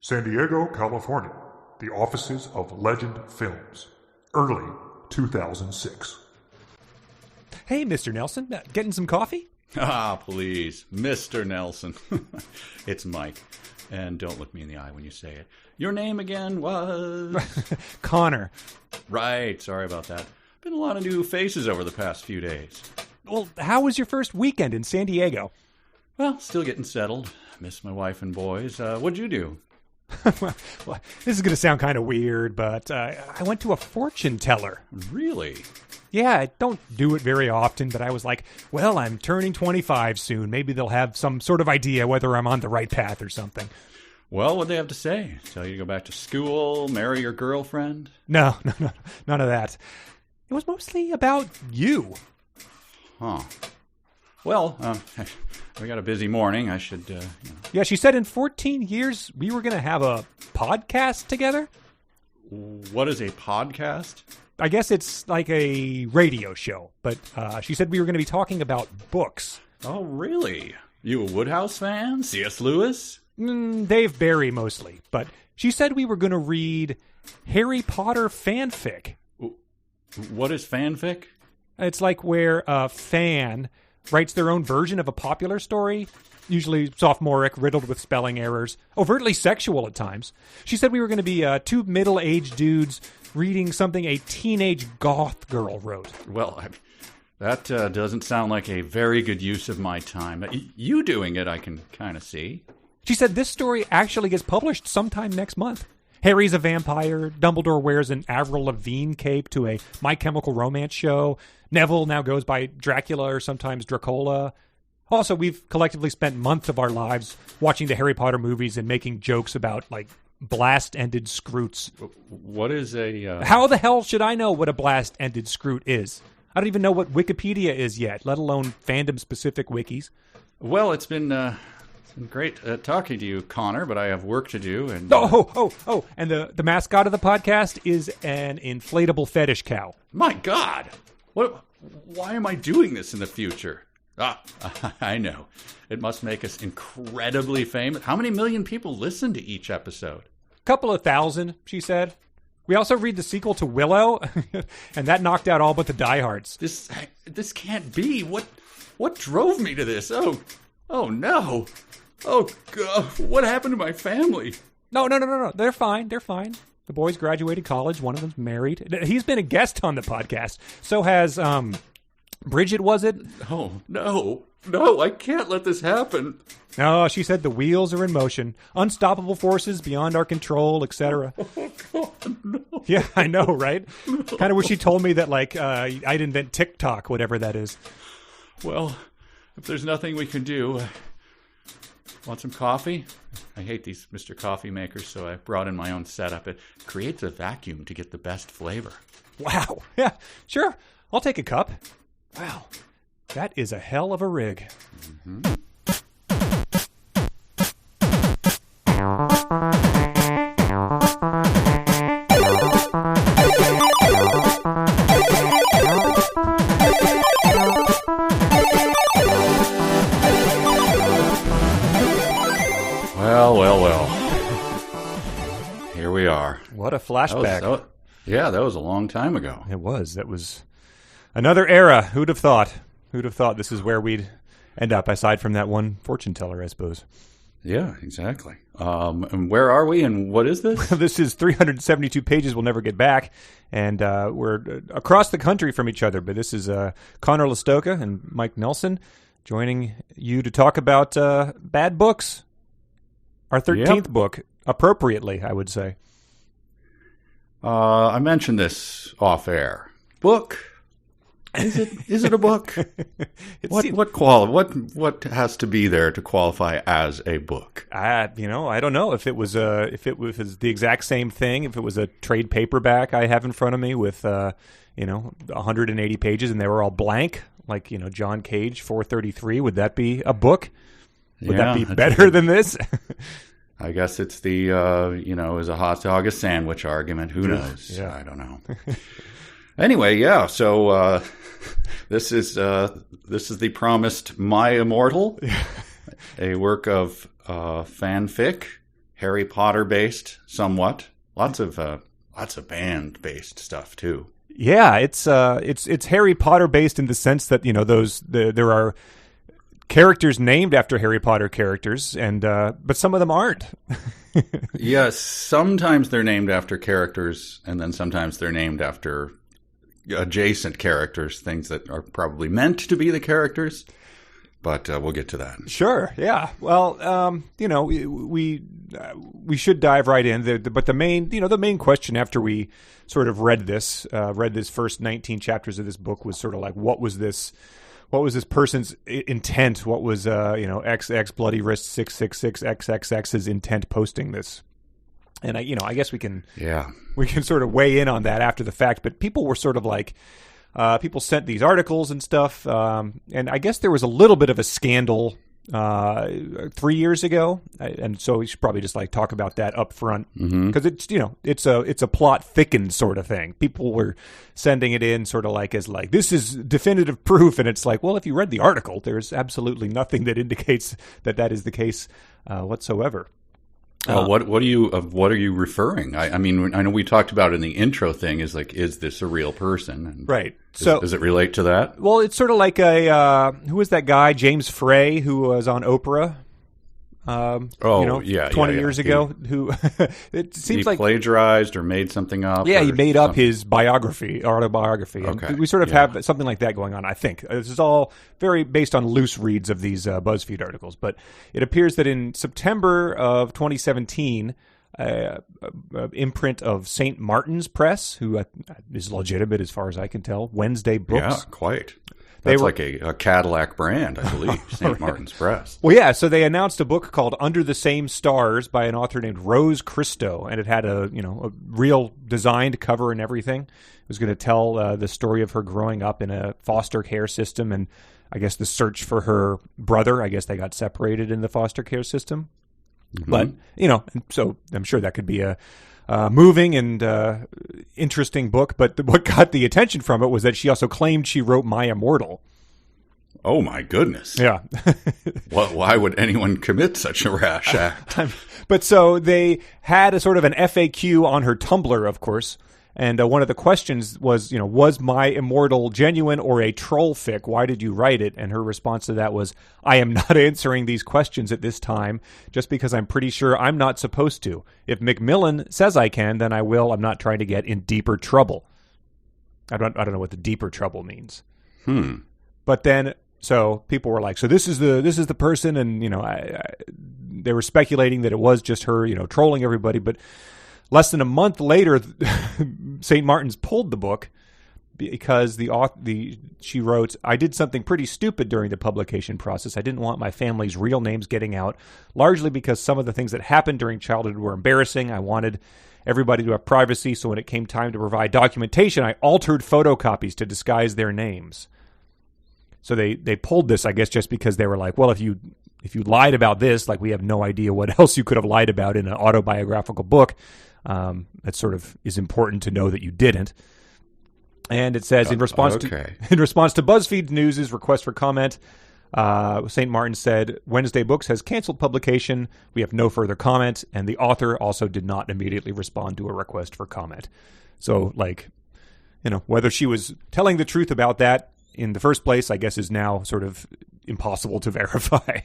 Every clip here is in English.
San Diego, California. The offices of Legend Films. Early 2006. Hey, Mr. Nelson, getting some coffee? Ah, please, Mr. Nelson. It's Mike. And don't look me in the eye when you say it. Your name again was... Conor. Right, sorry about that. Been a lot of new faces over the past few days. Well, how was your first weekend in San Diego? Well, still getting settled. Miss my wife and boys. What'd you do? Well, this is going to sound kind of weird, but I went to a fortune teller. Really? Yeah, I don't do it very often, but I was like, well, I'm turning 25 soon. Maybe they'll have some sort of idea whether I'm on the right path or something. Well, what'd they have to say? Tell you to go back to school, marry your girlfriend? No, none of that. It was mostly about you. Huh. Well, we got a busy morning. I should, Yeah, she said in 14 years we were going to have a podcast together. What is a podcast? I guess it's like a radio show, but she said we were going to be talking about books. Oh, really? You a Woodhouse fan? C.S. Lewis? Dave Barry mostly, but she said we were going to read Harry Potter fanfic. What is fanfic? It's like where a fan writes their own version of a popular story, usually sophomoric, riddled with spelling errors, overtly sexual at times. She said we were going to be two middle-aged dudes reading something a teenage goth girl wrote. Well, that doesn't sound like a very good use of my time. You doing it, I can kind of see. She said this story actually gets published sometime next month. Harry's a vampire. Dumbledore wears an Avril Lavigne cape to a My Chemical Romance show. Neville now goes by Dracula or sometimes Dracola. Also, we've collectively spent months of our lives watching the Harry Potter movies and making jokes about, like, blast-ended scroots. What is a... How the hell should I know what a blast-ended scroot is? I don't even know what Wikipedia is yet, let alone fandom-specific wikis. Well, it's been great talking to you, Connor, but I have work to do. And Oh! And the mascot of the podcast is an inflatable fetish cow. My God! Why am I doing this in the future? I know. It must make us incredibly famous. How many million people listen to each episode? Couple of thousand, she said. We also read the sequel to Willow, and that knocked out all but the diehards. This can't be. What drove me to this? Oh no. Oh, God. What happened to my family? No. They're fine. The boys graduated college. One of them's married. He's been a guest on the podcast. So has, Bridget, was it? Oh, no, I can't let this happen. No, she said the wheels are in motion. Unstoppable forces beyond our control, etc. Oh, God, no. Yeah, I know, right? Kind of wish she told me that, like, I'd invent TikTok, whatever that is. Well, if there's nothing we can do... Want some coffee? I hate these Mr. Coffee makers, so I brought in my own setup. It creates a vacuum to get the best flavor. Wow. Yeah, sure. I'll take a cup. Wow. That is a hell of a rig. Mm-hmm. Well. Here we are. What a flashback. That was a long time ago. It was. That was another era. Who'd have thought? Who'd have thought this is where we'd end up, aside from that one fortune teller, I suppose. Yeah, exactly. And where are we, and what is this? This is 372 pages we'll never get back, and we're across the country from each other, but this is Connor Listoka and Mike Nelson joining you to talk about bad books. Our 13th book, appropriately, I would say. I mentioned this off air. Book? Is it a book? What has to be there to qualify as a book? I don't know if it was the exact same thing. If it was a trade paperback I have in front of me with 180 pages and they were all blank, like John Cage 433. Would that be a book? Would that be better than this? I guess it's the, is a hot dog a sandwich argument. Who knows? Yeah. I don't know. Anyway, yeah. So this is the promised My Immortal, a work of fanfic Harry Potter based, somewhat. Lots of band based stuff too. Yeah, it's Harry Potter based in the sense that there are characters named after Harry Potter characters, and but some of them aren't. Yes, sometimes they're named after characters, and then sometimes they're named after adjacent characters, things that are probably meant to be the characters. But we'll get to that. Sure. Yeah. Well, we should dive right in. But the main question after we sort of read this first 19 chapters of this book was sort of like, what was this person's intent? What was XX Bloody Wrist 666 XXX's intent posting this? And I guess we can sort of weigh in on that after the fact. But people were sort of like. People sent these articles and stuff, and I guess there was a little bit of a scandal 3 years ago, and so we should probably just like talk about that up front because it's a plot thickened sort of thing. People were sending it in sort of like as like this is definitive proof, and it's like, well, if you read the article, there's absolutely nothing that indicates that is the case whatsoever. Well, what are you referring? I mean, I know we talked about in the intro thing is this a real person? And right. So does it relate to that? Well, it's sort of like who was that guy, James Frey, who was on Oprah? 20 years ago, who it seems he plagiarized or made something up. Yeah, he made up his autobiography. Okay. And we sort of have something like that going on, I think. This is all very based on loose reads of these BuzzFeed articles. But it appears that in September of 2017, imprint of St. Martin's Press, who is legitimate as far as I can tell, Wednesday Books. Yeah, quite. That's like a Cadillac brand, I believe, St. Right. Martin's Press. Well, yeah, so they announced a book called Under the Same Stars by an author named Rose Christo, and it had a real designed cover and everything. It was going to tell the story of her growing up in a foster care system and I guess the search for her brother. I guess they got separated in the foster care system. Mm-hmm. But, so I'm sure that could be a moving and interesting book, but what got the attention from it was that she also claimed she wrote My Immortal. Oh, my goodness. Yeah. Why would anyone commit such a rash act? But so they had a sort of an FAQ on her Tumblr, of course, and one of the questions was, was My Immortal genuine or a troll fic? Why did you write it? And her response to that was, I am not answering these questions at this time just because I'm pretty sure I'm not supposed to. If Macmillan says I can, then I will. I'm not trying to get in deeper trouble. I don't know what the deeper trouble means. But then, so people were like, so this is the person, and they were speculating that it was just her, trolling everybody, but less than a month later, St. Martin's pulled the book because she wrote, I did something pretty stupid during the publication process. I didn't want my family's real names getting out, largely because some of the things that happened during childhood were embarrassing. I wanted everybody to have privacy, so when it came time to provide documentation, I altered photocopies to disguise their names. So they pulled this, I guess, just because they were like, well, if you lied about this, like we have no idea what else you could have lied about in an autobiographical book. That sort of is important to know that you didn't. And it says in response to BuzzFeed News' request for comment, St. Martin said, Wednesday Books has canceled publication. We have no further comment. And the author also did not immediately respond to a request for comment. So, whether she was telling the truth about that in the first place, I guess is now sort of impossible to verify.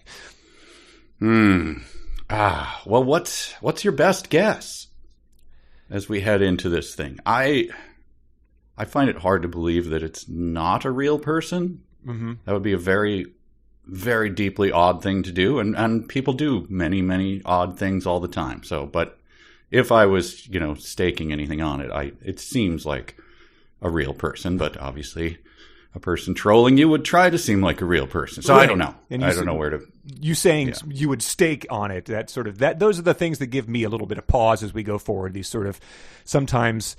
Well, what's your best guess as we head into this thing? I find it hard to believe that it's not a real person. Mm-hmm. That would be a very, very deeply odd thing to do, and people do many, many odd things all the time. So, but if I was, staking anything on it, it seems like a real person, but obviously a person trolling you would try to seem like a real person. So right. I don't know. And I don't know where to. You saying you would stake on it, those are the things that give me a little bit of pause as we go forward. These sort of sometimes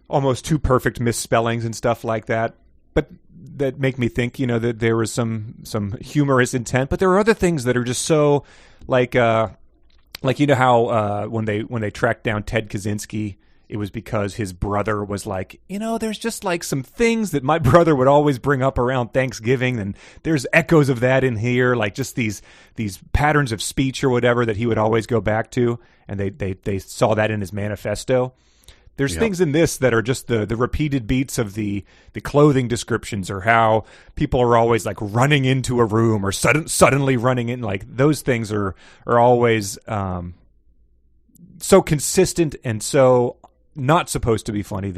almost too perfect misspellings and stuff like that. But that make me think, that there was some humorous intent. But there are other things that are just so like how when they tracked down Ted Kaczynski it was because his brother was like, there's just like some things that my brother would always bring up around Thanksgiving, and there's echoes of that in here, like just these patterns of speech or whatever that he would always go back to, and they saw that in his manifesto. There's things in this that are just the repeated beats of the clothing descriptions, or how people are always like running into a room or suddenly running in. Like those things are always so consistent and so not supposed to be funny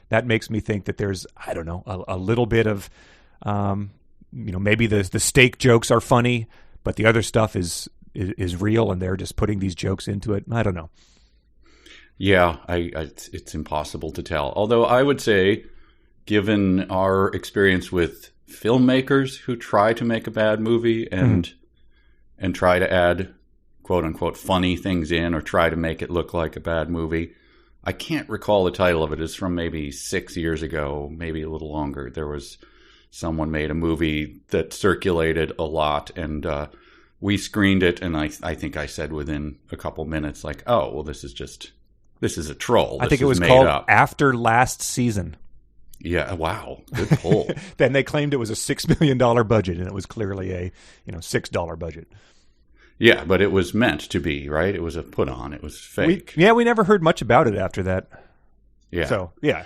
that makes me think that there's, I don't know, a little bit of, maybe the steak jokes are funny, but the other stuff is real, and they're just putting these jokes into it. I don't know. Yeah, it's impossible to tell. Although I would say, given our experience with filmmakers who try to make a bad movie and try to add quote unquote funny things in, or try to make it look like a bad movie, I can't recall the title of it. It's from maybe 6 years ago, maybe a little longer. There was someone made a movie that circulated a lot, and we screened it, and I think I said within a couple minutes, like, oh, well, this is a troll. I think it was called After Last Season. Yeah, wow, good pull. Then they claimed it was a $6 million budget, and it was clearly a $6 budget. Yeah, but it was meant to be, right? It was a put on. It was fake. We never heard much about it after that. Yeah. So, yeah.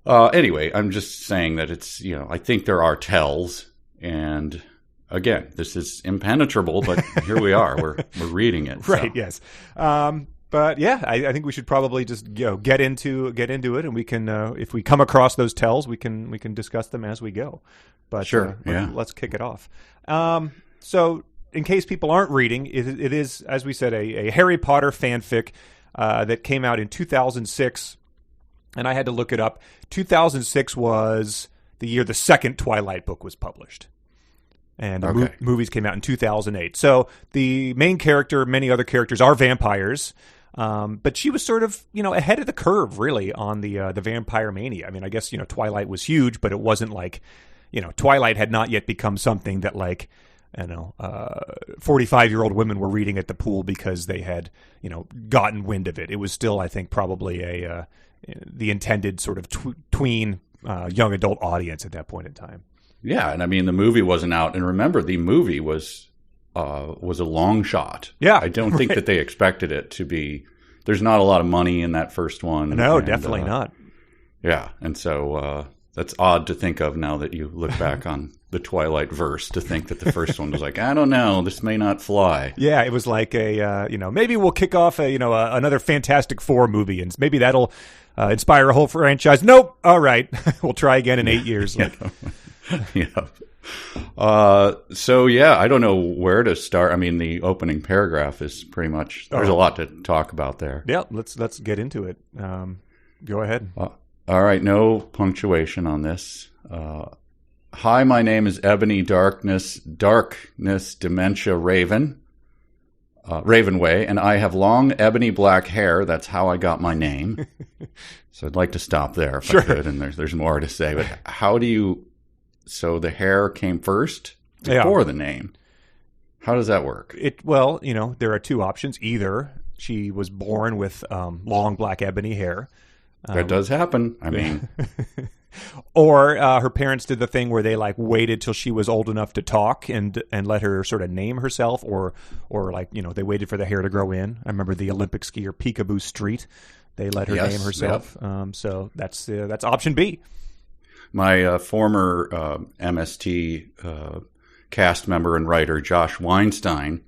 Anyway, I'm just saying that it's, I think there are tells, and again, this is impenetrable, but here we are. We're reading it. Right, so. yes. But yeah, I think we should probably just get into it, and we can if we come across those tells, we can discuss them as we go. But sure, let's kick it off. So in case people aren't reading, it is, as we said, a Harry Potter fanfic that came out in 2006, and I had to look it up. 2006 was the year the second Twilight book was published. And the movies came out in 2008. So the main character, many other characters, are vampires. But she was sort of, ahead of the curve, really, on the vampire mania. I mean, I guess, Twilight was huge, but it wasn't like, Twilight had not yet become something that, like, 45-year-old women were reading at the pool because they had, gotten wind of it. It was still, I think, probably the intended sort of tween young adult audience at that point in time. Yeah, and I mean, the movie wasn't out. And remember, the movie was a long shot. Yeah, I don't think that they expected it to be. There's not a lot of money in that first one. No, definitely not. Yeah, and so that's odd to think of now that you look back on the Twilight verse, to think that the first one was like, I don't know, this may not fly. Yeah, it was like maybe we'll kick off another Fantastic Four movie, and maybe that'll inspire a whole franchise. Nope. All right, we'll try again in 8 years. Like. Yeah. So yeah, I don't know where to start. I mean, the opening paragraph is pretty much, there's a lot to talk about there. Yeah, let's get into it. Go ahead. All right, no punctuation on this. Hi, my name is Ebony Darkness Dementia Raven, Ravenway, and I have long ebony black hair. That's how I got my name. So I'd like to stop there if I could, and there's more to say. But how do you? So the hair came first before the name. How does that work? Well, there are two options. Either she was born with long black ebony hair. That does happen. I mean, or her parents did the thing where they like waited till she was old enough to talk and let her sort of name herself, or like they waited for the hair to grow in. I remember the Olympic skier Peekaboo Street. They let her name herself. Yep. So that's option B. My former MST cast member and writer Josh Weinstein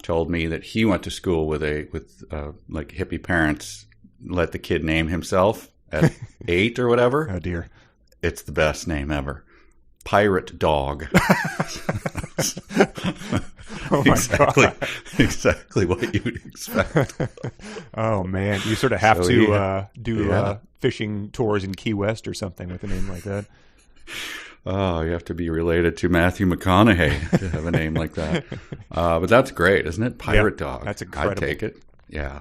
told me that he went to school with like hippie parents, let the kid name himself at 8 or whatever. Oh dear, it's the best name ever. Pirate Dog. Oh my God. Exactly what you'd expect. Oh man, you sort of have to do fishing tours in Key West or something with a name like that. Oh, you have to be related to Matthew McConaughey to have a name like that. But that's great, isn't it? Pirate Dog. That's incredible. I'd take it. Yeah.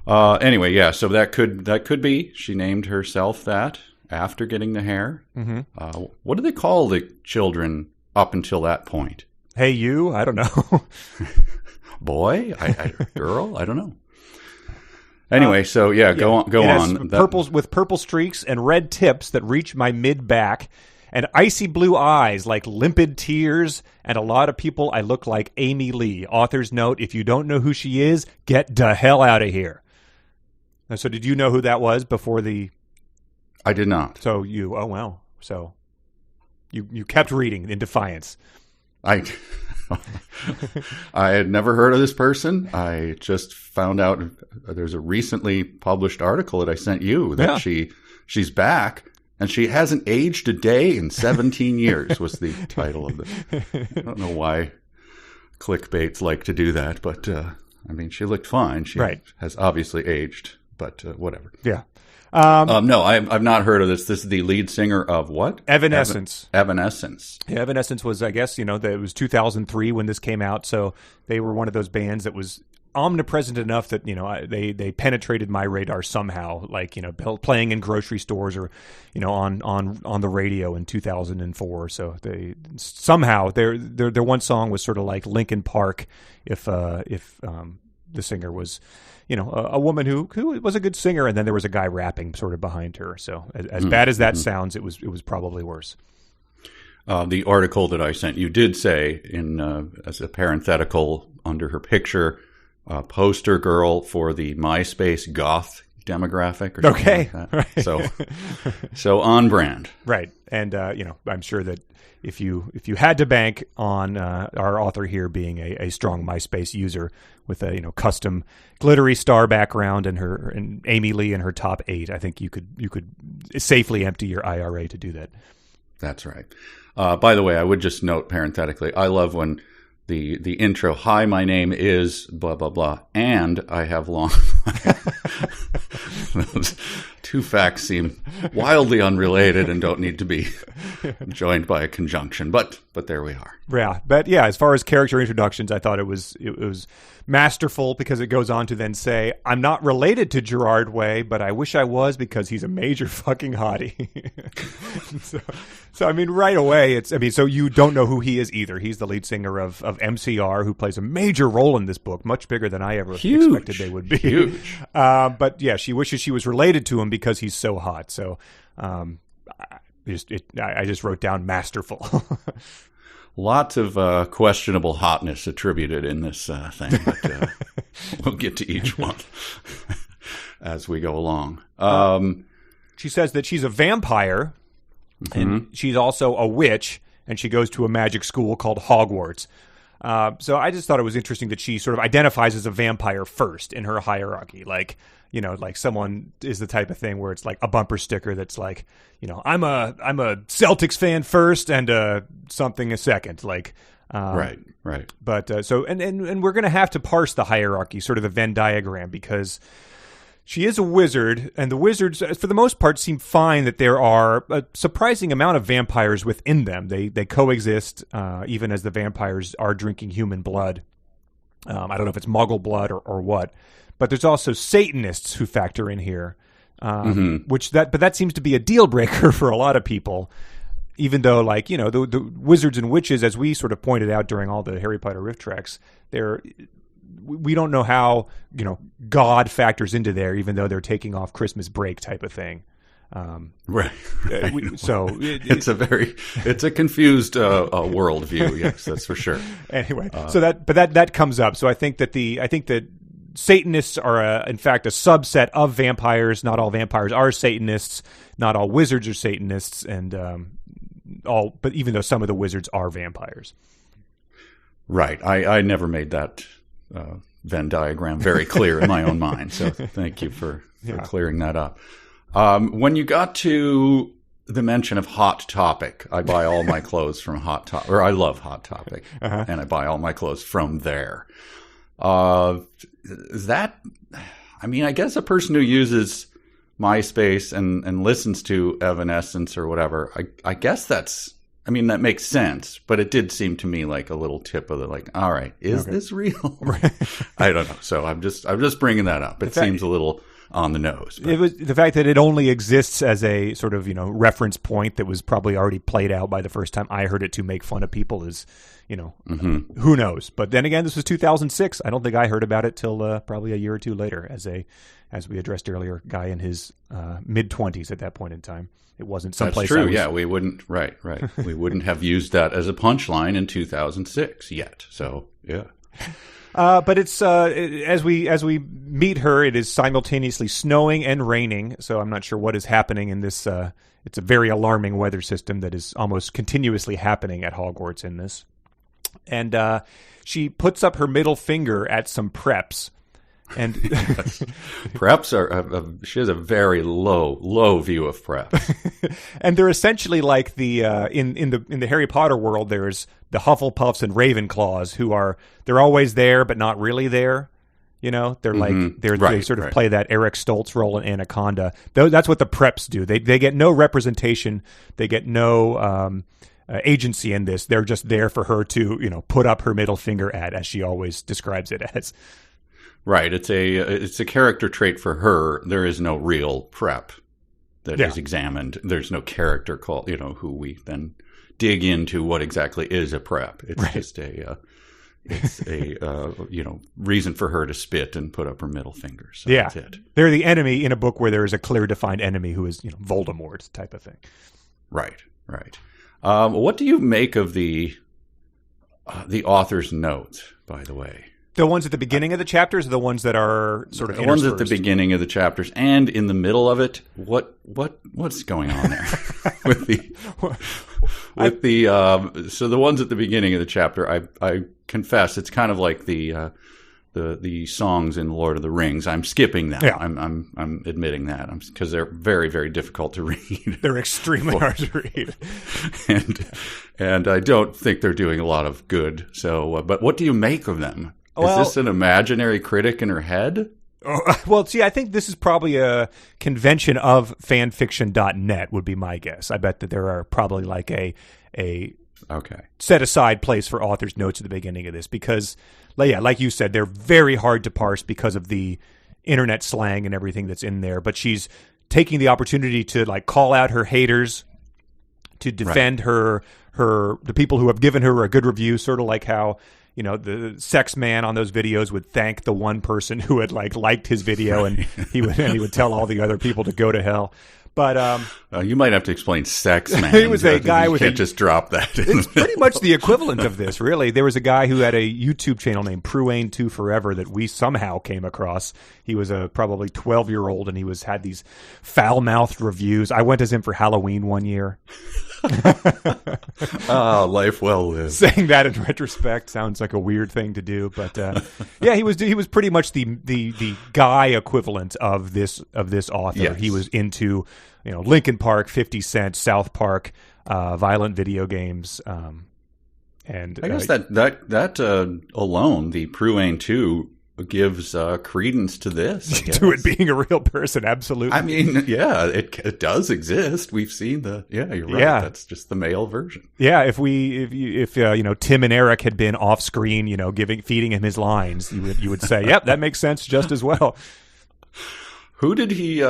Anyway, yeah. So that could be. She named herself that after getting the hair. Mm-hmm. What do they call the children up until that point? Hey, you? I don't know. Boy? Girl? I don't know. Anyway, so go on. It has That- purples with purple streaks and red tips that reach my mid-back, and icy blue eyes like limpid tears, and a lot of people I look like Amy Lee. Author's note, if you don't know who she is, get the hell out of here. And so did you know who that was before the... I did not. So you... Oh, wow. So you kept reading in defiance. I had never heard of this person. I just found out there's a recently published article that I sent you that she's back. And she hasn't aged a day in 17 years was the title of the... I don't know why clickbaits like to do that, but I mean, she looked fine. She has obviously aged, but whatever. Yeah. No, I've not heard of this. This is the lead singer of what? Evanescence. Evanescence. Yeah, Evanescence was, I guess, it was 2003 when this came out, so they were one of those bands that was omnipresent enough that they penetrated my radar somehow, like playing in grocery stores or on the radio in 2004. So they somehow their one song was sort of like Linkin Park if the singer was a woman who was a good singer, and then there was a guy rapping sort of behind her. So as bad as that sounds, it was probably worse. The article that I sent you did say as a parenthetical under her picture, poster girl for the MySpace goth demographic or something like that. Right. So on brand. Right. And I'm sure that if you had to bank on our author here being a strong MySpace user with a custom glittery star background and Amy Lee in her top 8, I think you could safely empty your IRA to do that. That's right. By the way, I would just note parenthetically, I love when the intro, hi, my name is blah, blah, blah, and I have long... Those two facts seem wildly unrelated and don't need to be joined by a conjunction, but there we are. Yeah, but as far as character introductions, I thought it was masterful because it goes on to then say, I'm not related to Gerard Way, but I wish I was because he's a major fucking hottie. so I mean, right away, so you don't know who he is either. He's the lead singer of MCR, who plays a major role in this book, much bigger than I ever expected they would be. Huge. But yeah, she wishes she was related to him because he's so hot. So I just wrote down masterful. Lots of questionable hotness attributed in this thing, but we'll get to each one as we go along. She says that she's a vampire, and she's also a witch, and she goes to a magic school called Hogwarts. So I just thought it was interesting that she sort of identifies as a vampire first in her hierarchy. Like someone is the type of thing where it's like a bumper sticker that's like, I'm a Celtics fan first and something a second. Like, right. But so and we're gonna have to parse the hierarchy, sort of the Venn diagram, because she is a wizard, and the wizards, for the most part, seem fine that there are a surprising amount of vampires within them. They coexist, even as the vampires are drinking human blood. I don't know if it's Muggle blood or what, but there's also Satanists who factor in here, but that seems to be a deal breaker for a lot of people. Even though, the wizards and witches, as we sort of pointed out during all the Harry Potter riff tracks, we don't know how God factors into there, even though they're taking off Christmas break type of thing. Right. So it's a confused worldview. Yes, that's for sure. Anyway, that comes up. So I think that Satanists are in fact a subset of vampires. Not all vampires are Satanists. Not all wizards are Satanists, and but even though some of the wizards are vampires. Right. I never made that Venn diagram very clear in my own mind. So thank you for clearing that up. When you got to the mention of Hot Topic, I buy all my clothes from Hot Topic, or I love Hot Topic, and I buy all my clothes from there. Is that, I guess a person who uses MySpace and listens to Evanescence or whatever, I guess that makes sense, but it did seem to me like a little tip of all right, is this real? I don't know. So I'm just bringing that up. It seems a little on the nose. But. It was the fact that it only exists as a sort of, reference point that was probably already played out by the first time I heard it to make fun of people is, who knows? But then again, this was 2006. I don't think I heard about it till probably a year or two later as we addressed earlier, guy in his mid-20s at that point in time. It wasn't someplace. That's true. Yeah, we wouldn't. Right. We wouldn't have used that as a punchline in 2006 yet. So yeah. But it's as we meet her, it is simultaneously snowing and raining. So I'm not sure what is happening in this. It's a very alarming weather system that is almost continuously happening at Hogwarts in this. And she puts up her middle finger at some preps. And preps are she has a very low view of preps. And they're essentially like the in the Harry Potter world, there's the Hufflepuffs and Ravenclaws they're always there but not really there. They're like they sort of play that Eric Stoltz role in Anaconda. That's what the preps do. They get no representation. They get no agency in this. They're just there for her to put up her middle finger at, as she always describes it as. Right. It's a character trait for her. There is no real prep that is examined. There's no character called, who we then dig into what exactly is a prep. It's just a reason for her to spit and put up her middle finger. So that's it. They're the enemy in a book where there is a clear defined enemy who is, Voldemort type of thing. Right. What do you make of the author's notes, by the way? The ones at the beginning of the chapters, or the ones that are sort of the ones at the beginning of the chapters and in the middle of it. What's going on there so the ones at the beginning of the chapter, I confess, it's kind of like the songs in Lord of the Rings. I'm skipping that. Yeah. I'm admitting that because they're very, very difficult to read. They're extremely hard to read, and I don't think they're doing a lot of good. So, but what do you make of them? Is this an imaginary critic in her head? Well, see, I think this is probably a convention of fanfiction.net would be my guess. I bet that there are probably like a set aside place for author's notes at the beginning of this because, like you said, they're very hard to parse because of the internet slang and everything that's in there. But she's taking the opportunity to like call out her haters, to defend the people who have given her a good review, sort of like how the sex man on those videos would thank the one person who had liked his video, and he would tell all the other people to go to hell. But you might have to explain sex man. He was a guy with can't just drop that. It's pretty much the equivalent of this, really. There was a guy who had a YouTube channel named Pruane2 Forever that we somehow came across. He was a probably 12-year-old, and he had these foul-mouthed reviews. I went as him for Halloween one year. Life well lived. Saying that in retrospect sounds like a weird thing to do, but he was pretty much the guy equivalent of this author. Yes. He was into Linkin Park, 50 Cent, South Park, violent video games, and I guess that alone, the Pruane 2 gives credence to this. To it being a real person, absolutely. I mean, yeah, it does exist. We've seen you're right. Yeah. That's just the male version. Yeah, if Tim and Eric had been off screen, feeding him his lines, you would say, yep, that makes sense just as well. Who did he?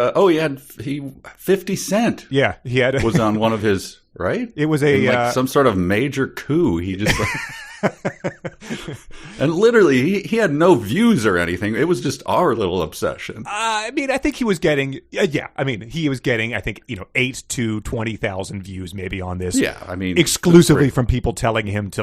He 50 Cent. Yeah, he had was on one of his right. It was some sort of major coup. He just. And literally, he had no views or anything. It was just our little obsession. I think he was getting, he was getting, 8 to 20,000 views maybe on this. Yeah, exclusively from people telling him to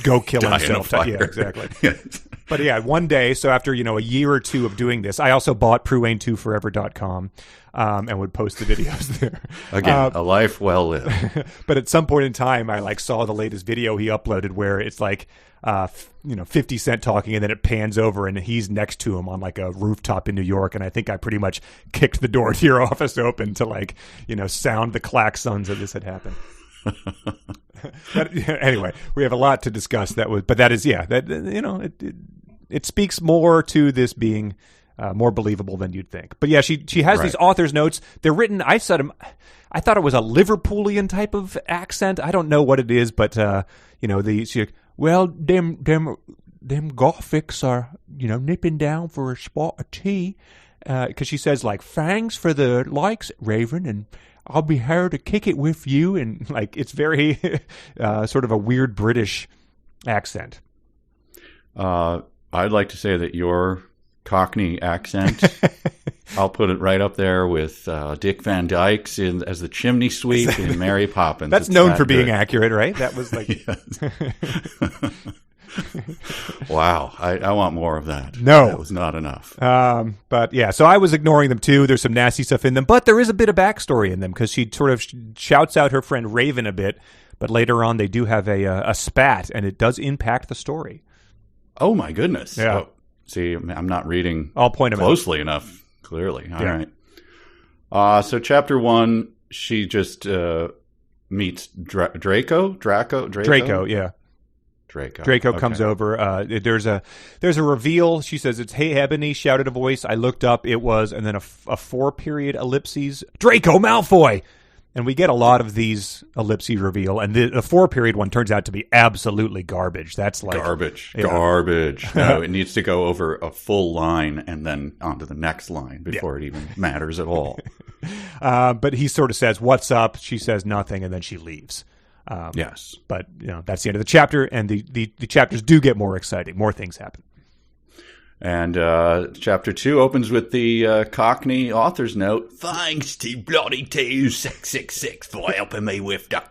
go kill himself. Yeah, exactly. Yes. But yeah, one day, so after, a year or two of doing this, I also bought Pruane2Forever.com. And would post the videos there. Again, a life well lived. But at some point in time, I saw the latest video he uploaded where it's 50 Cent talking, and then it pans over and he's next to him on a rooftop in New York. And I think I pretty much kicked the door to your office open to sound the klaxons that this had happened. But anyway, we have a lot to discuss. It speaks more to this being more believable than you'd think. But yeah, she has these author's notes. They're written. I thought it was a Liverpoolian type of accent. I don't know what it is, but them Gothics are nipping down for a spot of tea, because she says like, "Thanks for the likes, Raven," and "I'll be here to kick it with you," and like it's very sort of a weird British accent. I'd like to say that your Cockney accent, I'll put it right up there with Dick Van Dyke's as the chimney sweep in Mary Poppins. That's known for being accurate, right? That was like... Wow, I want more of that. No. That was not enough. But yeah, so I was ignoring them too. There's some nasty stuff in them, but there is a bit of backstory in them because she sort of shouts out her friend Raven a bit, but later on they do have a spat, and it does impact the story. Oh my goodness. Yeah. Oh, see, I'm not reading I'll point closely enough, clearly. All right. So chapter 1, she just meets Draco, yeah. Draco Okay. Comes over. There's a reveal. She says, "It's hey Ebony," shouted a voice. I looked up. It was, and then a 4-period ellipses. Draco Malfoy. And we get a lot of these ellipses reveal, and the 4-period one turns out to be absolutely garbage. That's like garbage. Yeah. Garbage. No, it needs to go over a full line and then onto the next line before it even matters at all. But he sort of says, "What's up?" She says nothing, and then she leaves. Yes. But that's the end of the chapter, and the chapters do get more exciting. More things happen. And chapter 2 opens with the Cockney author's note. Thanks to bloody 2666 for helping me with the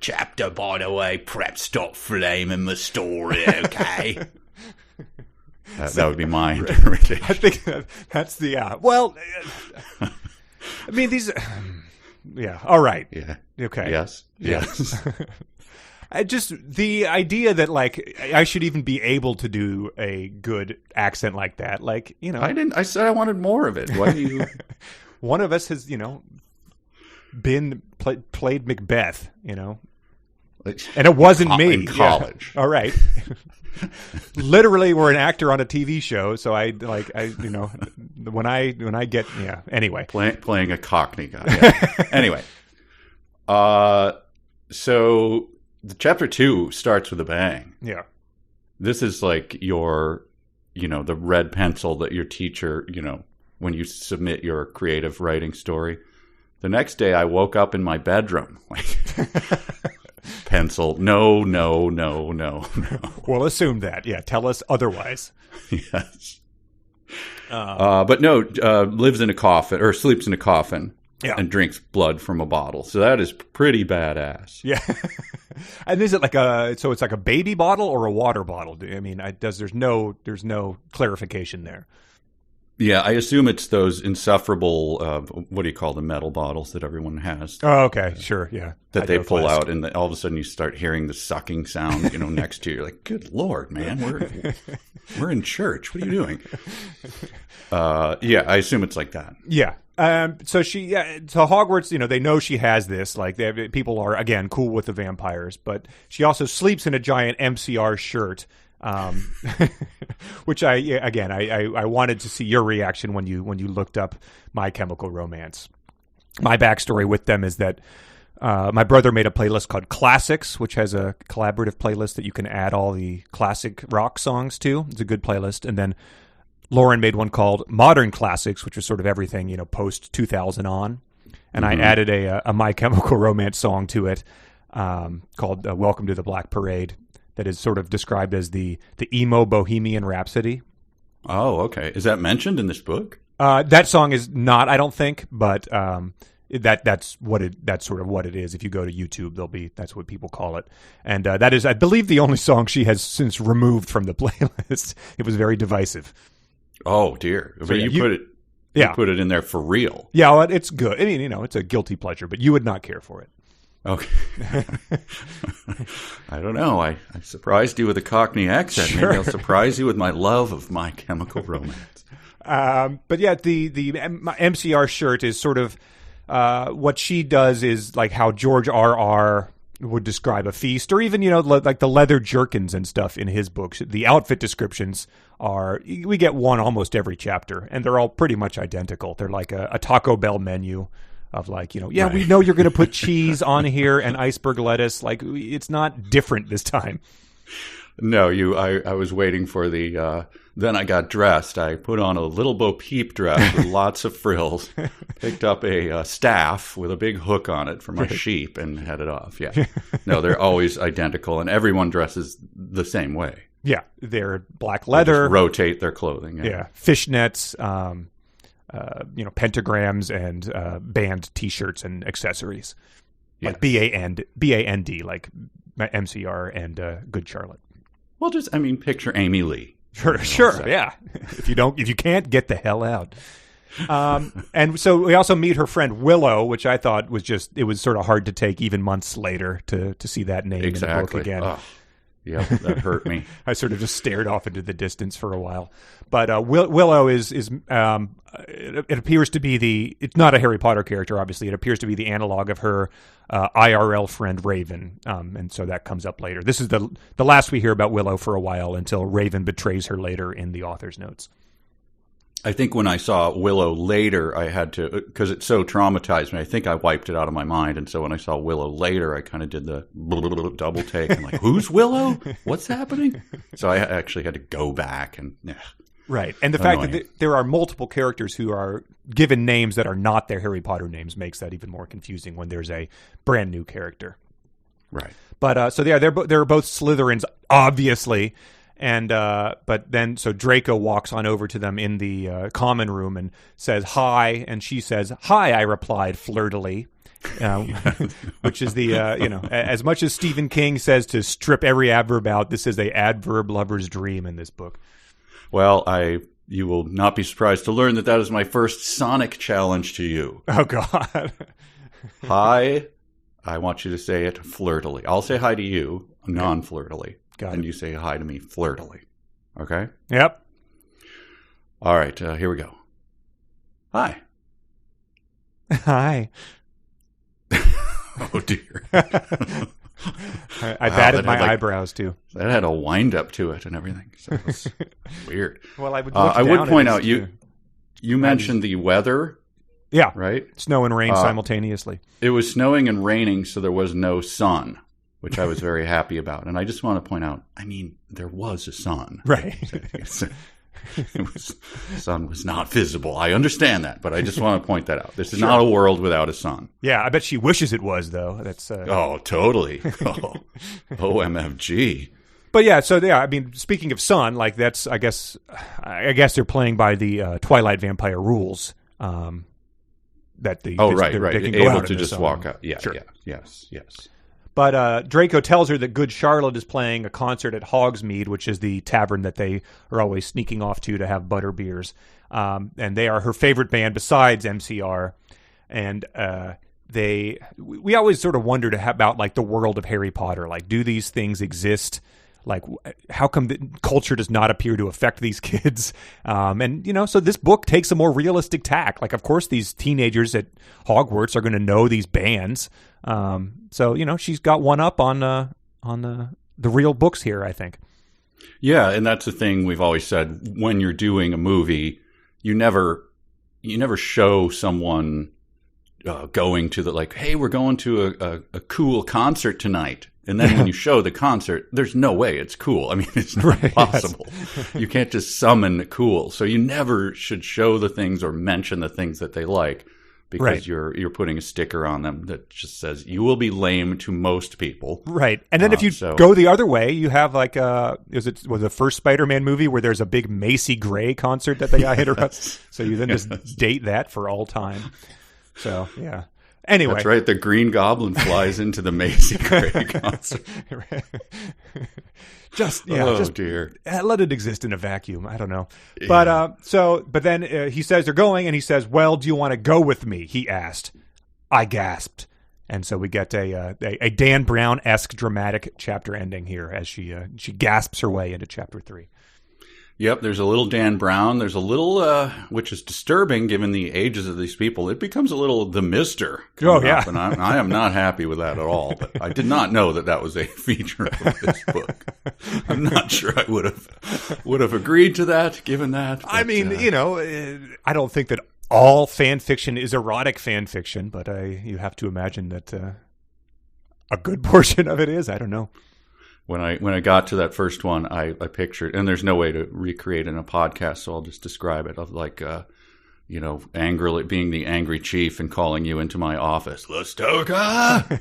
chapter, by the way. Prep stop flaming the story, okay? that would be my interpretation. I think that's the... well, I mean, these... Yeah, all right. Yeah. Okay. Yes. Just the idea that like I should even be able to do a good accent like that, like I said I wanted more of it. Why do you? One of us has been played Macbeth, and it wasn't me in college. Yeah. All right. Literally, we're an actor on a TV show, so when I get anyway playing a Cockney guy. Yeah. Anyway, so. The chapter 2 starts with a bang. Yeah. This is like your, the red pencil that your teacher, when you submit your creative writing story. The next day I woke up in my bedroom. Like, pencil. No. We'll assume that. Yeah. Tell us otherwise. Yes. But no, lives in a coffin or sleeps in a coffin. Yeah. And drinks blood from a bottle. So that is pretty badass. Yeah. And is it so it's like a baby bottle or a water bottle? I mean, there's no clarification there. Yeah, I assume it's those insufferable, what do you call the metal bottles that everyone has? Oh, okay. Sure. Yeah. That they pull out and all of a sudden you start hearing the sucking sound, next to you. You're like, good Lord, man, we're in church. What are you doing? Yeah, I assume it's like that. Yeah. So so Hogwarts, they know she has this. Like, people are again cool with the vampires, but she also sleeps in a giant MCR shirt, which I wanted to see your reaction when you looked up My Chemical Romance. My backstory with them is that my brother made a playlist called Classics, which has a collaborative playlist that you can add all the classic rock songs to. It's a good playlist, and then Lauren made one called Modern Classics, which was sort of everything, post 2000 on. And I added a My Chemical Romance song to it called Welcome to the Black Parade that is sort of described as the emo Bohemian Rhapsody. Oh, okay. Is that mentioned in this book? That song is not, I don't think, but that's sort of what it is. If you go to YouTube, that's what people call it. And that is, I believe, the only song she has since removed from the playlist. It was very divisive. Oh dear! But you put it in there for real. Yeah, well, it's good. I mean, it's a guilty pleasure, but you would not care for it. Okay. I don't know. I surprised you with a Cockney accent. Sure. Maybe I'll surprise you with my love of My Chemical Romance. But yeah, the MCR shirt is sort of what she does is like how George R.R. would describe a feast, or even like the leather jerkins and stuff in his books. The outfit descriptions we get one almost every chapter, and they're all pretty much identical. They're like a Taco Bell menu of like, right. We know you're going to put cheese on here and iceberg lettuce. Like, it's not different this time. No, I was waiting for the. Then I got dressed. I put on a little Bo Peep dress with lots of frills, picked up a staff with a big hook on it for my sheep, and headed off. Yeah. No, they're always identical, and everyone dresses the same way. Yeah, they're black leather. They just rotate their clothing. Yeah, fishnets, pentagrams, and band T-shirts and accessories. Yeah. Like BAND, like MCR and Good Charlotte. Well, picture Amy Lee. Sure, yeah. If you can't, get the hell out. And so we also meet her friend Willow, which I thought was it was sort of hard to take even months later to see that name in the book again. Oh, yeah, that hurt me. I sort of just stared off into the distance for a while. But Willow is it appears to be it's not a Harry Potter character, obviously. It appears to be the analog of her IRL friend Raven, and so that comes up later. This is the last we hear about Willow for a while until Raven betrays her later in the author's notes. I think when I saw Willow later, I had to, because it so traumatized me, I think I wiped it out of my mind. And so when I saw Willow later, I kind of did the double take. I'm like, who's Willow? What's happening? So I actually had to go back and, Right. And the fact that there are multiple characters who are given names that are not their Harry Potter names makes that even more confusing when there's a brand new character. Right. But so they're both Slytherins, obviously. And but then so Draco walks on over to them in the common room and says hi, and she says hi. I replied flirtily, which is the as much as Stephen King says to strip every adverb out, this is a adverb lover's dream in this book. Well, you will not be surprised to learn that is my first Sonic challenge to you. Oh God! Hi, I want you to say it flirtily. I'll say hi to you non-flirtily. And you say hi to me flirtily. Okay? Yep. All right, here we go. Hi. Hi. Oh, dear. I batted my eyebrows, too. That had a wind-up to it and everything. So it was weird. Well, I would point out, you mentioned the weather. Yeah. Right? Snow and rain simultaneously. It was snowing and raining, so there was no sun, which I was very happy about. And I just want to point out, there was a sun. Right. Sun was not visible. I understand that, but I just want to point that out. This is not a world without a sun. Yeah, I bet she wishes it was, though. That's Oh, totally. OMFG. But yeah, speaking of sun, like that's, I guess they're playing by the Twilight vampire rules. That the right. They can able go out to just sun. walk out. Yeah, sure. Yeah, yes. But Draco tells her that Good Charlotte is playing a concert at Hogsmeade, which is the tavern that they are always sneaking off to have butterbeers. And they are her favorite band besides MCR. And we always sort of wondered about like the world of Harry Potter. Like, do these things exist? Like, how come the culture does not appear to affect these kids? So this book takes a more realistic tack. Like, of course, these teenagers at Hogwarts are going to know these bands. She's got one up on the real books here, I think. Yeah, and that's the thing we've always said. When you're doing a movie, you never show someone going to hey, we're going to a cool concert tonight. And then when you show the concert, there's no way it's cool. It's not possible. Yes. You can't just summon cool. So you never should show the things or mention the things that they like, because you're putting a sticker on them that just says you will be lame to most people. Right. And then if you go the other way, you have like was the first Spider-Man movie where there's a big Macy Gray concert that the guy hit around. So you then just date that for all time. So, yeah. Anyway. That's right. The Green Goblin flies into the Macy Gray concert. Dear. Let it exist in a vacuum. I don't know. Yeah. But then he says they're going, and he says, well, do you want to go with me? He asked. I gasped. And so we get a Dan Brown-esque dramatic chapter ending here as she gasps her way into chapter 3. Yep, there's a little Dan Brown. There's a little, which is disturbing given the ages of these people. It becomes a little The Mister. Oh, yeah. And I am not happy with that at all. But I did not know that was a feature of this book. I'm not sure I would have agreed to that, given that. But, I don't think that all fan fiction is erotic fan fiction, but you have to imagine that a good portion of it is. I don't know. when I got to that first one, I pictured, and there's no way to recreate in a podcast, so I'll just describe it, of like, angrily being the angry chief and calling you into my office, Lustoka!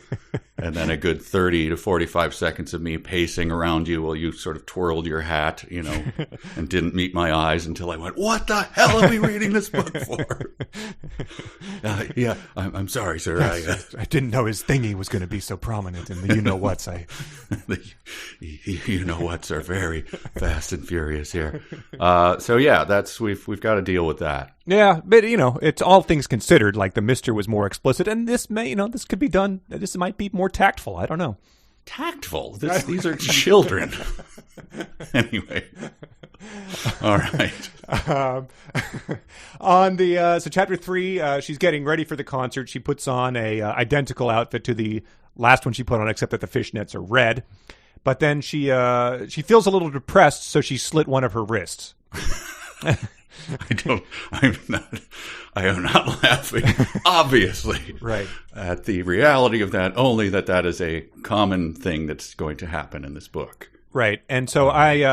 And then a good 30 to 45 seconds of me pacing around you while you sort of twirled your hat, and didn't meet my eyes until I went, what the hell are we reading this book for? Yeah, I'm sorry, sir. I didn't know his thingy was going to be so prominent in the you-know-whats. The you-know-whats are very fast and furious here. So yeah, we've got to deal with that. Yeah, but it's all things considered. Like the Mister was more explicit, and this this could be done. This might be more tactful. I don't know. Tactful? These are children. Anyway, all right. So chapter 3, she's getting ready for the concert. She puts on a identical outfit to the last one she put on, except that the fishnets are red. But then she feels a little depressed, so she slit one of her wrists. I am not laughing, obviously, right, at the reality of that, only that is a common thing that's going to happen in this book. Right. And so I,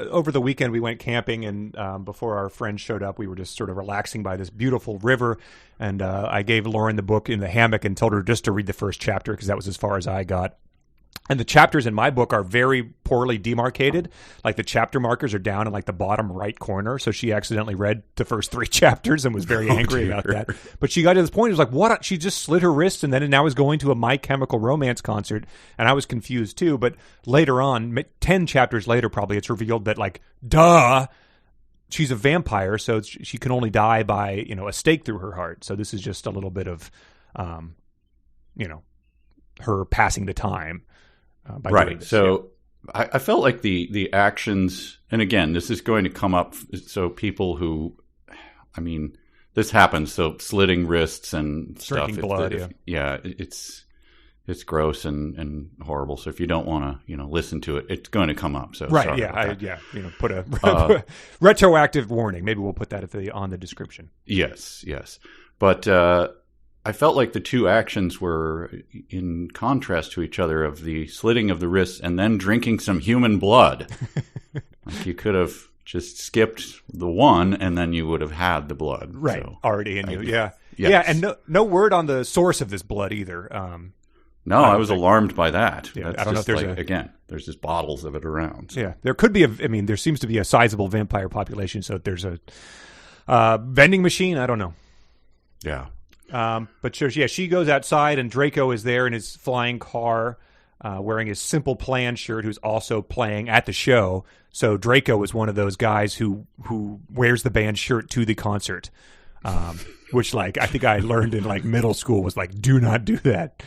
over the weekend, we went camping, and before our friends showed up, we were just sort of relaxing by this beautiful river. And I gave Lauren the book in the hammock and told her just to read the first chapter because that was as far as I got. And the chapters in my book are very poorly demarcated. Like the chapter markers are down in like the bottom right corner. So she accidentally read the first 3 chapters and was very angry about that. But she got to this point, it was like, what? She just slit her wrist and then now is going to a My Chemical Romance concert. And I was confused too. But later on, 10 chapters later, probably it's revealed that like, duh, she's a vampire. So she can only die by, a stake through her heart. So this is just a little bit of, her passing the time. Right. So I felt like the actions, and again, this is going to come up. So people who, this happens. So slitting wrists and stuff. Drinking blood. It's gross and horrible. So if you don't want to, listen to it, it's going to come up. So right. Yeah. Put a retroactive warning. Maybe we'll put that on the description. Yes. But, I felt like the two actions were in contrast to each other, of the slitting of the wrists and then drinking some human blood. Like you could have just skipped the one and then you would have had the blood. Right. So, already in you. Yeah. Yes. Yeah. And no word on the source of this blood either. No, I was alarmed by that. Yeah, I don't know if there's again, there's just bottles of it around. So. Yeah. There could be there seems to be a sizable vampire population. So if there's a vending machine, I don't know. Yeah. But she goes outside and Draco is there in his flying car, wearing his Simple Plan shirt, who's also playing at the show. So Draco is one of those guys who wears the band shirt to the concert, which I think I learned in middle school was do not do that.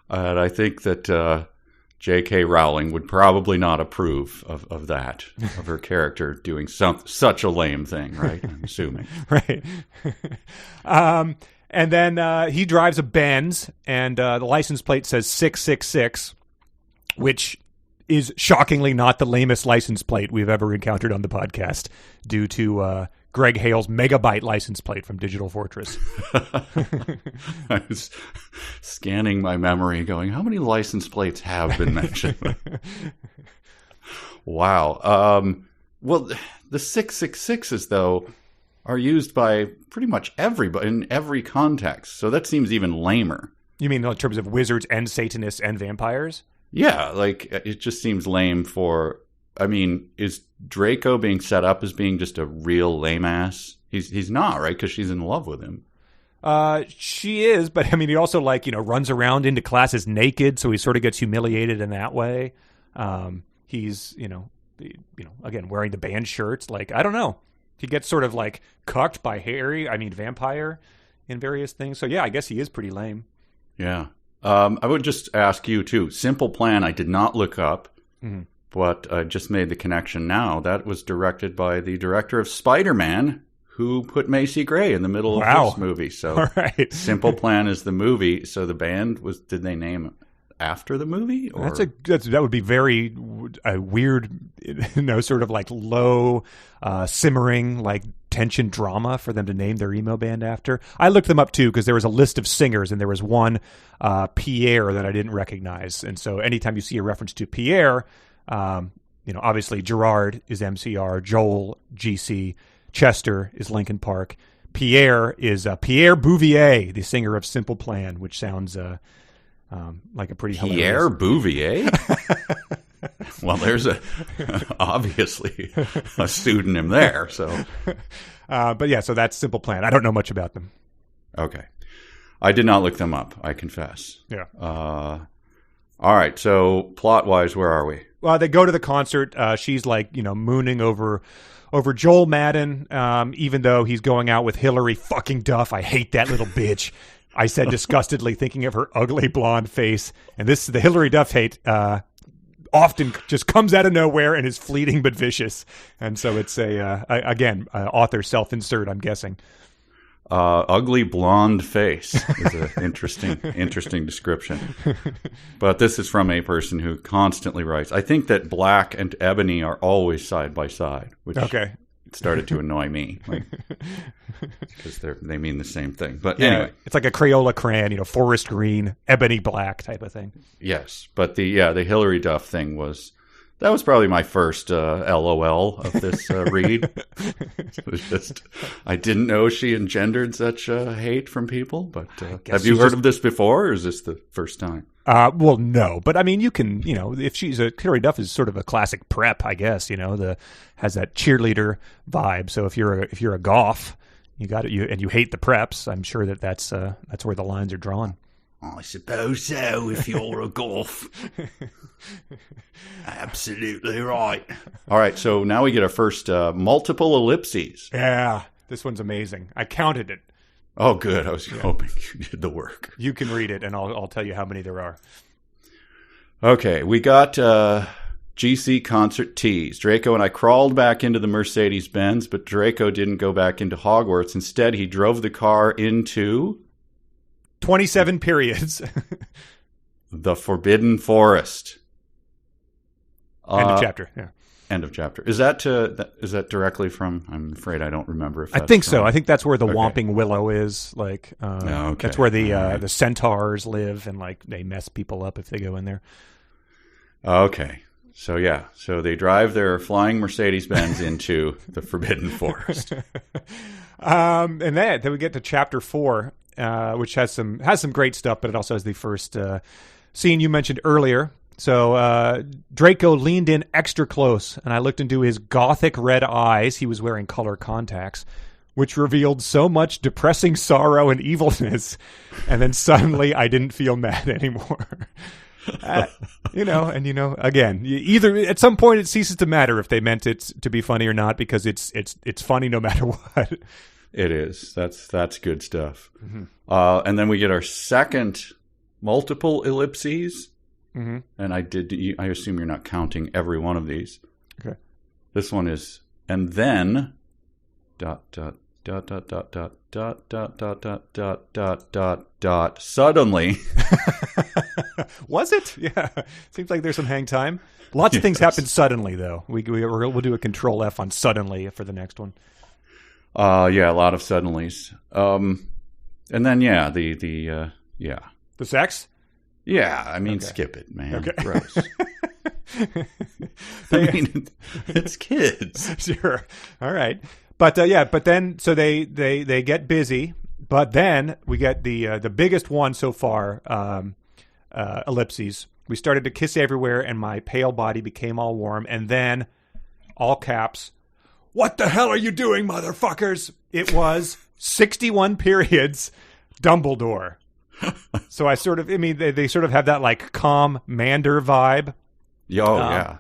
And I think that J.K. Rowling would probably not approve of that, of her character doing such a lame thing, right? I'm assuming. Right. And then he drives a Benz, and the license plate says 666, which is shockingly not the lamest license plate we've ever encountered on the podcast, due to Greg Hale's megabyte license plate from Digital Fortress. I was scanning my memory going, how many license plates have been mentioned? Wow. Well, the 666s, though, are used by pretty much everybody in every context. So that seems even lamer. You mean in terms of wizards and Satanists and vampires? Yeah, it just seems lame for... is Draco being set up as being just a real lame ass? He's not, right? Because she's in love with him. She is, but he also runs around into classes naked, so he sort of gets humiliated in that way. He's again wearing the band shirts. I don't know. He gets sort of cucked by vampire in various things. So yeah, I guess he is pretty lame. Yeah. I would just ask you too. Simple Plan, I did not look up. Mm-hmm. But I just made the connection now. That was directed by the director of Spider-Man, who put Macy Gray in the middle of this movie. So all right. Simple Plan is the movie. So the band did they name after the movie? Or? That would be very weird, sort of low, simmering, tension drama for them to name their emo band after. I looked them up too because there was a list of singers and there was one Pierre that I didn't recognize. And so anytime you see a reference to Pierre, obviously Gerard is MCR, Joel GC, Chester is Linkin Park. Pierre is Pierre Bouvier, the singer of Simple Plan, which sounds like a pretty Pierre hilarious... Bouvier? Well, there's obviously a pseudonym there. So, but yeah, so that's Simple Plan. I don't know much about them. Okay, I did not look them up. I confess. Yeah. All right. So, plot-wise, where are we? Well, they go to the concert. She's like, mooning over Joel Madden, even though he's going out with Hillary fucking Duff. I hate that little bitch. I said disgustedly, thinking of her ugly blonde face. And the Hillary Duff hate often just comes out of nowhere and is fleeting but vicious. And so it's author self-insert, I'm guessing. Ugly blonde face is an interesting description. But this is from a person who constantly writes. I think that black and ebony are always side by side, which started to annoy me, because they mean the same thing. But anyway, it's like a Crayola crayon, forest green, ebony black type of thing. Yes, but the Hillary Duff thing was probably my first LOL of this read. It was just, I didn't know she engendered such hate from people. But have you heard of this before, or is this the first time? Well, no, but I mean, you can, if Hillary Duff is sort of a classic prep, I guess, has that cheerleader vibe. So if you're a goth, and you hate the preps, I'm sure that's where the lines are drawn. I suppose so, if you're a goth. Absolutely right. All right, so now we get our first multiple ellipses. Yeah, this one's amazing. I counted it. Oh, good. I was hoping you did the work. You can read it, and I'll tell you how many there are. Okay, we got GC concert tease. Draco and I crawled back into the Mercedes-Benz, but Draco didn't go back into Hogwarts. Instead, he drove the car into... 27 periods. The Forbidden Forest. End of chapter, yeah. End of chapter. Is that directly from? I'm afraid I don't remember if that's I think so. from. I think that's where the Whomping Willow is. Like, okay. That's where the centaurs live, and like they mess people up if they go in there. Okay. So yeah. So they drive their flying Mercedes-Benz into the Forbidden Forest. And then we get to chapter 4, which has some great stuff, but it also has the first scene you mentioned earlier. So Draco leaned in extra close, and I looked into his gothic red eyes. He was wearing color contacts, which revealed so much depressing sorrow and evilness. And then suddenly I didn't feel mad anymore. Again, either at some point it ceases to matter if they meant it to be funny or not, because it's funny no matter what. It is. That's good stuff. Mm-hmm. And then we get our second multiple ellipses. Mm-hmm. And I assume you're not counting every one of these. Okay. This one is, and then ... suddenly. Was it? Yeah. Seems like there's some hang time. Lots of things happen suddenly, though. We'll do a Control F on suddenly for the next one. A lot of suddenlies. And then the sex. Yeah, I mean, skip it, man. Okay. Gross. I mean, it's kids. Sure. All right. But then so they get busy. But then we get the biggest one so far, ellipses. We started to kiss everywhere, and my pale body became all warm. And then, all caps, "What the hell are you doing, motherfuckers?" It was 61 periods, Dumbledore. So they sort of have that like calm Mander vibe. Yeah.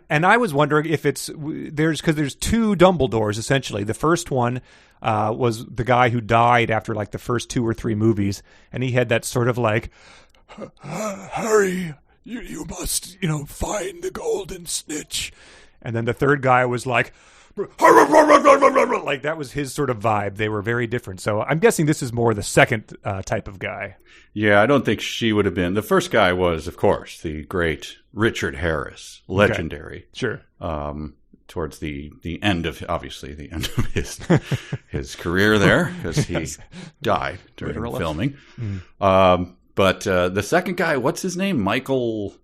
And I was wondering if there's two Dumbledores essentially. The first one was the guy who died after like the first 2 or 3 movies, and he had that sort of like, "Harry, you must find the golden snitch," and then the third guy was like, like that was his sort of vibe. They were very different. So I'm guessing this is more the second type of guy. Yeah, I don't think she would have been. The first guy was, of course, the great Richard Harris, legendary. Okay. Sure. towards the end of, obviously, the end of his career there, because he died during Literally. filming. But the second guy, what's his name? Michael.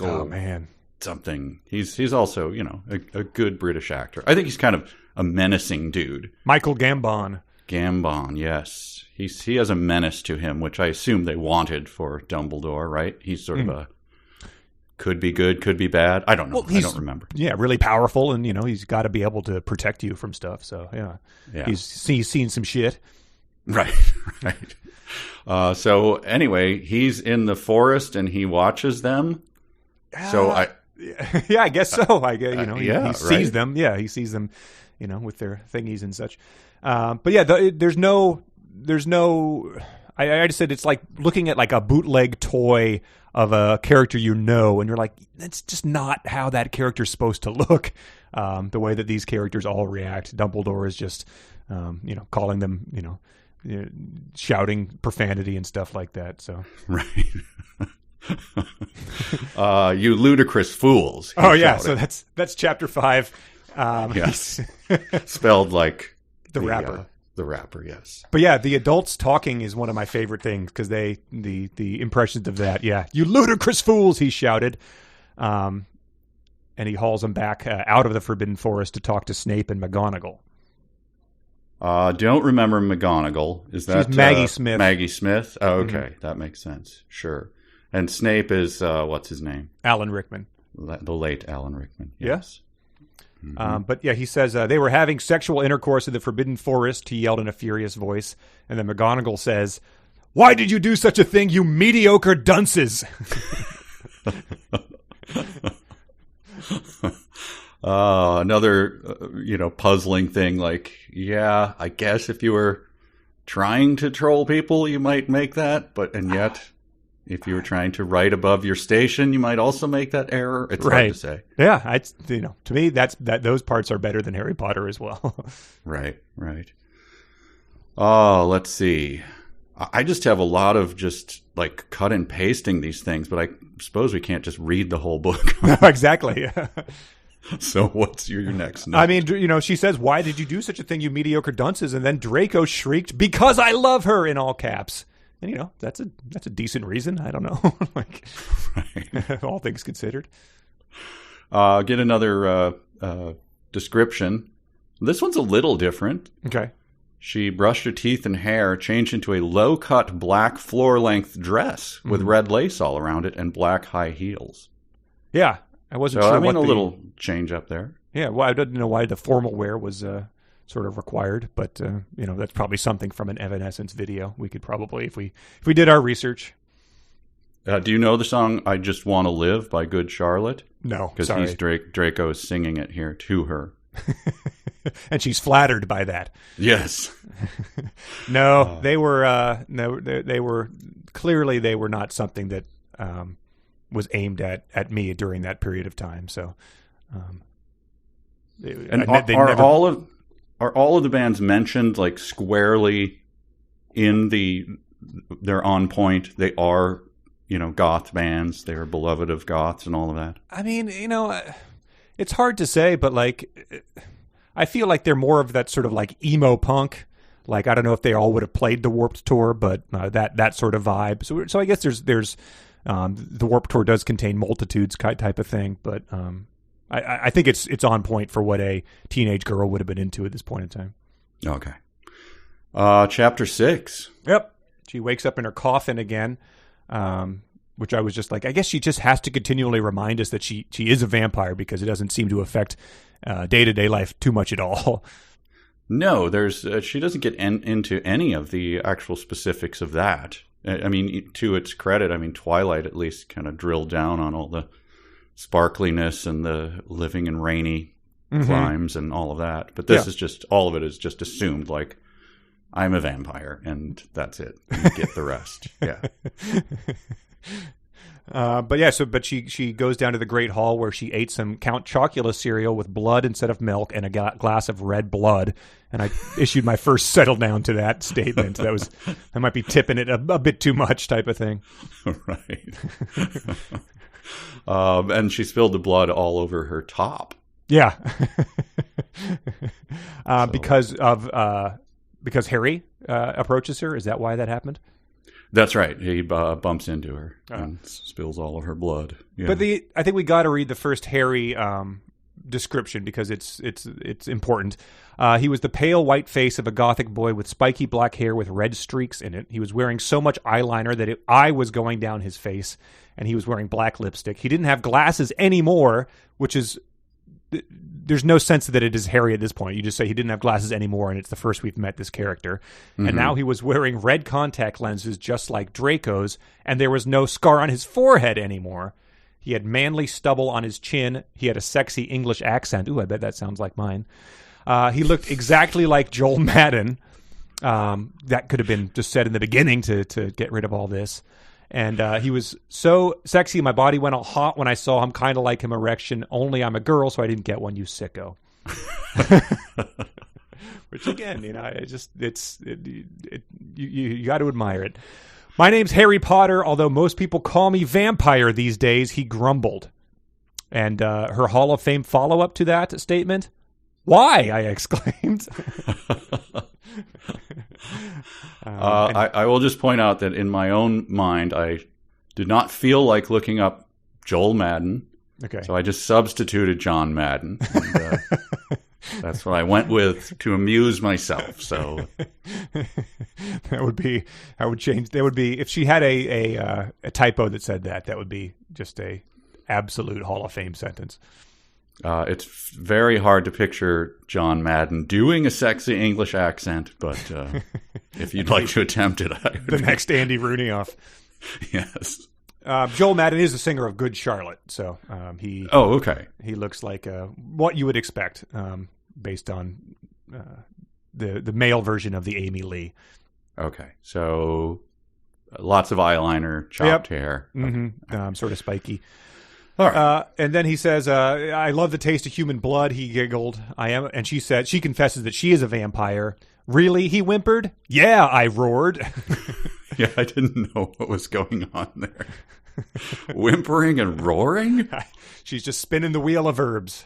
Oh, man. Something. He's also, a good British actor. I think he's kind of a menacing dude. Michael Gambon. Gambon, yes. He has a menace to him, which I assume they wanted for Dumbledore, right? He's sort of a could be good, could be bad. I don't know. I don't remember. Yeah, really powerful, and he's got to be able to protect you from stuff. So yeah. He's seen some shit. Right. So anyway, he's in the forest and he watches them. So I guess so. I guess he sees right? them. Yeah, he sees them, with their thingies and such. But yeah, there's no. I just said it's like looking at like a bootleg toy of a character, and you're like, that's just not how that character's supposed to look. The way that these characters all react. Dumbledore is just, calling them, shouting profanity and stuff like that. So right. You ludicrous fools. Oh yeah, shouting. So that's chapter 5. Yes, spelled like the rapper. The rapper, yes. But yeah, the adults talking is one of my favorite things because the impressions of that. Yeah, you ludicrous fools, he shouted, and he hauls them back out of the Forbidden Forest to talk to Snape and McGonagall. Don't remember McGonagall. Is that She's Maggie Smith? Maggie Smith. Oh, okay, that makes sense. Sure. And Snape is what's his name? Alan Rickman. The late Alan Rickman. Yes. Mm-hmm. But yeah, he says they were having sexual intercourse in the Forbidden Forest, he yelled in a furious voice. And then McGonagall says, "Why did you do such a thing, you mediocre dunces?" Another, puzzling thing. Like, yeah, I guess if you were trying to troll people, you might make that. And yet, if you were trying to write above your station, you might also make that error. It's hard to say. Yeah, to me, those parts are better than Harry Potter as well. Right. Oh, let's see. I just have a lot of just like cut and pasting these things, but I suppose we can't just read the whole book. Exactly. So what's your next note? I mean, she says, "Why did you do such a thing, you mediocre dunces?" And then Draco shrieked, "Because I love her," in all caps. And that's a decent reason. I don't know, right. All things considered. Get another description. This one's a little different. Okay. She brushed her teeth and hair, changed into a low-cut black floor-length dress with red lace all around it and black high heels. Yeah, I wasn't sure. A little change up there. Yeah, well, I didn't know why the formal wear was sort of required, but that's probably something from an Evanescence video. We could probably, if we did our research. Do you know the song "I Just Want to Live" by Good Charlotte? No, because he's Draco is singing it here to her, and she's flattered by that. Yes. No, they were they were clearly they were not something that was aimed at me during that period of time. So, Are all of the bands mentioned like squarely in they're on point? They are, goth bands. They are beloved of goths and all of that. I mean, it's hard to say, but like, I feel like they're more of that sort of like emo punk. Like, I don't know if they all would have played the Warped Tour, but that sort of vibe. So I guess there's the Warped Tour does contain multitudes type of thing, but I think it's on point for what a teenage girl would have been into at this point in time. Okay. Chapter 6. Yep. She wakes up in her coffin again, which I was just like, I guess she just has to continually remind us that she is a vampire because it doesn't seem to affect day-to-day life too much at all. No, she doesn't get into any of the actual specifics of that. I mean, to its credit, Twilight at least kind of drilled down on all the sparkliness and the living in rainy climes and all of that. But this is just, all of it is just assumed, like, I'm a vampire and that's it. You get the rest. Yeah. But she goes down to the Great Hall where she ate some Count Chocula cereal with blood instead of milk and a glass of red blood. And I issued my first settle down to that statement. I might be tipping it a bit too much type of thing. Right. And she spilled the blood all over her top. Yeah. Because Harry approaches her. Is that why that happened? That's right. He bumps into her and spills all of her blood. Yeah. But I think we got to read the first Harry description because it's important. He was the pale white face of a Gothic boy with spiky black hair with red streaks in it. He was wearing so much eyeliner that eye was going down his face, and he was wearing black lipstick. He didn't have glasses anymore, which is... There's no sense that it is Harry at this point. You just say he didn't have glasses anymore, and it's the first we've met this character. Mm-hmm. And now he was wearing red contact lenses just like Draco's, and there was no scar on his forehead anymore. He had manly stubble on his chin. He had a sexy English accent. Ooh, I bet that sounds like mine. He looked exactly like Joel Madden. That could have been just said in the beginning to get rid of all this. And he was so sexy, my body went all hot when I saw him, kind of like him erection, only I'm a girl, so I didn't get one, you sicko. Which, again, you got to admire it. My name's Harry Potter, although most people call me Vampire these days, he grumbled. And her Hall of Fame follow-up to that statement, why, I exclaimed. I will just point out that in my own mind, I did not feel like looking up Joel Madden. Okay. So I just substituted John Madden. And, that's what I went with to amuse myself. So that would be if she had a typo that said that would be just a absolute Hall of Fame sentence. It's very hard to picture John Madden doing a sexy English accent, but if you'd like to attempt it, the next Andy Rooney-off. Yes. Joel Madden is the singer of Good Charlotte, so he. Oh, okay. He looks like what you would expect based on the male version of the Amy Lee. Okay, so lots of eyeliner, chopped hair, mm-hmm. Sort of spiky. All right. And then he says, I love the taste of human blood. He giggled. And she said, she confesses that she is a vampire. Really? He whimpered. Yeah, I roared. Yeah, I didn't know what was going on there. Whimpering and roaring? She's just spinning the wheel of verbs.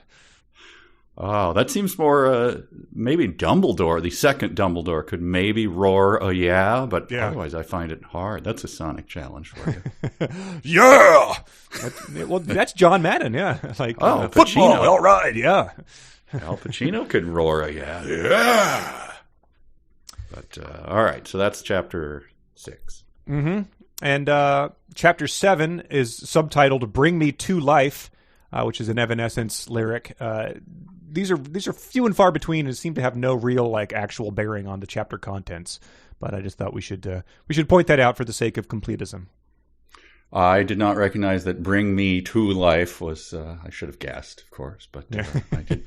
Oh, that seems more, maybe Dumbledore, the second Dumbledore, could maybe roar a yeah, but otherwise I find it hard. That's a sonic challenge for you. Yeah! That's John Madden, yeah. Like, football, all right, yeah. Al Pacino could roar a yeah. Yeah! But, all right, so that's chapter 6. Mm-hmm. And chapter 7 is subtitled Bring Me to Life, which is an Evanescence lyric. These are few and far between and seem to have no real actual bearing on the chapter contents. But I just thought we should point that out for the sake of completism. I did not recognize that "Bring Me to Life" was. I should have guessed, of course, but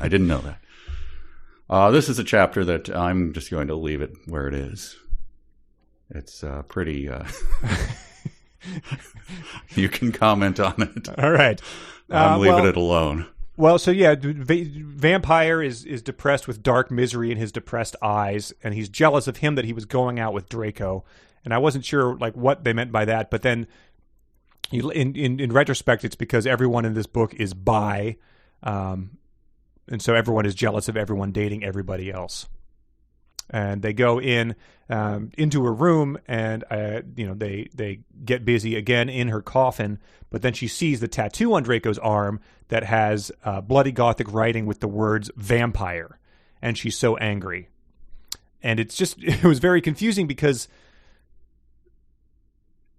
I didn't know that. This is a chapter that I'm just going to leave it where it is. It's pretty. You can comment on it. All right. I'm leaving it alone. Well, so yeah, Vampire is depressed with dark misery in his depressed eyes, and he's jealous of him that he was going out with Draco. And I wasn't sure what they meant by that, but then in retrospect, it's because everyone in this book is bi, and so everyone is jealous of everyone dating everybody else. And they go into her room, and they get busy again in her coffin. But then she sees the tattoo on Draco's arm that has bloody Gothic writing with the words "vampire," and she's so angry. And it was very confusing because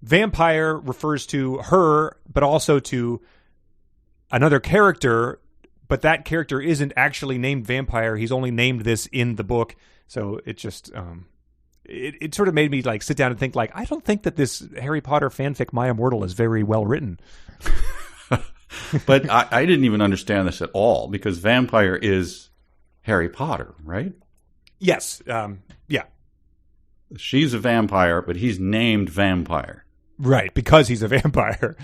vampire refers to her, but also to another character. But that character isn't actually named Vampire. He's only named this in the book. So it just it sort of made me sit down and think I don't think that this Harry Potter fanfic My Immortal is very well written. But I didn't even understand this at all because vampire is Harry Potter, right? Yes. Yeah. She's a vampire, but he's named Vampire. Right, because he's a vampire.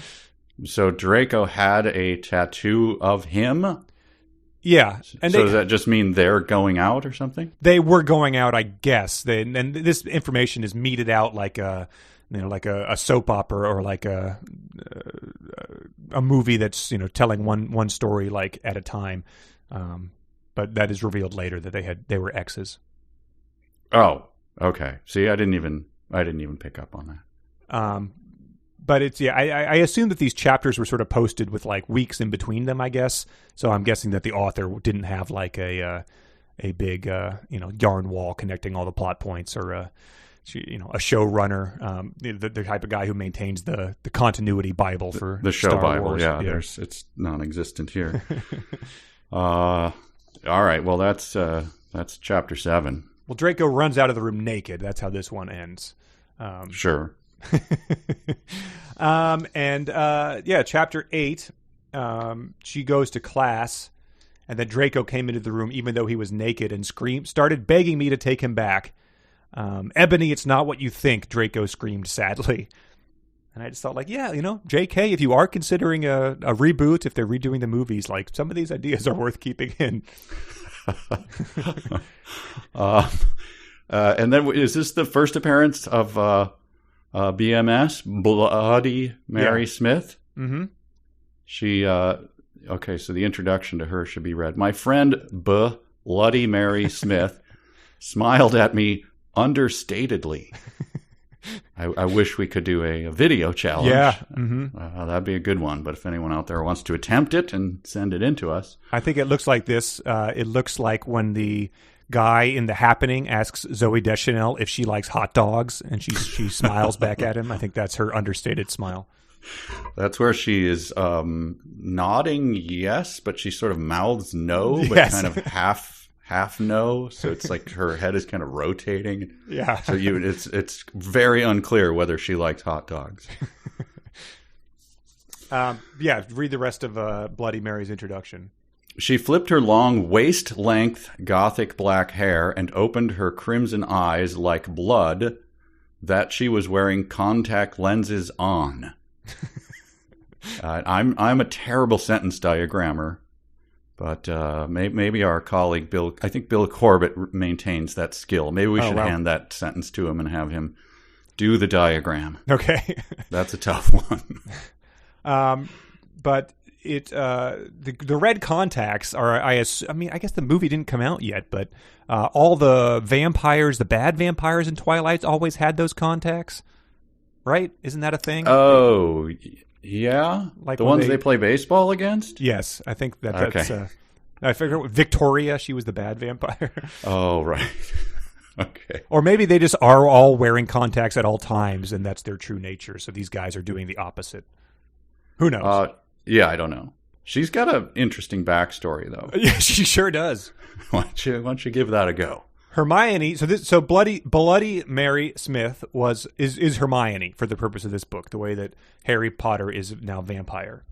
So Draco had a tattoo of him? Yeah. And so does that just mean they're going out or something? They were going out, I guess. And this information is meted out like a soap opera or like a a movie that's telling one story like at a time. But that is revealed later that they were exes. Oh, okay. See, I didn't even pick up on that. But it's I assume that these chapters were sort of posted with like weeks in between them, I guess. So I'm guessing that the author didn't have like a big yarn wall connecting all the plot points, or a showrunner, the type of guy who maintains the continuity Bible for the show Star Bible. Wars. Yeah, it's non-existent here. All right. Well, that's chapter 7. Well, Draco runs out of the room naked. That's how this one ends. Sure. Chapter 8, she goes to class, and then Draco came into the room even though he was naked and started begging me to take him back. Ebony, it's not what you think, Draco screamed sadly. And I just thought, like, JK, if you are considering a reboot, if they're redoing the movies, like, some of these ideas are worth keeping in. And then is this the first appearance of BMS, Bloody Mary Smith? Mm-hmm. She, okay, so the introduction to her should be read. My friend Bloody Mary Smith smiled at me understatedly. I wish we could do a video challenge. Yeah. Mm-hmm. That'd be a good one. But if anyone out there wants to attempt it and send it in to us. I think it looks like this. It looks like when the guy in The Happening asks Zooey Deschanel if she likes hot dogs, and she smiles back at him. I think that's her understated smile. That's where she is nodding yes, but she sort of mouths no, but Yes. kind of half no. So it's like her head is kind of rotating. Yeah. So it's very unclear whether she likes hot dogs. Read the rest of Bloody Mary's introduction. She flipped her long waist-length gothic black hair and opened her crimson eyes like blood that she was wearing contact lenses on. I'm a terrible sentence diagrammer, but maybe our colleague Bill, I think Bill Corbett maintains that skill. Maybe we should hand that sentence to him and have him do the diagram. Okay. That's a tough one. But it the red contacts are I guess the movie didn't come out yet, but all the vampires, the bad vampires in Twilight always had those contacts, right? Isn't that a thing? Oh, yeah, like the ones they play baseball against. Yes, I think that's. Okay. I figured Victoria, she was the bad vampire. Oh, right. Okay. Or maybe they just are all wearing contacts at all times, and that's their true nature. So these guys are doing the opposite. Who knows? Yeah, I don't know. She's got an interesting backstory, though. Yeah, she sure does. Why don't you give that a go? Hermione. So Bloody Mary Smith is Hermione for the purpose of this book. The way that Harry Potter is now vampire.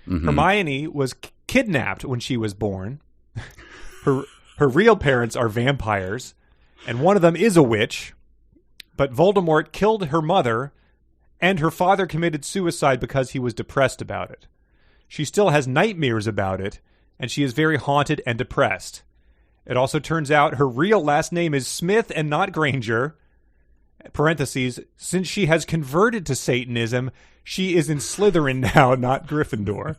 Mm-hmm. Hermione was kidnapped when she was born. Her real parents are vampires, and one of them is a witch. But Voldemort killed her mother, and her father committed suicide because he was depressed about it. She still has nightmares about it, and she is very haunted and depressed. It also turns out her real last name is Smith and not Granger. Parentheses, since she has converted to Satanism, she is in Slytherin now, not Gryffindor.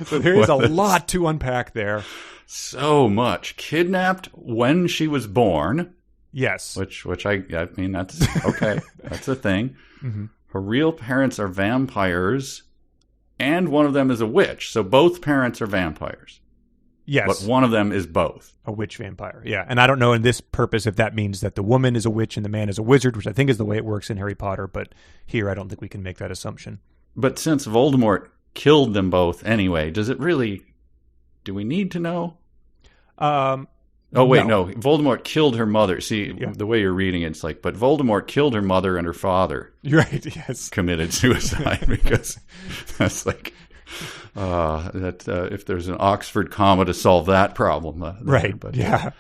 So there is a lot to unpack there. So much. Kidnapped when she was born. Yes. Which I mean, that's okay. That's a thing. Mm-hmm. Her real parents are vampires, and one of them is a witch. So both parents are vampires. Yes. But one of them is both. A witch vampire, yeah. And I don't know in this purpose if that means that the woman is a witch and the man is a wizard, which I think is the way it works in Harry Potter, but here I don't think we can make that assumption. But since Voldemort killed them both anyway, do we need to know? No. Voldemort killed her mother. See, The way you're reading it's like, but Voldemort killed her mother and her father. Right, yes. Committed suicide because that's like... if there's an Oxford comma to solve that problem, right? But, yeah.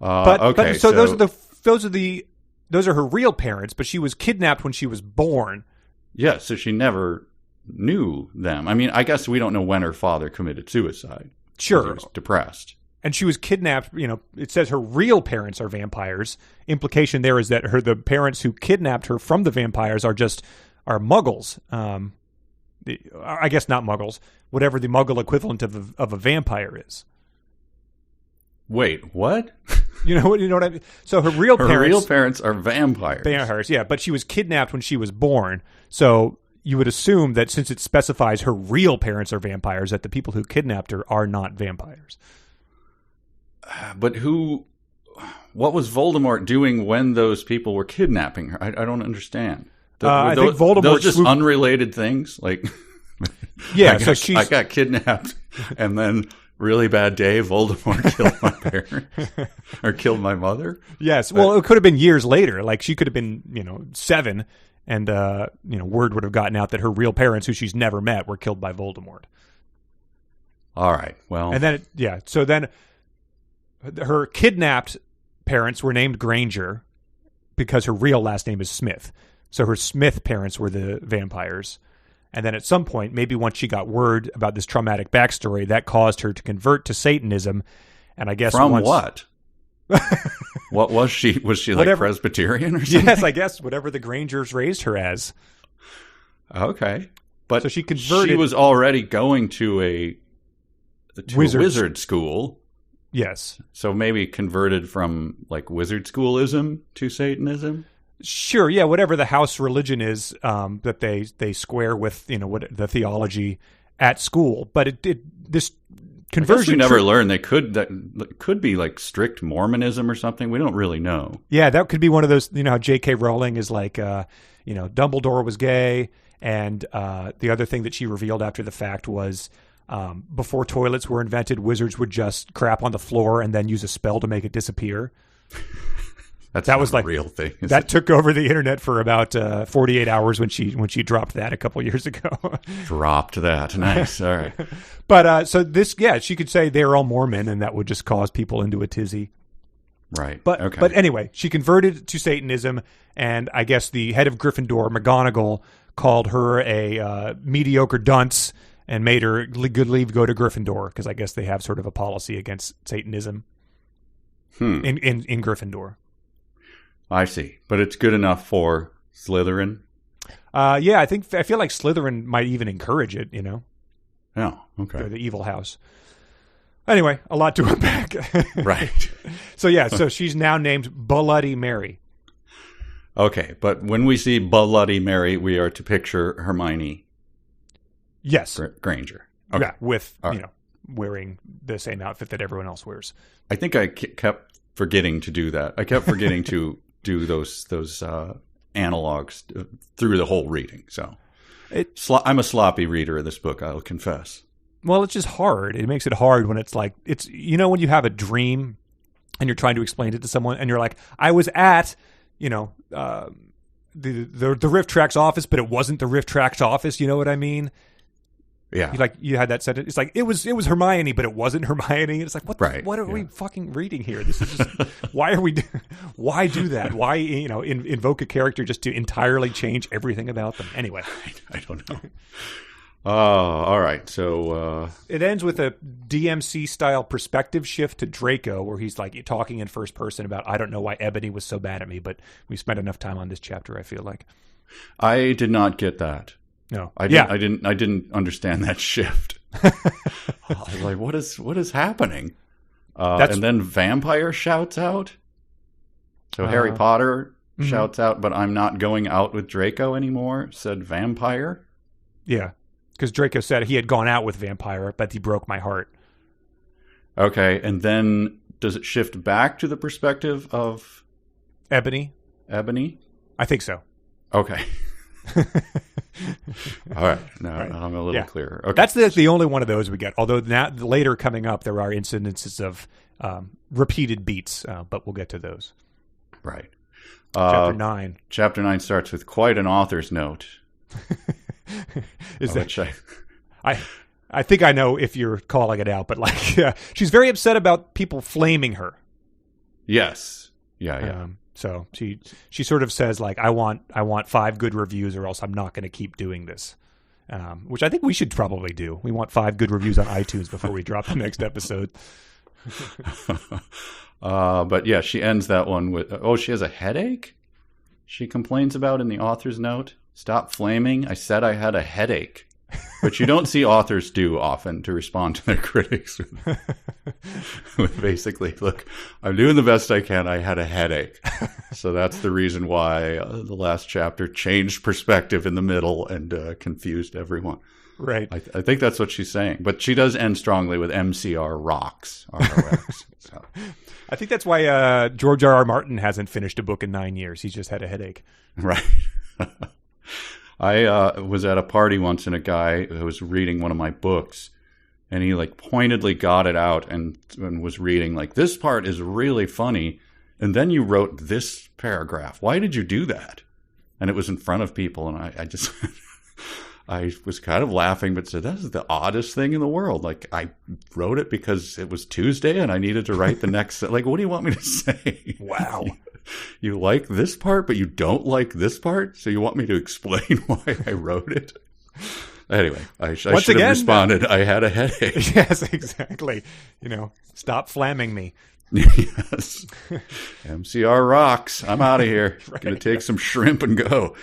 Okay. So those are her real parents, but she was kidnapped when she was born. Yeah. So she never knew them. I mean, I guess we don't know when her father committed suicide. Sure. He was depressed. And she was kidnapped. It says her real parents are vampires. Implication there is that the parents who kidnapped her from the vampires are muggles. I guess not muggles, whatever the muggle equivalent of a vampire is. Wait, what? You know what I mean? So her real parents are vampires. Vampires, yeah, but she was kidnapped when she was born. So you would assume that since it specifies her real parents are vampires, that the people who kidnapped her are not vampires. But what was Voldemort doing when those people were kidnapping her? I don't understand. I think Voldemort those just unrelated things. Like, yeah, I got kidnapped, and then really bad day, Voldemort killed my parents or killed my mother. Yes, well, it could have been years later. Like she could have been, 7, and word would have gotten out that her real parents, who she's never met, were killed by Voldemort. All right, well, and then so then her kidnapped parents were named Granger because her real last name is Smith. So her Smith parents were the vampires. And then at some point, maybe once she got word about this traumatic backstory, that caused her to convert to Satanism. And I guess what? What was she? Was she like Presbyterian or something? Yes, I guess whatever the Grangers raised her as. Okay. But so she converted. She was already going to a wizard school. Yes. So maybe converted from like wizard schoolism to Satanism? Sure, yeah, whatever the house religion is that they square with, what the theology at school. But this conversion, we never learned. That could be like strict Mormonism or something. We don't really know. Yeah, that could be one of those. How J.K. Rowling is like, Dumbledore was gay, and the other thing that she revealed after the fact was before toilets were invented, wizards would just crap on the floor and then use a spell to make it disappear. That was like a real thing. That took over the internet for about 48 hours when she dropped that a couple years ago. Dropped that. Nice. All right. But so this, she could say they're all Mormon, and that would just cause people into a tizzy. Right. But anyway, she converted to Satanism, and I guess the head of Gryffindor, McGonagall, called her a mediocre dunce and made her good leave go to Gryffindor, because I guess they have sort of a policy against Satanism in Gryffindor. I see. But it's good enough for Slytherin? I feel like Slytherin might even encourage it, Oh, okay. They're the evil house. Anyway, a lot to unpack. Right. So she's now named Bloody Mary. Okay, but when we see Bloody Mary, we are to picture Hermione. Yes. Granger. Okay. Yeah, with, wearing the same outfit that everyone else wears. I think I kept forgetting to do that. I kept forgetting to do those analogs through the whole reading. So I'm a sloppy reader of this book, I'll confess. Well, it's just hard. It makes it hard when it's like, when you have a dream and you're trying to explain it to someone and you're like, I was at, the Rift Tracks office, but it wasn't the Rift Tracks office. You know what I mean? Yeah. You had that sentence. It's like, it was Hermione, but it wasn't Hermione. It's like, what are we fucking reading here? This is just, why do that? Why, invoke a character just to entirely change everything about them? Anyway. I don't know. All right. So it ends with a DMC style perspective shift to Draco, where he's like talking in first person about, I don't know why Ebony was so bad at me, but we spent enough time on this chapter, I feel like. I did not get that. No, I didn't understand that shift. I was like, what is happening? And then vampire shouts out. So Harry Potter shouts out, but I'm not going out with Draco anymore, said vampire. Yeah, because Draco said he had gone out with vampire, but he broke my heart. Okay, and then does it shift back to the perspective of Ebony? I think so. Okay. All right. Now I'm a little clearer. Okay. That's the only one of those we get. Although now later coming up, there are incidences of repeated beats, but we'll get to those. Right. Chapter 9. Chapter 9 starts with quite an author's note. I think I know if you're calling it out, but she's very upset about people flaming her. Yes. Yeah. So she sort of says I want 5 good reviews or else I'm not going to keep doing this, which I think we should probably do. We want 5 good reviews on iTunes before we drop the next episode. But yeah, she ends that one with, she has a headache? She complains about in the author's note. Stop flaming. I said I had a headache. which you don't see authors do often, to respond to their critics with basically, look, I'm doing the best I can. I had a headache. So that's the reason why the last chapter changed perspective in the middle and confused everyone. Right. I think that's what she's saying. But she does end strongly with MCR rocks. ROX. So. I think that's why George R.R. Martin hasn't finished a book in 9 years. He's just had a headache. Right. I was at a party once, and a guy who was reading one of my books, and he like pointedly got it out and was reading like, this part is really funny, and then you wrote this paragraph. Why did you do that? And it was in front of people, and I just I was kind of laughing, but said, that's the oddest thing in the world. Like, I wrote it because it was Tuesday and I needed to write the next. Like, what do you want me to say? Wow. You like this part, but you don't like this part? So you want me to explain why I wrote it? Anyway, I should have responded, I had a headache. Yes, exactly. Stop flamming me. Yes. MCR rocks. I'm out of here. Right. Gonna take some shrimp and go.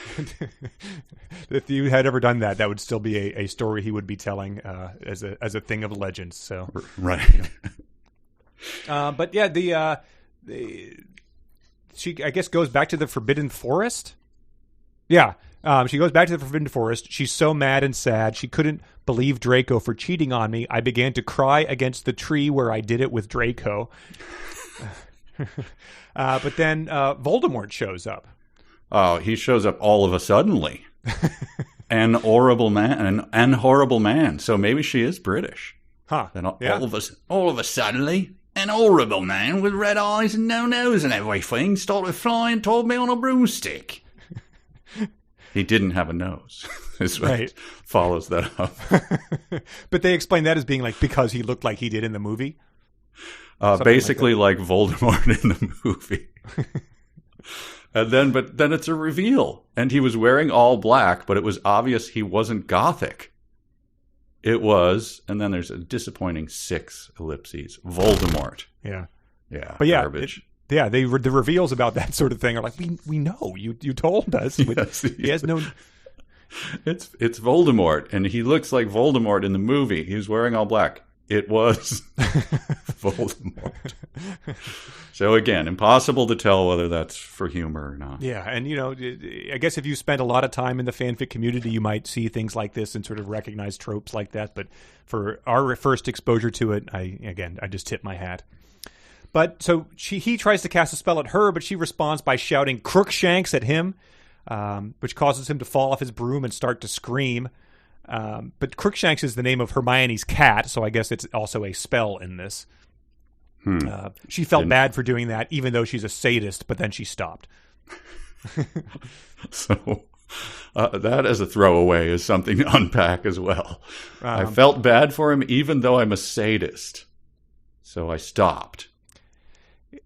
If you had ever done that, that would still be a story he would be telling as a thing of legend. So right. But yeah, she I guess goes back to the Forbidden Forest. Yeah. She goes back to the Forbidden Forest. She's so mad and sad. She couldn't believe Draco for cheating on me. I began to cry against the tree where I did it with Draco. But then Voldemort shows up. Oh, he shows up all of a suddenly. An horrible man. So maybe she is British. Huh. Then Yeah. all of a suddenly, an horrible man with red eyes and no nose and everything started flying toward me on a broomstick. He didn't have a nose. Is what Right. follows that up. But they explain that as being like because he looked like he did in the movie. Basically like Voldemort in the movie. But then it's a reveal. And he was wearing all black, but it was obvious he wasn't Gothic. It was, and then there's a disappointing 6 ellipses. Voldemort. Yeah. Yeah. But yeah, garbage. the reveals about that sort of thing are like, we know, you told us. Yes, He has no... It's Voldemort, and he looks like Voldemort in the movie. He was wearing all black. It was Voldemort. So again, impossible to tell whether that's for humor or not. Yeah, and I guess if you spend a lot of time in the fanfic community, you might see things like this and sort of recognize tropes like that. But for our first exposure to it, I just tip my hat. But so he tries to cast a spell at her, but she responds by shouting Crookshanks at him, which causes him to fall off his broom and start to scream. But Crookshanks is the name of Hermione's cat, so I guess it's also a spell in this. She felt bad for doing that, even though she's a sadist, but then she stopped. So that as a throwaway is something to unpack as well. I felt bad for him, even though I'm a sadist. So I stopped.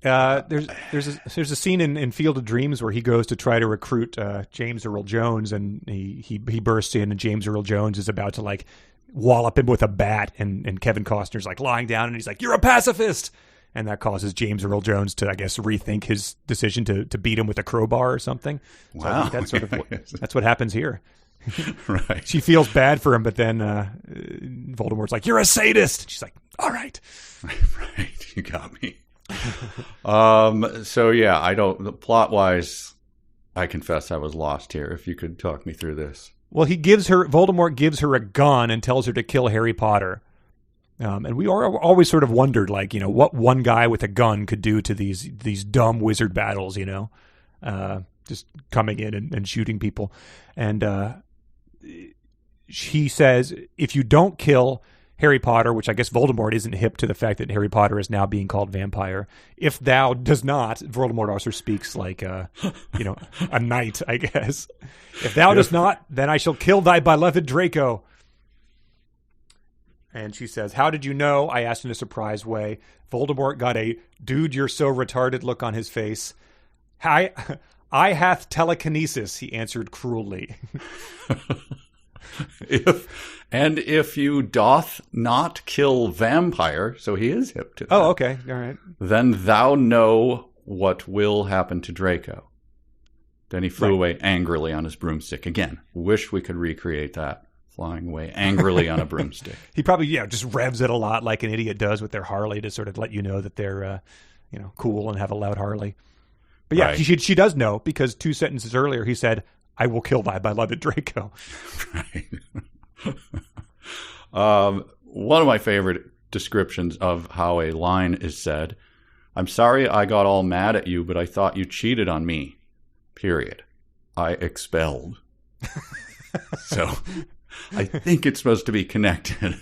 There's a scene in Field of Dreams where he goes to try to recruit James Earl Jones, and he bursts in, and James Earl Jones is about to like wallop him with a bat, and Kevin Costner's like lying down, and he's like, "You're a pacifist," and that causes James Earl Jones to, I guess, rethink his decision to beat him with a crowbar or something. So Wow. I think that's sort of that's what happens here. Right. She feels bad for him, but then Voldemort's like, "You're a sadist." She's like, "All right." Right. You got me. So yeah, plot wise, I confess I was lost here. If you could talk me through this. Well, Voldemort gives her a gun and tells her to kill Harry Potter. And we always sort of wondered, like, what one guy with a gun could do to these dumb wizard battles, just coming in and shooting people. And she says, if you don't kill Harry Potter, which I guess Voldemort isn't hip to the fact that Harry Potter is now being called vampire. If thou does not, Voldemort also speaks like a knight, I guess. If thou does not, then I shall kill thy beloved Draco. And she says, "How did you know?" I asked in a surprised way. Voldemort got a "dude, you're so retarded" look on his face. I hath telekinesis, he answered cruelly. If you doth not kill vampire, so he is hip to that. Oh, okay. All right. Then thou know what will happen to Draco. Then he flew away angrily on his broomstick. Again, wish we could recreate that. flying away angrily on a broomstick. He probably, just revs it a lot like an idiot does with their Harley to sort of let you know that they're, cool and have a loud Harley. But yeah, Right. she does know because 2 sentences earlier he said, "I will kill thy beloved Draco." Right. One of my favorite descriptions of how a line is said: "I'm sorry I got all mad at you, but I thought you cheated on me. Period. I expelled." So I think it's supposed to be connected.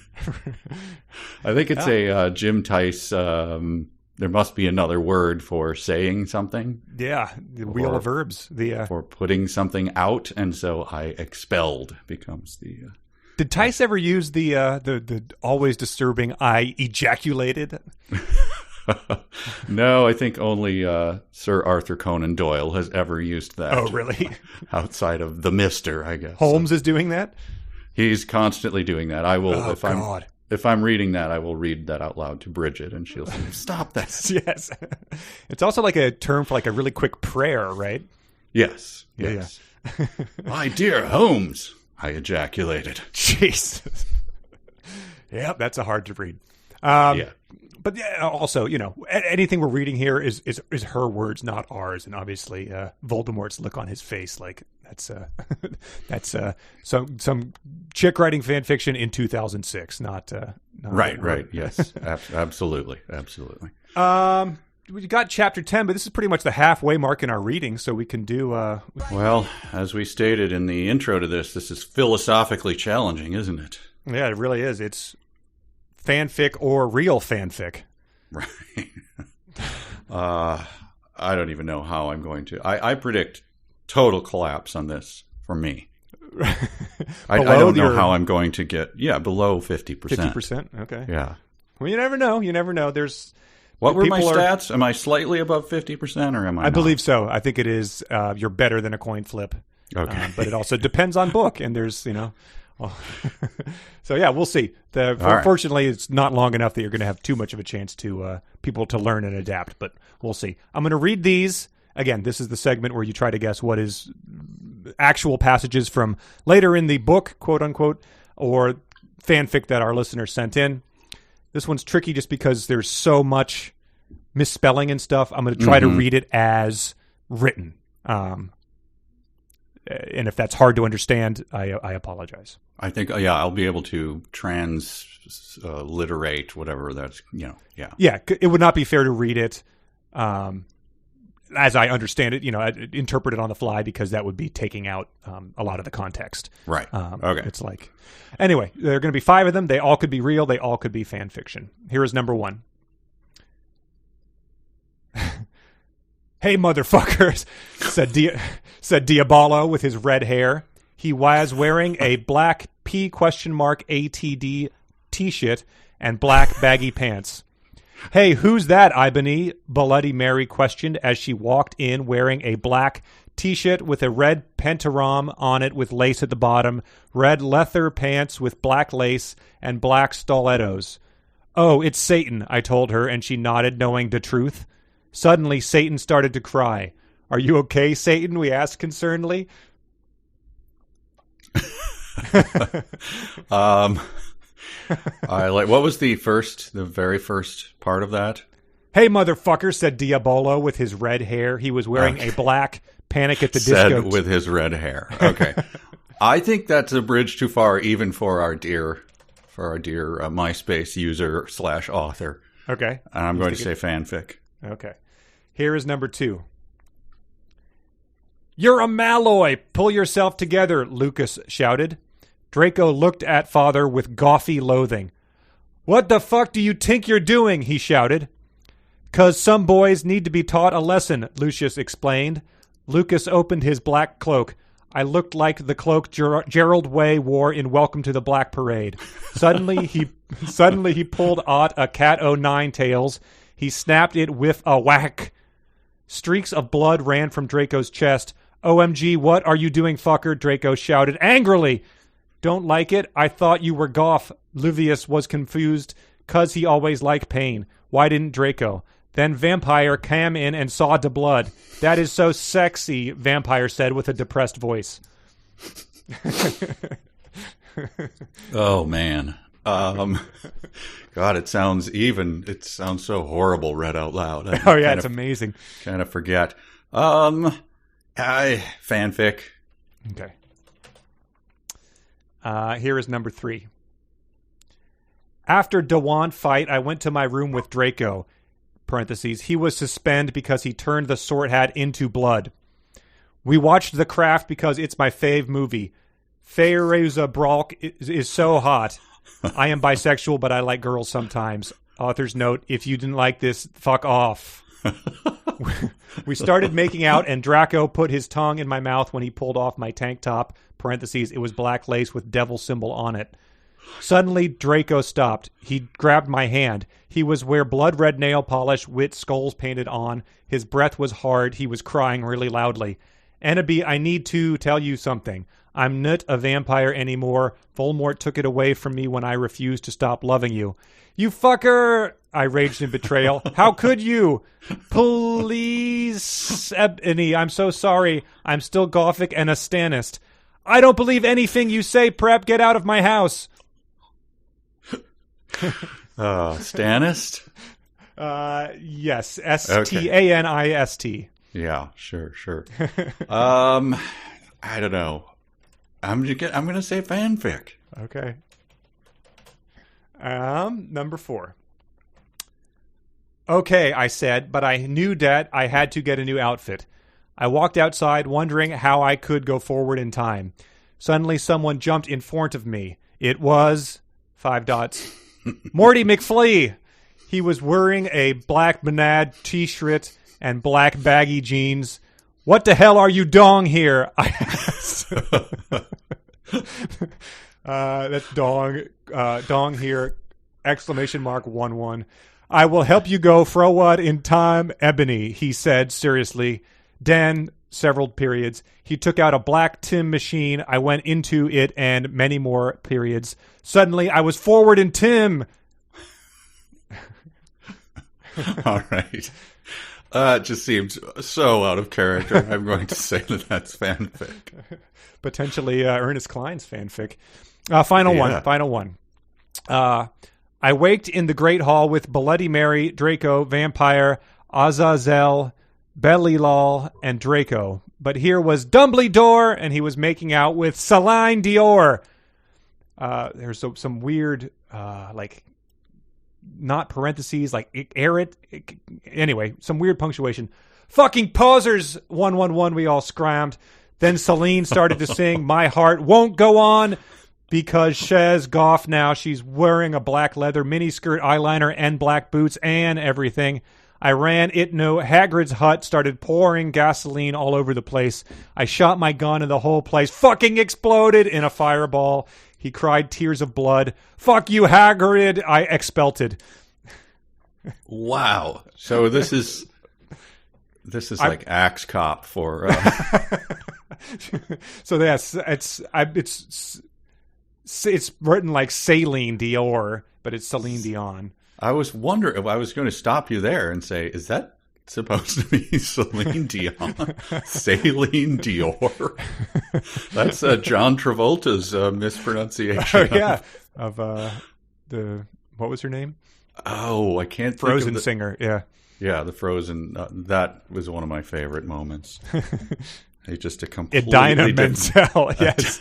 I think it's a Jim Tice, there must be another word for saying something. Yeah, the wheel of verbs. For putting something out, and so I expelled becomes the... Did Tice ever use the always disturbing "I ejaculated"? No, I think only Sir Arthur Conan Doyle has ever used that. Oh, really? Outside of the Mister, I guess. Holmes is doing that? He's constantly doing that. I will, God. if I'm reading that, I will read that out loud to Bridget, and she'll say, "Stop that." Yes. It's also like a term for like a really quick prayer, right? Yes. Yeah, Yes. "My dear Holmes," I ejaculated. Jesus. Yep, that's a hard to read. Yeah. But also, anything we're reading here is her words, not ours, and obviously Voldemort's look on his face, like that's some chick writing fan fiction in 2006, not Right. Yes. Absolutely. We got chapter 10, but this is pretty much the halfway mark in our reading, so we can do. Well, as we stated in the intro to this is philosophically challenging, isn't it? Yeah, it really is. It's fanfic or real fanfic. Right. I don't even know how I'm going to. I predict total collapse on this for me. I don't know how I'm going to get. Yeah, below 50%. 50%. Okay. Yeah. Well, you never know. There's. What were my stats? Am I slightly above 50%, or am I? I believe so. I think it is. You're better than a coin flip. Okay. But it also depends on book, and there's Well, so yeah, we'll see. Fortunately, it's not long enough that you're going to have too much of a chance to people to learn and adapt. But we'll see. I'm going to read these again. This is the segment where you try to guess what is actual passages from later in the book, quote unquote, or fanfic that our listeners sent in. This one's tricky just because there's so much misspelling and stuff. I'm going to try to read it as written. And if that's hard to understand, I apologize. I think, I'll be able to transliterate whatever that's, yeah. Yeah, it would not be fair to read it as I understand it, interpret it on the fly, because that would be taking out a lot of the context. Right. Okay. It's like, anyway, there are going to be 5 of them. They all could be real. They all could be fan fiction. Here is number 1. "Hey, motherfuckers," said Diabolo with his red hair. He was wearing a black P?ATD t-shirt and black baggy pants. "Hey, who's that, Ibony?" Bloody Mary questioned as she walked in wearing a black t-shirt with a red pentagram on it with lace at the bottom, red leather pants with black lace, and black stilettos. "Oh, it's Satan," I told her, and she nodded, knowing the truth. Suddenly, Satan started to cry. "Are you okay, Satan?" we asked concernedly. What was the very first part of that? "Hey, motherfucker," said Diabolo with his red hair. He was wearing a black Panic at the Disco. Said with his red hair. Okay. I think that's a bridge too far, even for our dear MySpace user / author. Okay. And I'm going to say fanfic. Okay. Here is number 2. "You're a Malloy! Pull yourself together," Lucas shouted. Draco looked at father with gawky loathing. "What the fuck do you think you're doing?" he shouted. "'Cause some boys need to be taught a lesson," Lucius explained. Lucas opened his black cloak. I looked like the cloak Gerald Way wore in Welcome to the Black Parade. Suddenly he pulled out a cat o' nine tails. He snapped it with a whack. Streaks of blood ran from Draco's chest. "OMG, what are you doing, fucker?" Draco shouted angrily. "Don't like it? I thought you were Goff." Luvius was confused, 'cause he always liked pain. Why didn't Draco? Then Vampire came in and saw the blood. "That is so sexy," Vampire said with a depressed voice. Oh man. God, it sounds so horrible read out loud. It's amazing. Kind of forget. Fanfic. Okay. Here is number 3. After Dewan fight, I went to my room with Draco. Parentheses. He was suspended because he turned the sword hat into blood. We watched The Craft because it's my fave movie. Feyerza Bralk is so hot. I am bisexual, but I like girls sometimes. Author's note, if you didn't like this, fuck off. We started making out, and Draco put his tongue in my mouth when he pulled off my tank top. Parentheses, it was black lace with devil symbol on it. Suddenly, Draco stopped. He grabbed my hand. He was wearing blood-red nail polish with skulls painted on. His breath was hard. He was crying really loudly. Ennaby, I need to tell you something. I'm not a vampire anymore. Voldemort took it away from me when I refused to stop loving you. You fucker! I raged in betrayal. How could you? Please, Ebony, I'm so sorry. I'm still Gothic and a Stanist. I don't believe anything you say, Prep. Get out of my house. Stanist? Yes. Stanist. Yeah, sure. I don't know. I'm going to say fanfic. Okay. Number 4. Okay, I said, but I knew that I had to get a new outfit. I walked outside wondering how I could go forward in time. Suddenly someone jumped in front of me. It was... ... Morty McFlea. He was wearing a black Monad t-shirt and black baggy jeans. What the hell are you doing here? I asked. That's dong. Dong here. ! 11. I will help you go forward in time, Ebony, he said seriously. Then, several periods, he took out a black Tim machine. I went into it and many more periods. Suddenly, I was forward in Tim. All right. It just seems so out of character. I'm going to say that that's fanfic. Potentially Ernest Cline's fanfic. Final one. I waked in the Great Hall with Bloody Mary, Draco, Vampire, Azazel, Belial, and Draco. But here was Dumbledore, and he was making out with Celine Dior. There's some weird, not parentheses, anyway, some weird punctuation. Fucking posers, 111, we all scrammed. Then Celine started to sing, My Heart Won't Go On, because she's goth now. She's wearing a black leather miniskirt, eyeliner, and black boots, and everything. I ran Hagrid's hut started pouring gasoline all over the place. I shot my gun and the whole place fucking exploded in a fireball. He cried tears of blood. Fuck you, Hagrid, I expelted. Wow. So this is like Axe Cop for... So yes, it's written like Celine Dior, but it's Celine Dion. I was wondering if I was going to stop you there and say, is that supposed to be Celine Dion? Celine Dior? That's John Travolta's mispronunciation. Oh, yeah. Of what was her name? Oh, I can't think Frozen of the singer, yeah. Yeah, the Frozen. That was one of my favorite moments. He's just a completely Idina Menzel, yes.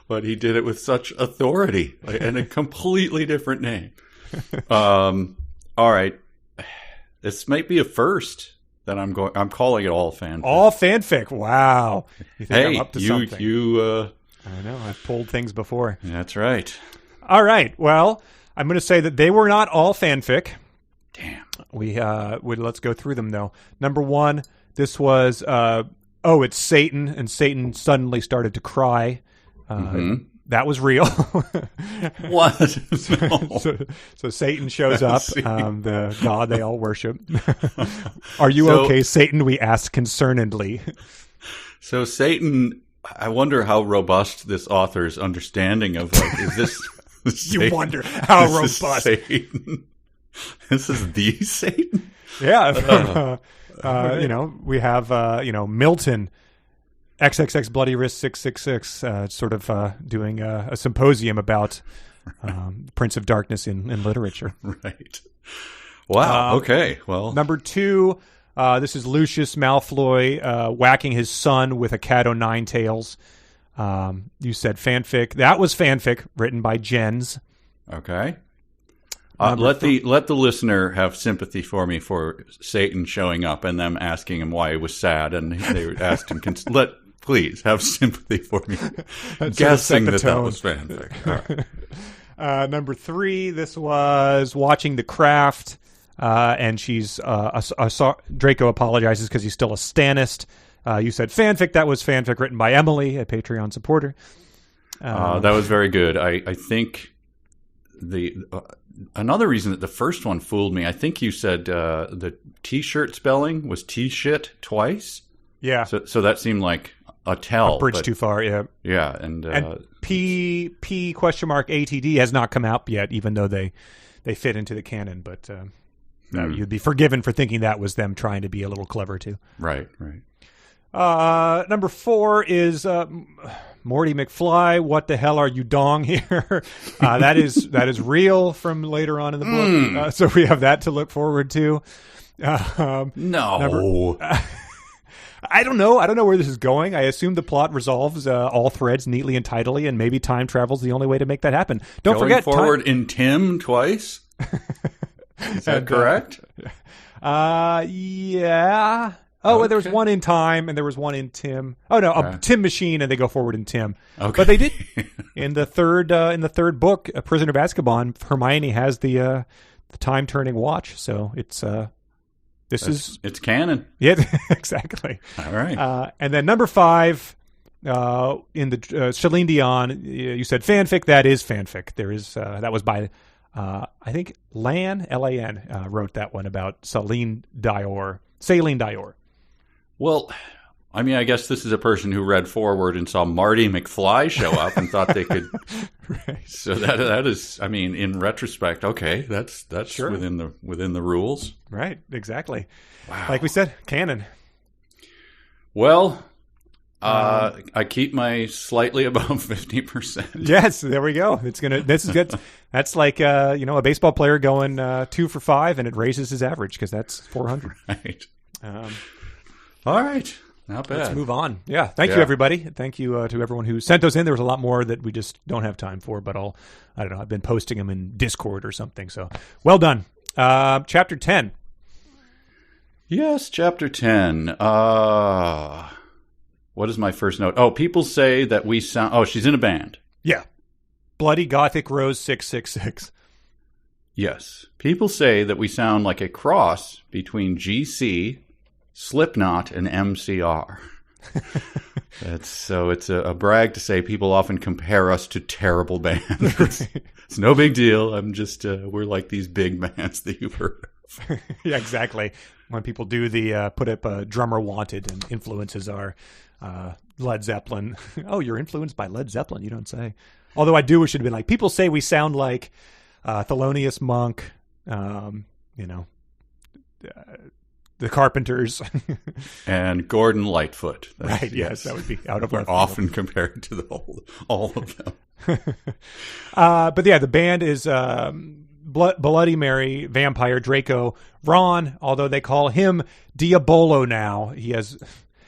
But he did it with such authority and a completely different name. All right, this might be a first that I'm calling it all fanfic. All fanfic. Wow. You think I'm up to something? I know. I've pulled things before. That's right. All right. Well, I'm going to say that they were not all fanfic. Damn. Let's go through them though. Number 1, this was it's Satan, and Satan suddenly started to cry. That was real. What? No. So Satan shows up, the god they all worship. Are you okay, Satan? We asked concernedly. So Satan, I wonder how robust this author's understanding of is this You wonder how robust. Satan? This is the Satan? Yeah. We have, Milton. XXX Bloody Wrist 666, sort of doing a symposium about Prince of Darkness in literature. Right. Wow. Okay. Well, number 2, this is Lucius Malfoy whacking his son with a cat o' nine tails. You said fanfic. That was fanfic written by Jens. Okay. Let the listener have sympathy for me for Satan showing up and them asking him why he was sad, and they asked him, please have sympathy for me, guessing that was fanfic. Right. Number 3, this was watching The Craft, and she's Draco apologizes because he's still a Stanist. You said fanfic. That was fanfic written by Emily, a Patreon supporter. That was very good. I think another reason that the first one fooled me, I think you said the T-shirt spelling was T-shit twice. Yeah. So that seemed like a tell. A bridge too far, yeah. Yeah, and P question mark ATD has not come out yet, even though they fit into the canon. But you'd be forgiven for thinking that was them trying to be a little clever too. Right. Number 4 is Morty McFly. What the hell are you dong here? That is real from later on in the book. So we have that to look forward to. No. I don't know. I don't know where this is going. I assume the plot resolves all threads neatly and tidily, and maybe time travel's the only way to make that happen. Don't forget forward in Tim twice. Is that correct? Yeah. Oh, well, there was one in Time, and there was one in Tim. Oh no, a Tim Machine, and they go forward in Tim. Okay. But they did in the third book, A Prisoner of Azkaban. Hermione has the time turning watch, so it's it's canon. Yeah, exactly. All right. And then number 5, in the Celine Dion, you said fanfic. That is fanfic. There is that was by I think Lan Lan wrote that one about Celine Dior. Well, I mean, I guess this is a person who read forward and saw Marty McFly show up and thought they could. Right. So that is, I mean, in retrospect, okay, that's sure. within the rules. Right. Exactly. Wow. Like we said, canon. Well, I keep my slightly above 50%. Yes, there we go. This is good. That's like a baseball player going 2 for 5, and it raises his average because that's 400. Right. All right. Not bad. Let's move on. Yeah. Thank you, everybody. Thank you to everyone who sent those in. There was a lot more that we just don't have time for, but I don't know. I've been posting them in Discord or something. So well done. Chapter 10. Yes, chapter 10. What is my first note? Oh, people say that we sound... Oh, she's in a band. Yeah. Bloody Gothic Rose 666. Yes. People say that we sound like a cross between GC, Slipknot, and MCR. It's a brag to say people often compare us to terrible bands. It's no big deal. I'm just we're like these big bands that you've heard of. Yeah, exactly. When people do the put up a drummer wanted and influences are Led Zeppelin. Oh, you're influenced by Led Zeppelin, you don't say. Although I do wish it had been like people say we sound like Thelonius Monk, the Carpenters, and Gordon Lightfoot. Right? Yes, that would be out of our often compared to all of them. But yeah, the band is Bloody Mary, Vampire, Draco, Ron. Although they call him Diabolo now, he has.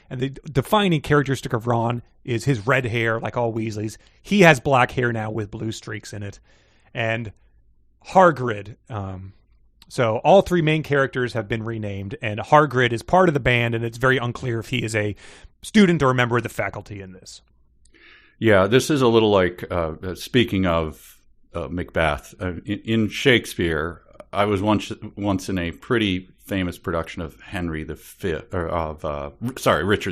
And the defining characteristic of Ron is his red hair, like all Weasleys. He has black hair now with blue streaks in it. And Hargrid. So all 3 main characters have been renamed, and Hargrid is part of the band, and it's very unclear if he is a student or a member of the faculty in this. Yeah, this is a little like, speaking of Macbeth, in Shakespeare, I was once in a pretty famous production of Richard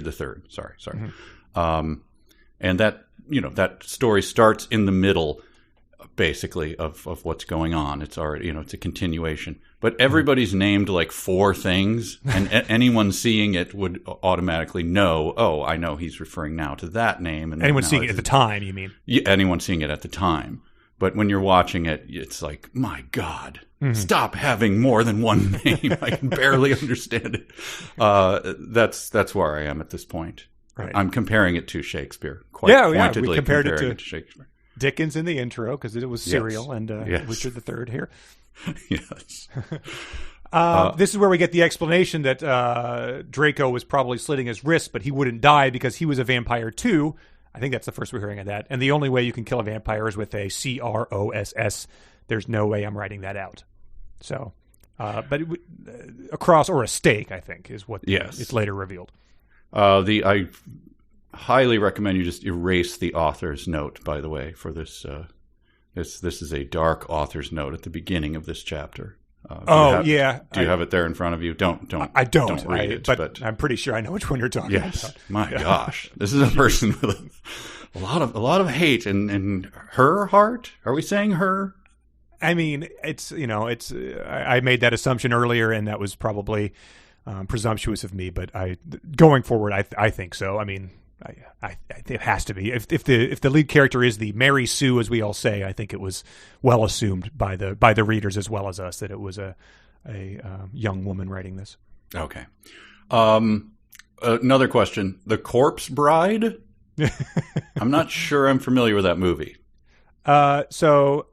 III. Sorry. Mm-hmm. And that story starts in the middle, basically, of what's going on. It's already, it's a continuation. But everybody's named like 4 things, and anyone seeing it would automatically know, oh, I know he's referring now to that name. And anyone seeing it at the time, you mean? Yeah, anyone seeing it at the time. But when you're watching it, it's like, my God, stop having more than one name. I can barely understand it. That's where I am at this point. Right. I'm comparing it to Shakespeare. Quite Yeah, pointedly we compared it comparing to Shakespeare. Dickens in the intro because it was serial, and Yes. Richard III here. Yes. This is where we get the explanation that Draco was probably slitting his wrists, but he wouldn't die because he was a vampire too. I think that's the first we're hearing of that. And the only way you can kill a vampire is with a CROSS. There's no way I'm writing that out. So, but a cross or a stake, I think, is what it's later revealed. I highly recommend you just erase the author's note, by the way, for this. This is a dark author's note at the beginning of this chapter. Do you have it there in front of you? I don't read it, but I'm pretty sure I know which one you're talking about. My gosh, this is a person with a lot of hate in her heart. Are we saying her? I mean, it's I made that assumption earlier, and that was probably presumptuous of me. But going forward, I think so. I mean, it has to be. If the lead character is the Mary Sue, as we all say, I think it was well assumed by the readers as well as us that it was a young woman writing this. Okay. Another question: The Corpse Bride. I'm not sure I'm familiar with that movie. So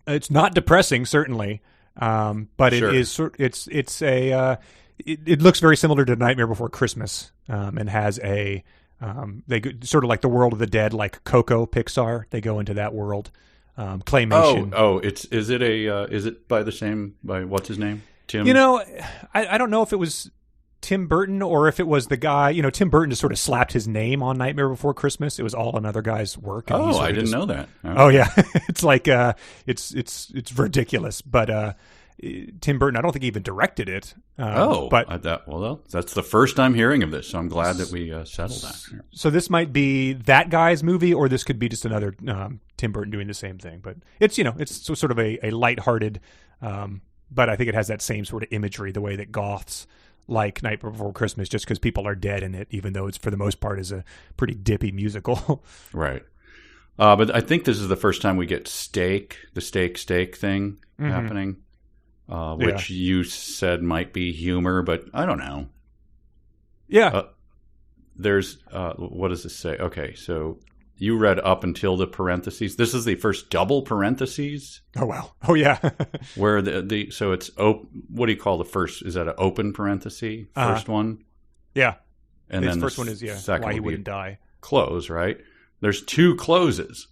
it's not depressing, certainly, but Sure. it is. It's a. It looks very similar to Nightmare Before Christmas, and has a. They sort of like the world of the dead, like Coco, Pixar. They go into that world. Claymation. Is it by what's his name? Tim. I don't know if it was Tim Burton or if it was the guy. Tim Burton just sort of slapped his name on Nightmare Before Christmas. It was all another guy's work. And I didn't know that. Oh yeah, it's like it's ridiculous, but. Tim Burton, I don't think he even directed it. That's the first I'm hearing of this, so I'm glad that we settled that. So this might be that guy's movie, or this could be just another Tim Burton doing the same thing. But it's sort of a lighthearted, but I think it has that same sort of imagery, the way that goths like Night Before Christmas, just because people are dead in it, even though it's for the most part is a pretty dippy musical. Right. But I think this is the first time we get the steak thing happening. Which you said might be humor, but I don't know. Yeah. There's, what does this say? Okay, so you read up until the parentheses. This is the first double parentheses. Oh, wow. Oh, yeah. Where so it's, what do you call the first? Is that an open parenthesis? First one? Yeah. And his then first one is, why he wouldn't die. Close, right? There's two closes.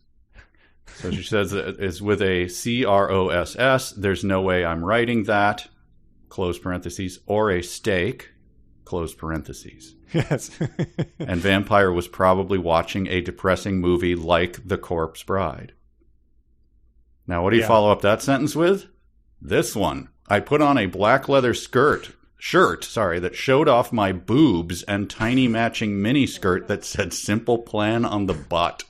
So she says that it's with a CROSS. There's no way I'm writing that, close parentheses, or a stake, close parentheses. Yes. And Vampire was probably watching a depressing movie like The Corpse Bride. Now, what do you follow up that sentence with? This one. I put on a black leather shirt, that showed off my boobs and tiny matching mini skirt that said simple plan on the butt.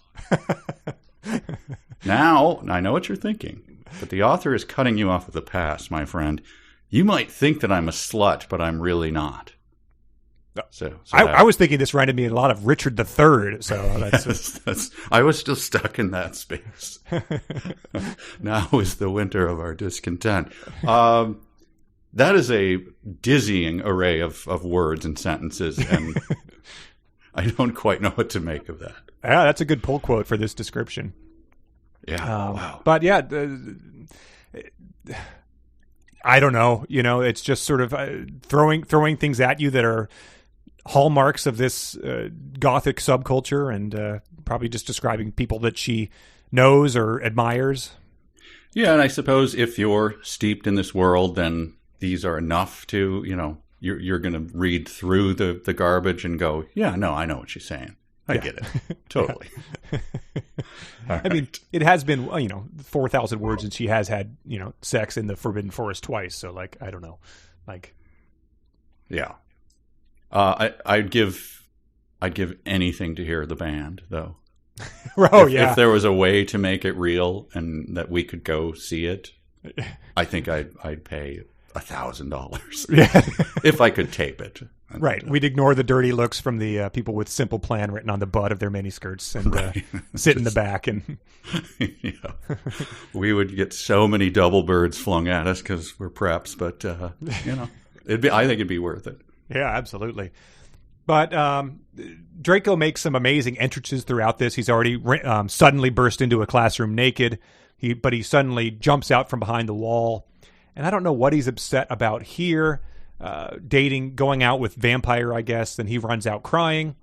Now, I know what you're thinking, but the author is cutting you off with the past, my friend. You might think that I'm a slut, but I'm really not. So I was thinking this reminded me a lot of Richard III. So that's I was still stuck in that space. Now is the winter of our discontent. That is a dizzying array of words and sentences, and I don't quite know what to make of that. Yeah, that's a good pull quote for this description. Yeah. Wow. But yeah, I don't know. It's just sort of throwing things at you that are hallmarks of this gothic subculture, and probably just describing people that she knows or admires. Yeah, and I suppose if you're steeped in this world, then these are enough to, you're going to read through the garbage and go, yeah, no, I know what she's saying. I get it. Totally. I mean, it has been, 4,000 words, and she has had, sex in the Forbidden Forest twice. So, I don't know. Yeah. I'd give anything to hear the band, though. If there was a way to make it real and that we could go see it, I think I'd pay $1,000. Yeah. If I could tape it. Right. We'd ignore the dirty looks from the people with simple plan written on the butt of their miniskirts and sit in the back. And we would get so many double birds flung at us because we're preps, but I think it'd be worth it. Yeah, absolutely. But Draco makes some amazing entrances throughout this. He's already suddenly burst into a classroom naked, but he suddenly jumps out from behind the wall. And I don't know what he's upset about here. Going out with Vampire, I guess. Then he runs out crying.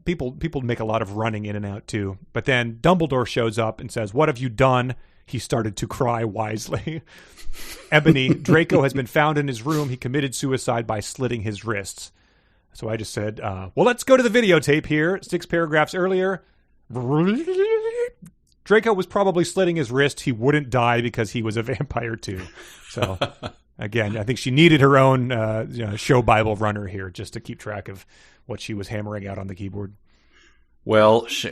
People make a lot of running in and out too. But then Dumbledore shows up and says, "What have you done?" He started to cry wisely. Ebony, Draco has been found in his room. He committed suicide by slitting his wrists. So I just said, well, let's go to the videotape here. 6 paragraphs earlier. Draco was probably slitting his wrist. He wouldn't die because he was a vampire too. So again, I think she needed her own show Bible runner here just to keep track of what she was hammering out on the keyboard. Well, she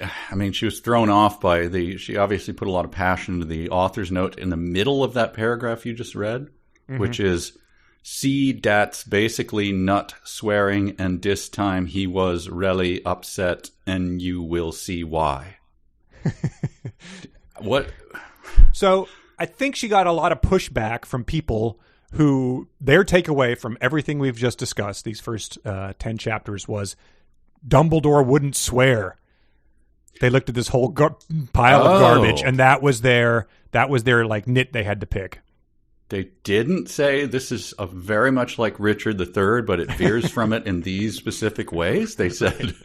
was thrown off by she obviously put a lot of passion into the author's note in the middle of that paragraph you just read, which is, "See, that's basically nut swearing, and this time he was really upset, and you will see why." What? So I think she got a lot of pushback from people who their takeaway from everything we've just discussed, these first 10 chapters, was Dumbledore wouldn't swear. They looked at this whole pile of garbage, and that was their like nit they had to pick. They didn't say this is very much like Richard III, but it veers from it in these specific ways. They said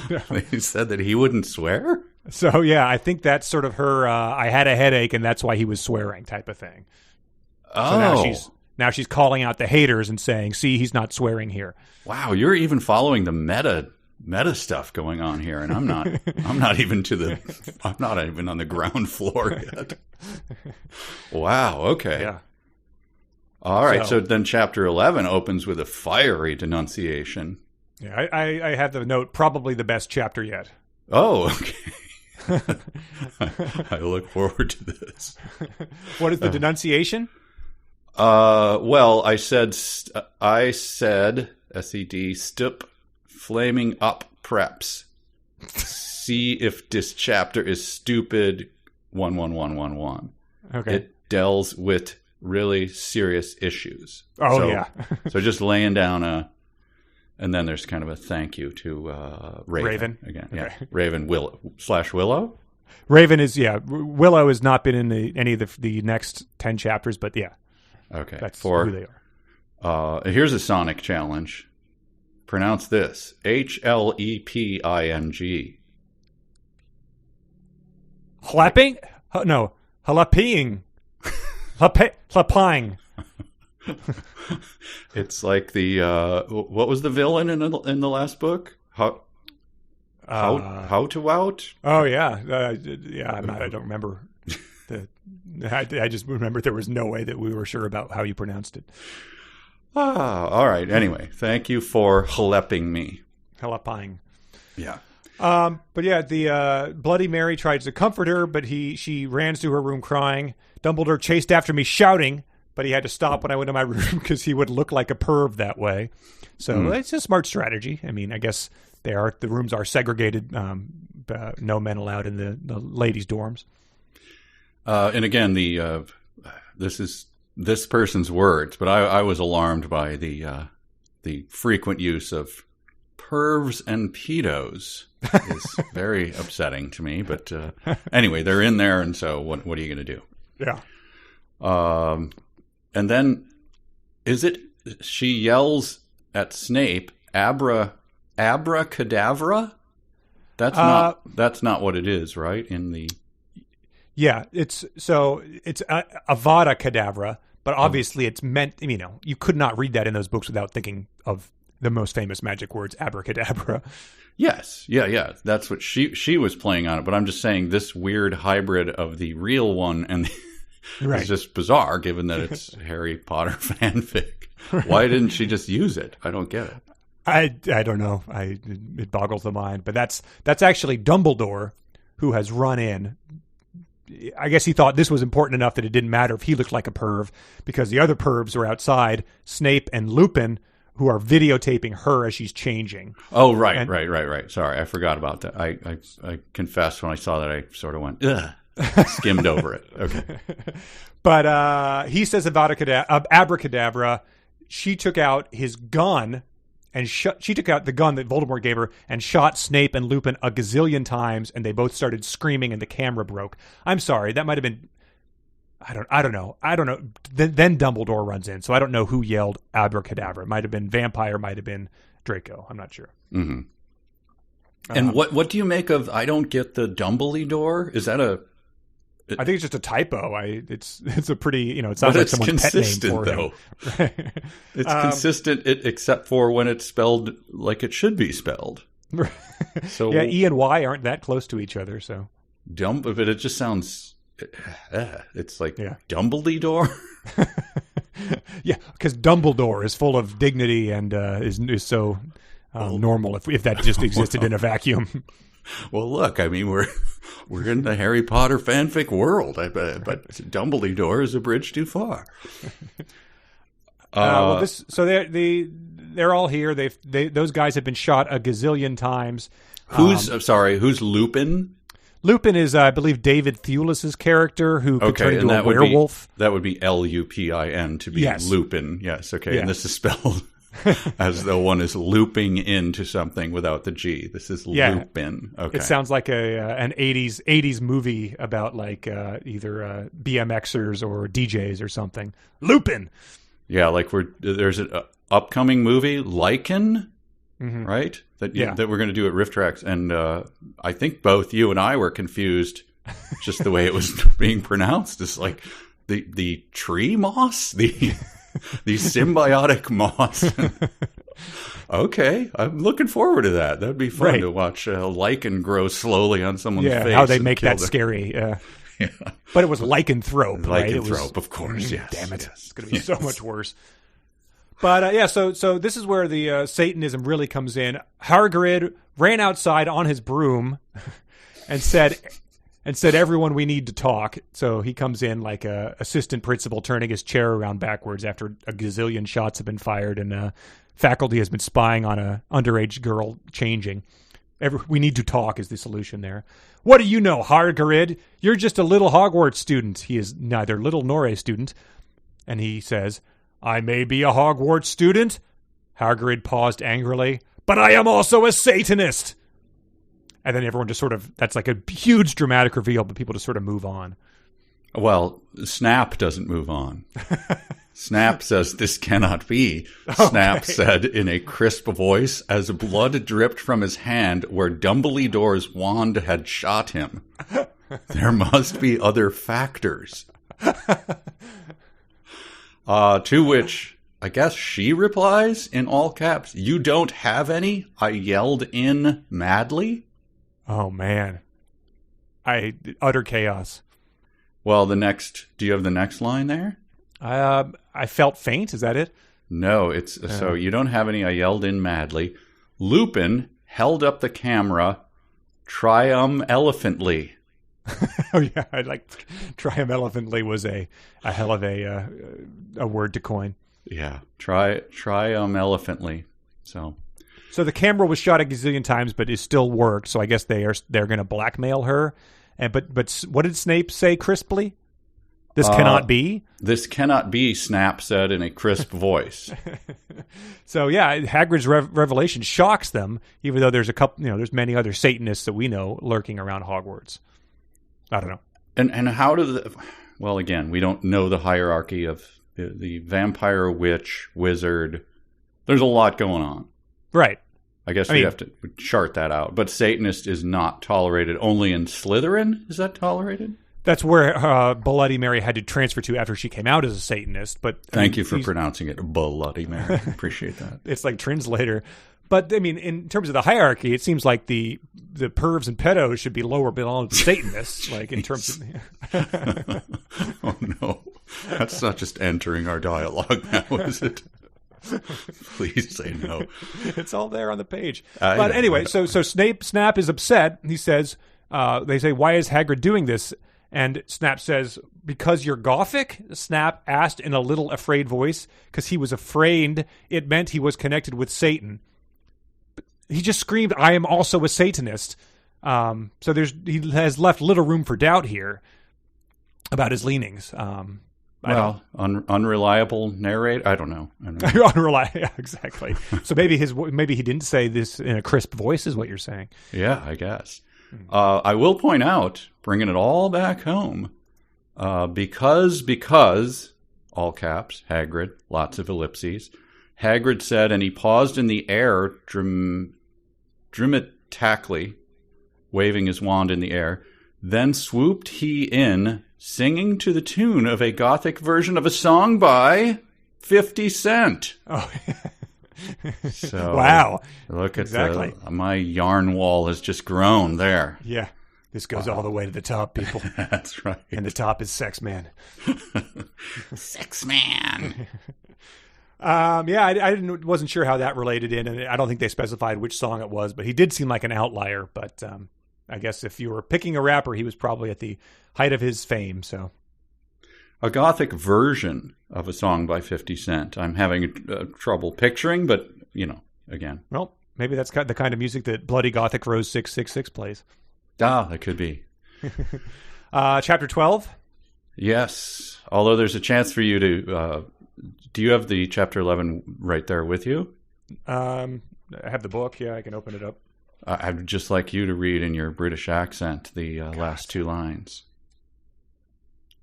that he wouldn't swear. So yeah, I think that's sort of her. I had a headache, and that's why he was swearing type of thing. Oh, so now she's calling out the haters and saying, "See, he's not swearing here." Wow, you're even following the meta stuff going on here, and I'm not. I'm not even on the ground floor yet. Wow. Okay. Yeah. All right. So then, chapter 11 opens with a fiery denunciation. Yeah, I have the note. Probably the best chapter yet. Oh, okay. I look forward to this. What is the denunciation? Well, I said, SED, stup, flaming up preps. See if this chapter is stupid, 11111. Okay. It deals with really serious issues. Oh, yeah. So just laying down and then there's kind of a thank you to Raven. Again. Okay. Yeah. Raven Willow? Raven is, Willow has not been in any of the next 10 chapters, but yeah. Okay. That's who they are. Here's a sonic challenge. Pronounce this. HLEPING. Hlapping? No. Hlaping. Hlaping. It's like the what was the villain in the last book? How to out? Oh yeah, I don't remember. I just remember there was no way that we were sure about how you pronounced it. All right. Anyway, thank you for hlepping me. Hlaping. Yeah. But yeah, the Bloody Mary tried to comfort her, but she ran to her room crying. Dumbledore chased after me shouting, but he had to stop when I went to my room because he would look like a perv that way. So it's a smart strategy. I mean, I guess the rooms are segregated. No men allowed in the ladies' dorms. And again, this is this person's words, but I was alarmed by the frequent use of pervs and pedos. Is very upsetting to me. But anyway, they're in there, and so what are you going to do? Yeah. And then she yells at Snape, abracadabra? That's not what it is, right? Yeah, it's Avada Kedavra, but obviously it's meant, you could not read that in those books without thinking of the most famous magic words, abracadabra. Yes. Yeah. That's what she was playing on it, but I'm just saying this weird hybrid of the real one and right. It's just bizarre given that it's Harry Potter fanfic. Why didn't she just use it? I don't get it. I don't know. It boggles the mind, but that's actually Dumbledore who has run in. I guess he thought this was important enough that it didn't matter if he looked like a perv because the other pervs are outside, Snape and Lupin, who are videotaping her as she's changing. Oh, right. Sorry, I forgot about that. I confess when I saw that I sort of went, ugh, skimmed over it. Okay. But he says abracadabra. She took out his gun and she took out the gun that Voldemort gave her and shot Snape and Lupin a gazillion times, and they both started screaming, and the camera broke. I'm sorry, that might have been. I don't know. Then Dumbledore runs in, so I don't know who yelled abracadabra. It might have been vampire, might have been Draco. I'm not sure. Mm-hmm. And what do you make of? I don't get the Dumbledore. Is that a? I think it's just a typo. It's a pretty, it sounds like someone's pet name for him. It's consistent, except for when it's spelled like it should be spelled. So yeah, E and Y aren't that close to each other. So but it just sounds. It's like Dumbledore. Yeah, because Dumbledore is full of dignity and is so normal. If that just existed in a vacuum. Well, look, I mean, we're in the Harry Potter fanfic world, I bet, but Dumbledore is a bridge too far. They're all here. Those guys have been shot a gazillion times. Who's Lupin? Lupin is, I believe, David Thewlis's character who could turn into a werewolf. That would be Lupin to be Lupin. Yes, okay. Yeah. And this is spelled as though one is looping into something without the G. This is Lupin. Okay. It sounds like an 80s movie about like either BMXers or DJs or something. Lupin. Yeah, like there's an upcoming movie, Lycan. Mm-hmm. Right? That we're going to do at Rift Tracks. And I think both you and I were confused just the way it was being pronounced. It's like the tree moss? The symbiotic moss. Okay. I'm looking forward to that. That'd be fun to watch a lichen grow slowly on someone's face. How they make that scary. Yeah. But it was lycanthrope, right? Lycanthrope, of course, yes. Damn it. It's going to be so much worse. But so this is where the Satanism really comes in. Hagrid ran outside on his broom and said, "Everyone, we need to talk." So he comes in like a assistant principal turning his chair around backwards after a gazillion shots have been fired and faculty has been spying on a underage girl changing. We need to talk is the solution there. What do you know, Hagrid? You're just a little Hogwarts student. He is neither little nor a student. And he says, I may be a Hogwarts student. Hagrid paused angrily. But I am also a Satanist. And then everyone just that's like a huge dramatic reveal, but people just sort of move on. Well, Snap doesn't move on. Snap says, this cannot be. Snap said in a crisp voice as blood dripped from his hand where Dumbledore's wand had shot him. There must be other factors. To which I guess she replies in all caps, you don't have any? I yelled in madly. Oh, man. Utter chaos. Well, do you have the next line there? I felt faint. Is that it? No, it's so you don't have any. I yelled in madly. Lupin held up the camera triumphantly. Oh yeah, I like triumphantly was a hell of a word to coin. Yeah, triumphantly. So the camera was shot a gazillion times, but it still worked. So I guess they're going to blackmail her. And but what did Snape say crisply? This cannot be? This cannot be, Snap said in a crisp voice. So, yeah, Hagrid's revelation shocks them, even though there's there's many other Satanists that we know lurking around Hogwarts. I don't know. And how well, again, we don't know the hierarchy of the vampire, witch, wizard. There's a lot going on. Right. I guess we have to chart that out. But Satanist is not tolerated. Only in Slytherin is that tolerated? That's where Bloody Mary had to transfer to after she came out as a Satanist. But Thank you for pronouncing it Bloody Mary. Appreciate that. It's like translator. But, I mean, in terms of the hierarchy, it seems like the pervs and pedos should be lower below the Satanists, like in terms of... Oh, no. That's not just entering our dialogue now, is it? Please say no. It's all there on the page. But anyway, so Snap is upset. He says, they say, why is Hagrid doing this? And Snap says, because you're Gothic? Snap asked in a little afraid voice, because he was afraid it meant he was connected with Satan. But he just screamed, I am also a Satanist. So he has left little room for doubt here about his leanings. Unreliable narrator. I don't know. Unreliable. Yeah, exactly. So maybe he didn't say this in a crisp voice, is what you're saying. Yeah, I guess. I will point out, bringing it all back home, because all caps, Hagrid, lots of ellipses. Hagrid said, and he paused in the air, dramatically, waving his wand in the air. Then swooped he in, singing to the tune of a Gothic version of a song by 50 Cent. Oh, so wow! Look at my yarn wall has just grown there. Yeah, this goes all the way to the top, people. That's right. And the top is Sex Man. Sex Man. Yeah, I wasn't sure how that related in, and I don't think they specified which song it was, but he did seem like an outlier. But I guess if you were picking a rapper, he was probably at the height of his fame. So, a Gothic version of a song by 50 Cent. I'm having trouble picturing, but again. Well, maybe that's the kind of music that Bloody Gothic Rose 666 plays. That could be. Chapter 12. Yes, although there's a chance for you to. Do you have the chapter 11 right there with you? I have the book. Yeah, I can open it up. I'd just like you to read in your British accent the last two lines.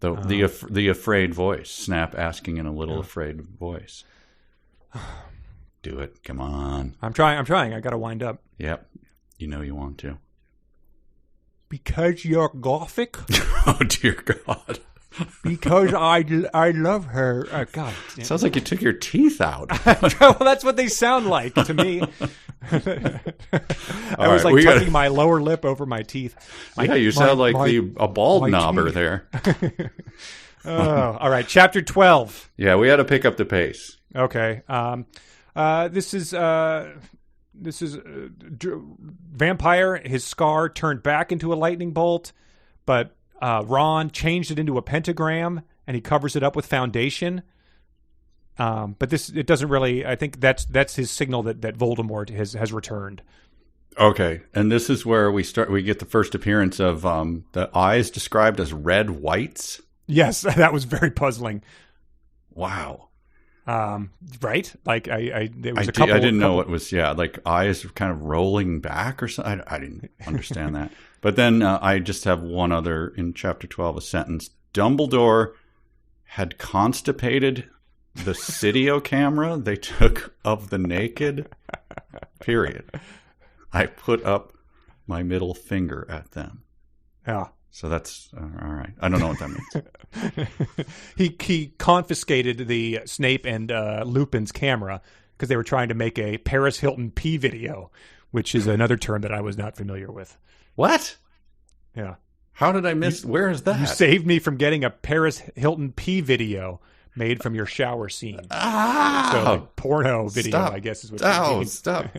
The afraid voice. Snap asking in a little afraid voice. Do it. Come on. I'm trying. I got to wind up. Yep. You know you want to. Because you're Gothic? Oh, dear God. Because I love her. God. Sounds like you took your teeth out. Well, that's what they sound like to me. I was tucking my lower lip over my teeth. You sound like a bald knobber teeth. there. All right. Chapter 12. Yeah, we had to pick up the pace. Okay. This is vampire. His scar turned back into a lightning bolt, but Ron changed it into a pentagram, and he covers it up with foundation. But it doesn't really. I think that's his signal that Voldemort has returned. Okay, and this is where we get the first appearance of the eyes described as red whites. Yes, that was very puzzling. Wow. Right? Like there was a couple. I didn't know it was. Yeah, like eyes kind of rolling back or something. I didn't understand that. But then I just have one other in chapter 12, a sentence. Dumbledore had constipated the Cydio camera they took of the naked. Period. I put up my middle finger at them. Yeah. So that's all right. I don't know what that means. He confiscated the Snape and Lupin's camera because they were trying to make a Paris Hilton P video, which is another term that I was not familiar with. What? Yeah. How did I miss? Where is that? You saved me from getting a Paris Hilton P video made from your shower scene. So like porno video, I guess is what you mean.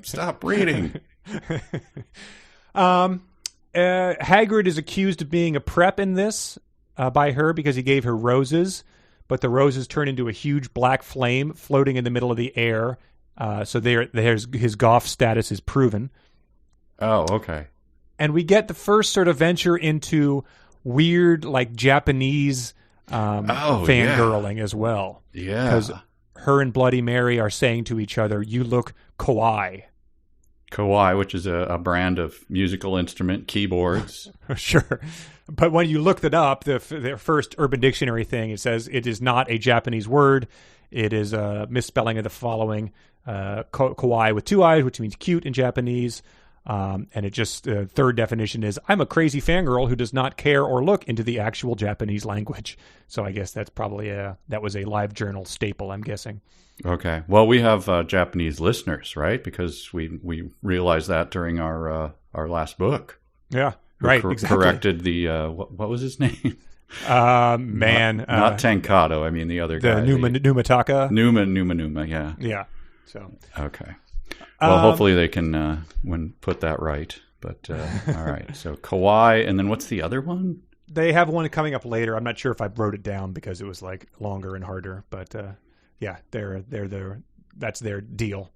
Stop reading. Hagrid is accused of being a prep in this by her because he gave her roses, but the roses turn into a huge black flame floating in the middle of the air. So there's his Goth status is proven. Oh, okay. And we get the first sort of venture into weird, like Japanese fangirling as well. Yeah. Because her and Bloody Mary are saying to each other, "You look kawaii." Kawaii, which is a brand of musical instrument keyboards. Sure. But when you looked it up, the first Urban Dictionary thing, it says it is not a Japanese word. It is a misspelling of the following. Kawaii with two eyes, which means cute in Japanese. And it just, third definition is, I'm a crazy fangirl who does not care or look into the actual Japanese language. So I guess that's probably that was a live journal staple, I'm guessing. Okay. Well, we have Japanese listeners, right? Because we realized that during our last book. Yeah, right. Exactly. Corrected the what was his name? Not Tankado. I mean the other guy. Numataka. Numa. Yeah. Yeah. So. Okay. Well, hopefully they can put that right. But all right. So Kawaii, and then what's the other one? They have one coming up later. I'm not sure if I wrote it down because it was like longer and harder. But yeah, that's their deal.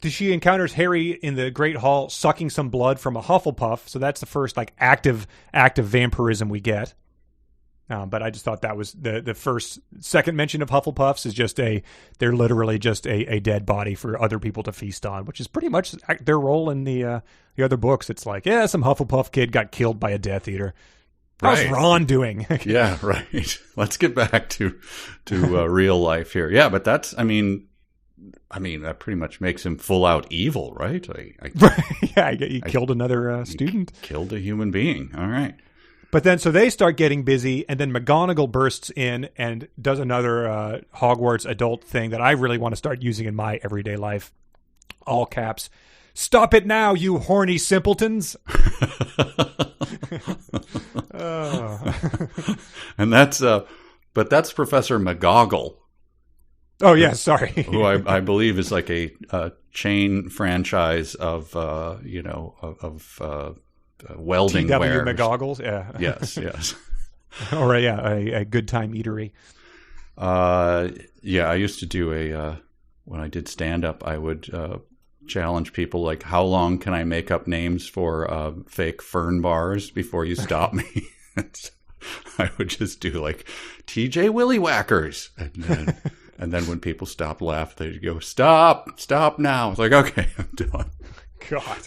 She encounters Harry in the Great Hall sucking some blood from a Hufflepuff. So that's the first like active vampirism we get. But I just thought that was the second mention of Hufflepuffs is they're literally just a dead body for other people to feast on, which is pretty much their role in the other books. It's like, yeah, some Hufflepuff kid got killed by a Death Eater. How's Ron doing? Yeah, right. Let's get back to real life here. Yeah, but that's, I mean, that pretty much makes him full out evil, right? He killed another student. Killed a human being. All right. But then, so they start getting busy, and then McGonagall bursts in and does another Hogwarts adult thing that I really want to start using in my everyday life. All caps. Stop it now, you horny simpletons. And that's Professor McGoggle. Oh, yeah, sorry. Who I believe is like a chain franchise of welding T.W. wares. McGoggles, yeah. Yes. Or a good time eatery. I used to do when I did stand-up, I would challenge people like, how long can I make up names for fake fern bars before you stop me? I would just do like TJ Willy Whackers. And then when people stopped laughing, they'd go, stop now. It's like, okay, I'm done. God.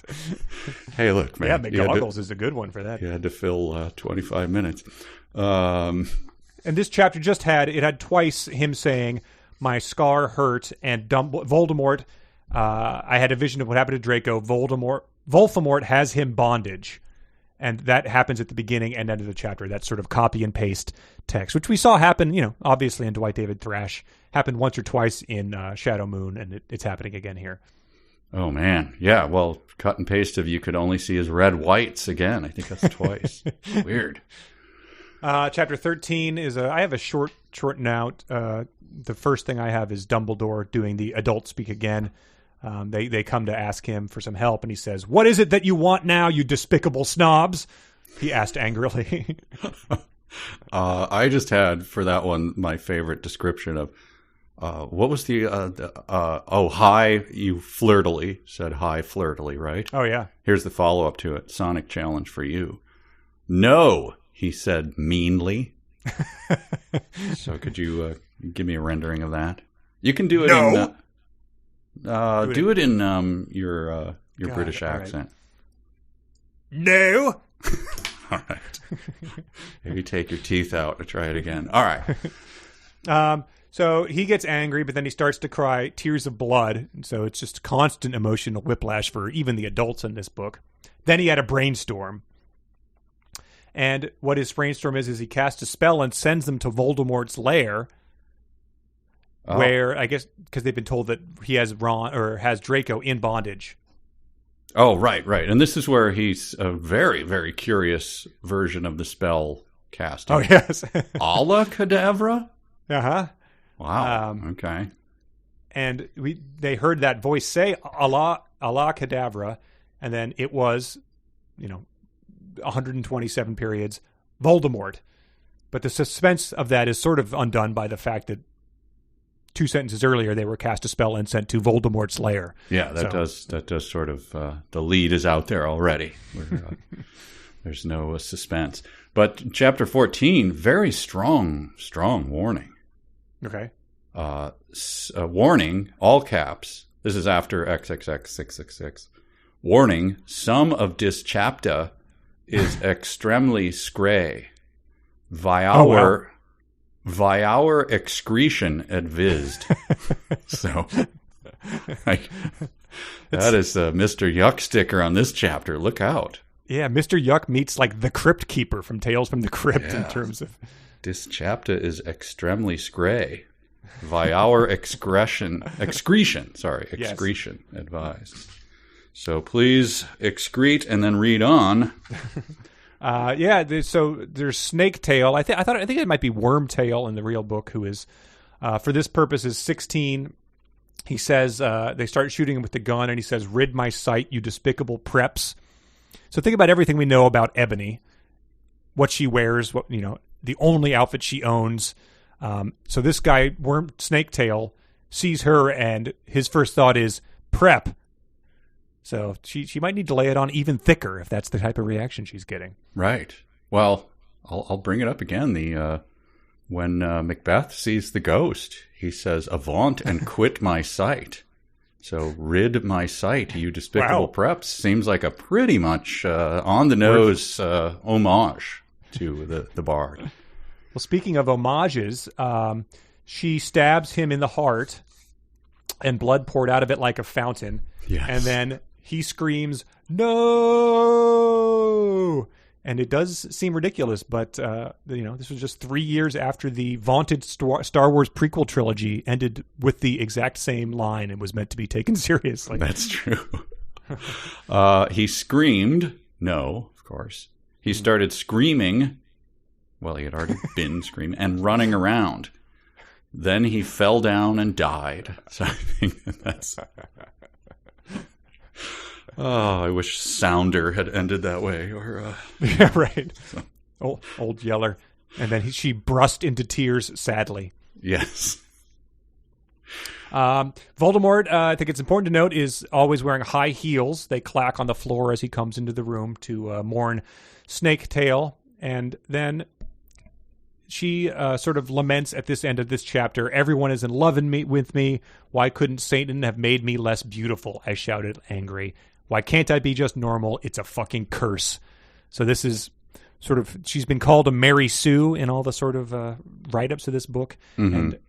Hey, look, man. Yeah, McGoggles is a good one for that. You had to fill 25 minutes. And this chapter had twice him saying, my scar hurt, and Voldemort, I had a vision of what happened to Draco. Voldemort has him bondage. And that happens at the beginning and end of the chapter. That sort of copy and paste text, which we saw happen, obviously in Dwight David Thrash, happened once or twice in Shadow Moon, and it's happening again here. Oh, man. Yeah, well, cut and paste of you could only see his red whites again. I think that's twice. Weird. Chapter 13 is I have a short note. The first thing I have is Dumbledore doing the adult speak again. They come to ask him for some help, and he says, "What is it that you want now, you despicable snobs?" He asked angrily. I just had, for that one, my favorite description of, what was the, hi, you flirtily, said hi flirtily, right? Oh, yeah. Here's the follow-up to it. Sonic challenge for you. No, he said meanly. So could you give me a rendering of that? You can do it in... do it in your British accent. Right. No. All right. Maybe take your teeth out and try it again. All right. So he gets angry, but then he starts to cry tears of blood. So it's just constant emotional whiplash for even the adults in this book. Then he had a brainstorm. And what his brainstorm is he casts a spell and sends them to Voldemort's lair. Where, I guess, because they've been told that he has Draco in bondage. Oh, right. And this is where he's a very, very curious version of the spell casting. Oh, yes. Alla Cadavra? Uh-huh. Wow. Okay. And they heard that voice say, Allah Cadavra, and then it was, 127 periods, Voldemort. But the suspense of that is sort of undone by the fact that 2 sentences earlier, they were cast a spell and sent to Voldemort's lair. Yeah, that does sort of, the lead is out there already. There's no suspense. But chapter 14, very strong warning. Okay. Warning, all caps. This is after XXX666. Warning, some of this chapter is extremely scray. Our excretion advised. So, that is the Mr. Yuck sticker on this chapter. Look out. Yeah, Mr. Yuck meets like the Crypt Keeper from Tales from the Crypt in terms of... This chapter is extremely scray. Our excretion advised. So please excrete and then read on. So there's Snake Tail. I think it might be Worm Tail in the real book, who is, for this purpose, is 16. He says they start shooting him with the gun, and he says, "Rid my sight, you despicable preps." So think about everything we know about Ebony, what she wears, the only outfit she owns. So this guy, Snake Tail, sees her, and his first thought is prep. So she might need to lay it on even thicker if that's the type of reaction she's getting. Right. Well, I'll bring it up again. When Macbeth sees the ghost, he says, "Avaunt and quit my sight." So, rid my sight, you despicable preps. Seems like a pretty much on-the-nose homage to the bard. Well, speaking of homages, she stabs him in the heart, and blood poured out of it like a fountain. Yes. And then he screams, "No!" And it does seem ridiculous, but this was just 3 years after the vaunted Star Wars prequel trilogy ended with the exact same line and was meant to be taken seriously. That's true. He screamed. No, of course. He started screaming. Well, he had already been screaming and running around. Then he fell down and died. So I think that's... Oh, I wish Sounder had ended that way. Or yeah, right. So. Old Yeller. And then she burst into tears, sadly. Yes. Voldemort, I think it's important to note, is always wearing high heels. They clack on the floor as he comes into the room to mourn Snake Tail. And then she sort of laments at this end of this chapter, "Everyone is in love with me. Why couldn't Satan have made me less beautiful?" I shouted, angry. "Why can't I be just normal? It's a fucking curse." So this is sort of, she's been called a Mary Sue in all the sort of write-ups of this book. Mm-hmm. And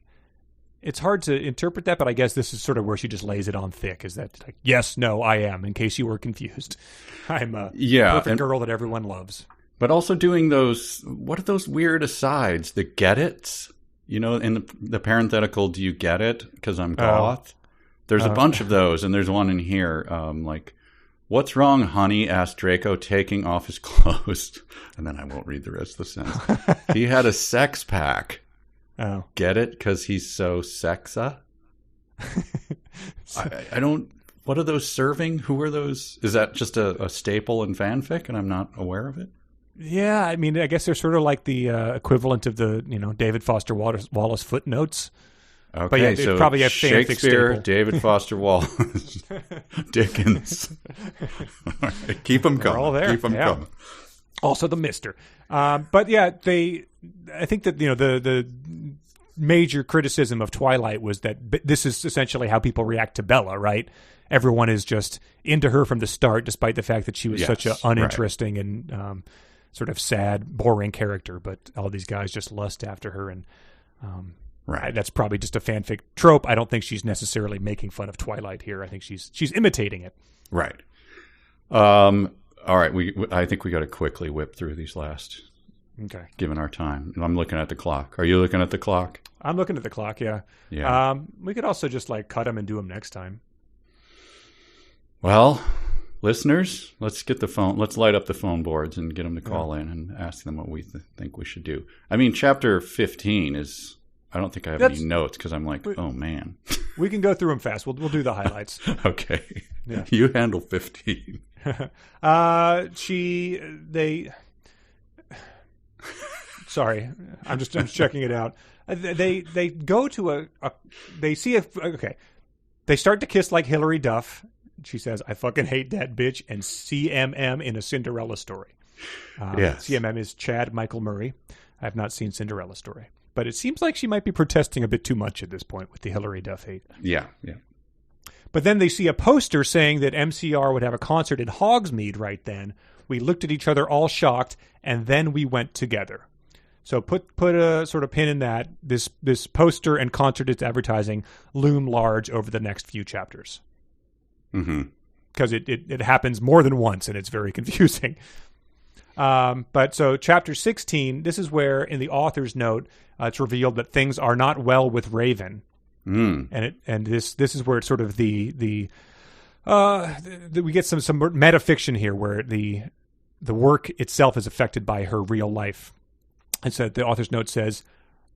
it's hard to interpret that, but I guess this is sort of where she just lays it on thick, is that, like, yes, no, I am, in case you were confused. I'm a perfect girl that everyone loves. But also doing those, what are those weird asides? The get it's? You know, in the parenthetical, do you get it? Because I'm goth. There's a bunch of those, and there's one in here, like, "What's wrong, honey?" asked Draco, taking off his clothes. And then I won't read the rest of the sentence. "He had a sex pack." Oh. Get it? Because he's so sexa? I don't... What are those serving? Who are those? Is that just a staple in fanfic, and I'm not aware of it? Yeah, I mean, I guess they're sort of like the equivalent of the, David Foster Wallace footnotes. Okay, but yeah, so probably a fanfic Shakespeare, staple. David Foster Wallace, Dickens. Keep them coming. All there. Keep them coming. Also the Mister. But yeah, I think that, the major criticism of Twilight was that this is essentially how people react to Bella, right? Everyone is just into her from the start, despite the fact that she was such an uninteresting and sort of sad, boring character. But all these guys just lust after her, and that's probably just a fanfic trope. I don't think she's necessarily making fun of Twilight here. I think she's imitating it. Right. All right. I think we got to quickly whip through these last. Okay. Given our time, I'm looking at the clock. Are you looking at the clock? I'm looking at the clock. Yeah. Yeah. We could also just cut them and do them next time. Well, listeners, let's get the phone. Let's light up the phone boards and get them to call in and ask them what we think we should do. I mean, chapter 15 is. I don't think I have any notes because I'm like, oh man. We can go through them fast. We'll do the highlights. Okay. Yeah. You handle 15. Sorry, I'm checking it out. They go to they see they start to kiss like Hilary Duff. She says, "I fucking hate that bitch," and CMM in A Cinderella Story. Yes. CMM is Chad Michael Murray. I have not seen Cinderella Story, but it seems like she might be protesting a bit too much at this point with the Hilary Duff hate. Yeah. But then they see a poster saying that MCR would have a concert in Hogsmeade right then. We looked at each other all shocked, and then we went together. So put a sort of pin in that. This poster and concert it's advertising loom large over the next few chapters. Mm-hmm. Because it happens more than once, and it's very confusing. But so chapter 16, this is where in the author's note, it's revealed that things are not well with Raven. And this is where it's sort of we get some metafiction here where the work itself is affected by her real life. And so the author's note says,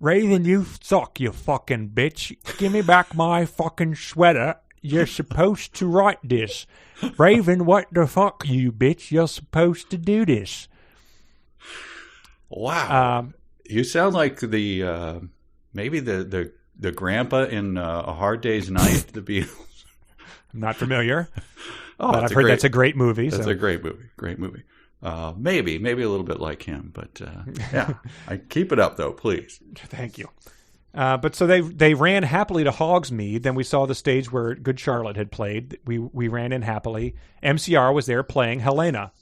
"Raven, you suck, you fucking bitch. Give me back my fucking sweater. You're supposed to write this. Raven, what the fuck, you bitch? You're supposed to do this." Wow. You sound like the maybe the grandpa in A Hard Day's Night, the Beatles. I'm not familiar, but I've heard that's a great movie. That's a great movie. Great movie. Maybe a little bit like him, but yeah, I keep it up though, please. Thank you. But so they ran happily to Hogsmeade. Then we saw the stage where Good Charlotte had played. We ran in happily. MCR was there playing Helena.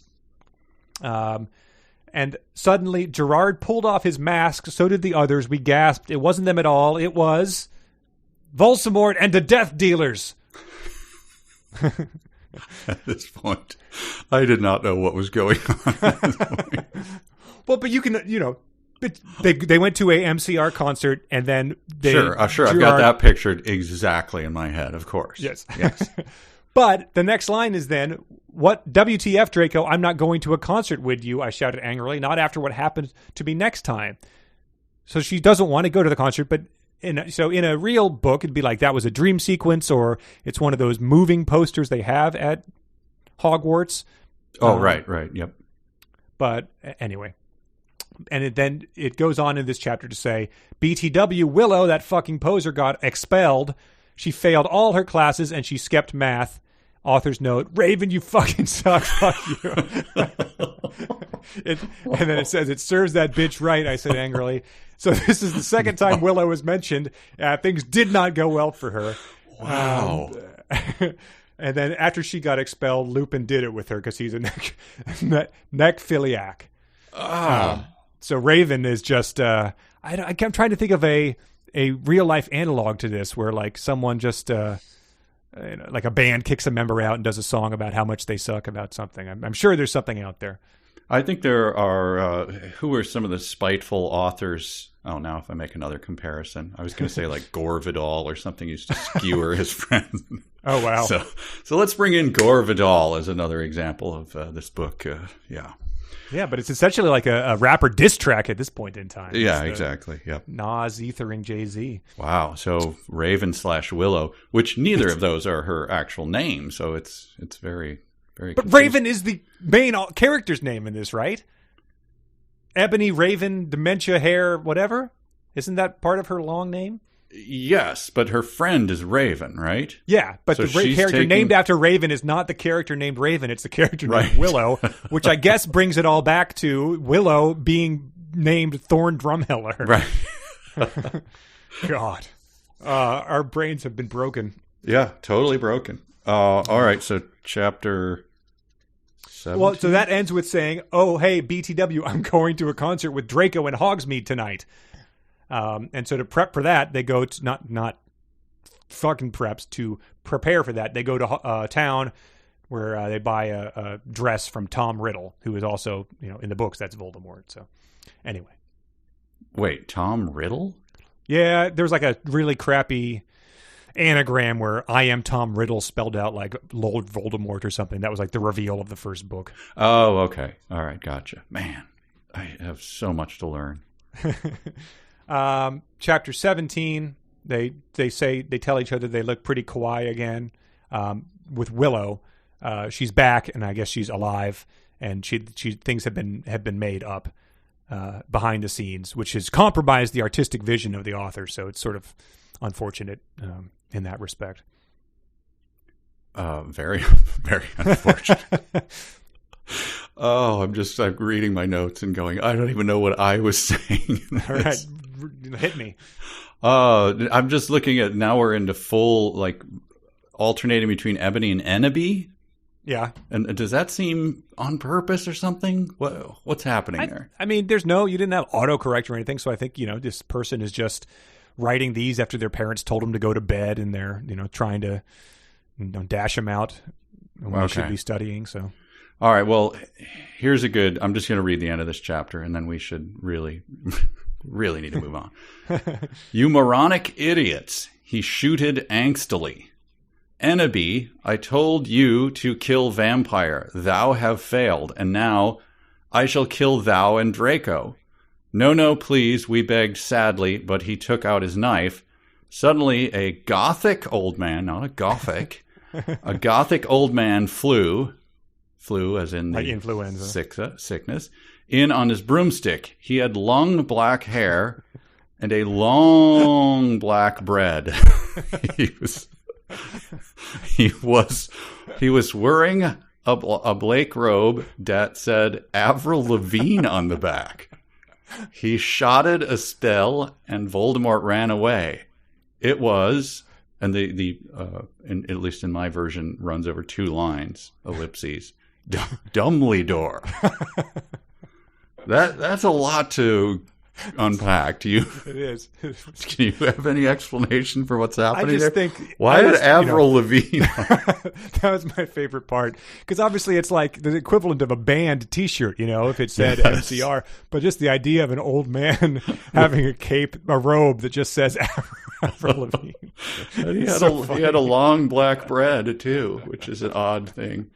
And suddenly Gerard pulled off his mask. So did the others. We gasped. It wasn't them at all. It was Voldemort and the Death Dealers. At this point, I did not know what was going on at this point. Well, but you can, they went to a MCR concert and then they... Sure, I've got that pictured exactly in my head, of course. Yes. Yes. But the next line is then, what WTF, Draco, I'm not going to a concert with you, I shouted angrily, not after what happened to me next time. So she doesn't want to go to the concert, but in a real book, it'd be like that was a dream sequence, or it's one of those moving posters they have at Hogwarts. Oh, right, yep. But anyway, and then it goes on in this chapter to say, BTW, Willow, that fucking poser, got expelled. She failed all her classes and she skipped math. Author's note, Raven, you fucking suck. Fuck you. And then it says, it serves that bitch right, I said angrily. So this is the second time Willow was mentioned. Things did not go well for her. Wow. And then after she got expelled, Lupin did it with her because he's a necrophiliac. So Raven is just, I'm trying to think of a real life analog to this where like someone just, like a band kicks a member out and does a song about how much they suck about something. I'm sure there's something out there. I think there are, who are some of the spiteful authors? Oh, now if I make another comparison, I was going to say like Gore Vidal or something used to skewer his friends. Oh, wow. So let's bring in Gore Vidal as another example of this book. Yeah. Yeah, but it's essentially like a rapper diss track at this point in time. Yeah, exactly. Yep. Nas ethering Jay-Z. Wow. So Raven/Willow, which neither of those are her actual name. So it's very, very But confusing. Raven is the main character's name in this, right? Ebony, Raven, Dementia, Hair, whatever? Isn't that part of her long name? Yes, but her friend is Raven, right? Yeah, but So the she's character named after Raven is not the character named Raven. It's the character named Right. Willow, which I guess brings it all back to Willow being named Thorn Drumheller. Right. God. Our brains have been broken. Yeah, totally broken. All right, so chapter 17? Well, so that ends with saying, oh, hey, BTW, I'm going to a concert with Draco and Hogsmeade tonight. And so to prep for that, they go to not fucking preps, to prepare for that. They go to town where they buy a dress from Tom Riddle, who is also, in the books, that's Voldemort. So anyway. Wait, Tom Riddle? Yeah, there's like a really crappy anagram where I am Tom Riddle spelled out like Lord Voldemort or something. That was like the reveal of the first book. Oh, okay. All right, gotcha. Man, I have so much to learn. Chapter 17, they tell each other they look pretty kawaii again. With Willow, she's back and I guess she's alive, and she things have been made up behind the scenes, which has compromised the artistic vision of the author. So it's sort of unfortunate in that respect. Very, very unfortunate. Oh, I'm reading my notes and going, I don't even know what I was saying. All right, hit me. I'm just looking at, now we're into full, like, alternating between Ebony and Eneby. Yeah. And does that seem on purpose or something? What's happening there? I mean, you didn't have autocorrect or anything, so I think, this person is just writing these after their parents told them to go to bed, and they're, trying to dash them out when they should be studying, so... All right, well, I'm just going to read the end of this chapter, and then we should really need to move on. You moronic idiots, he shooted angstily. Eneby, I told you to kill vampire. Thou have failed, and now I shall kill thou and Draco. No, please, we begged sadly, but he took out his knife. Suddenly, a gothic old man, not a gothic, a gothic old man flew as in the like influenza sickness, in on his broomstick. He had long black hair and a long black bread. He was wearing a Blake robe that said Avril Lavigne on the back. He shotted a spell and Voldemort ran away. It was, and at least in my version, runs over 2 lines, ellipses. Dumbledore. That's a lot to unpack. Do you? It is. Can you have any explanation for what's happening there? Think why did Avril Lavigne? That was my favorite part, because obviously it's like the equivalent of a band T-shirt, if it said MCR. But just the idea of an old man having a robe that just says Avril Lavigne. And he had a long black bread too, which is an odd thing.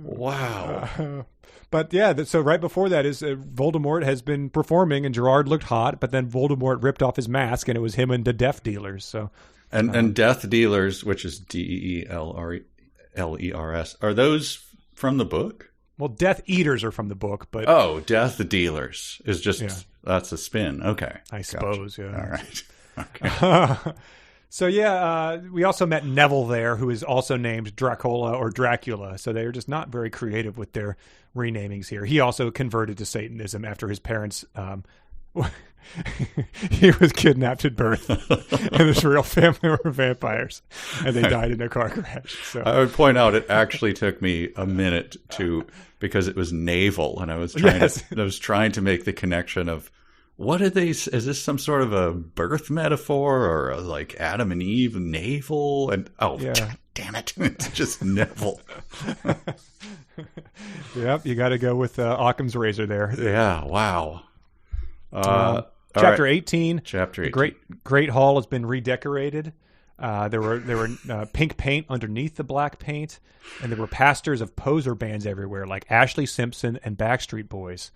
Wow. But yeah, so right before that is Voldemort has been performing, and Gerard looked hot, but then Voldemort ripped off his mask, and it was him and the Death Dealers. So, and Death Dealers, which is DEELERS, are those from the book? Well, Death Eaters are from the book, but Death Dealers is just that's a spin. Okay, I suppose. Gotcha. Yeah. All right. Okay. So we also met Neville there, who is also named Dracola or Dracula. So they are just not very creative with their renamings here. He also converted to Satanism after his parents. He was kidnapped at birth, and his real family were vampires, and they died in a car crash. So I would point out it actually took me a minute because it was naval, and I was trying to make the connection of. What are they? Is this some sort of a birth metaphor or like Adam and Eve navel? And damn it, it's just Neville. Yep, you got to go with Occam's razor there. Yeah, wow. Chapter 18. Chapter 18. The Great Hall has been redecorated. There were pink paint underneath the black paint, and there were pastors of poser bands everywhere, like Ashley Simpson and Backstreet Boys.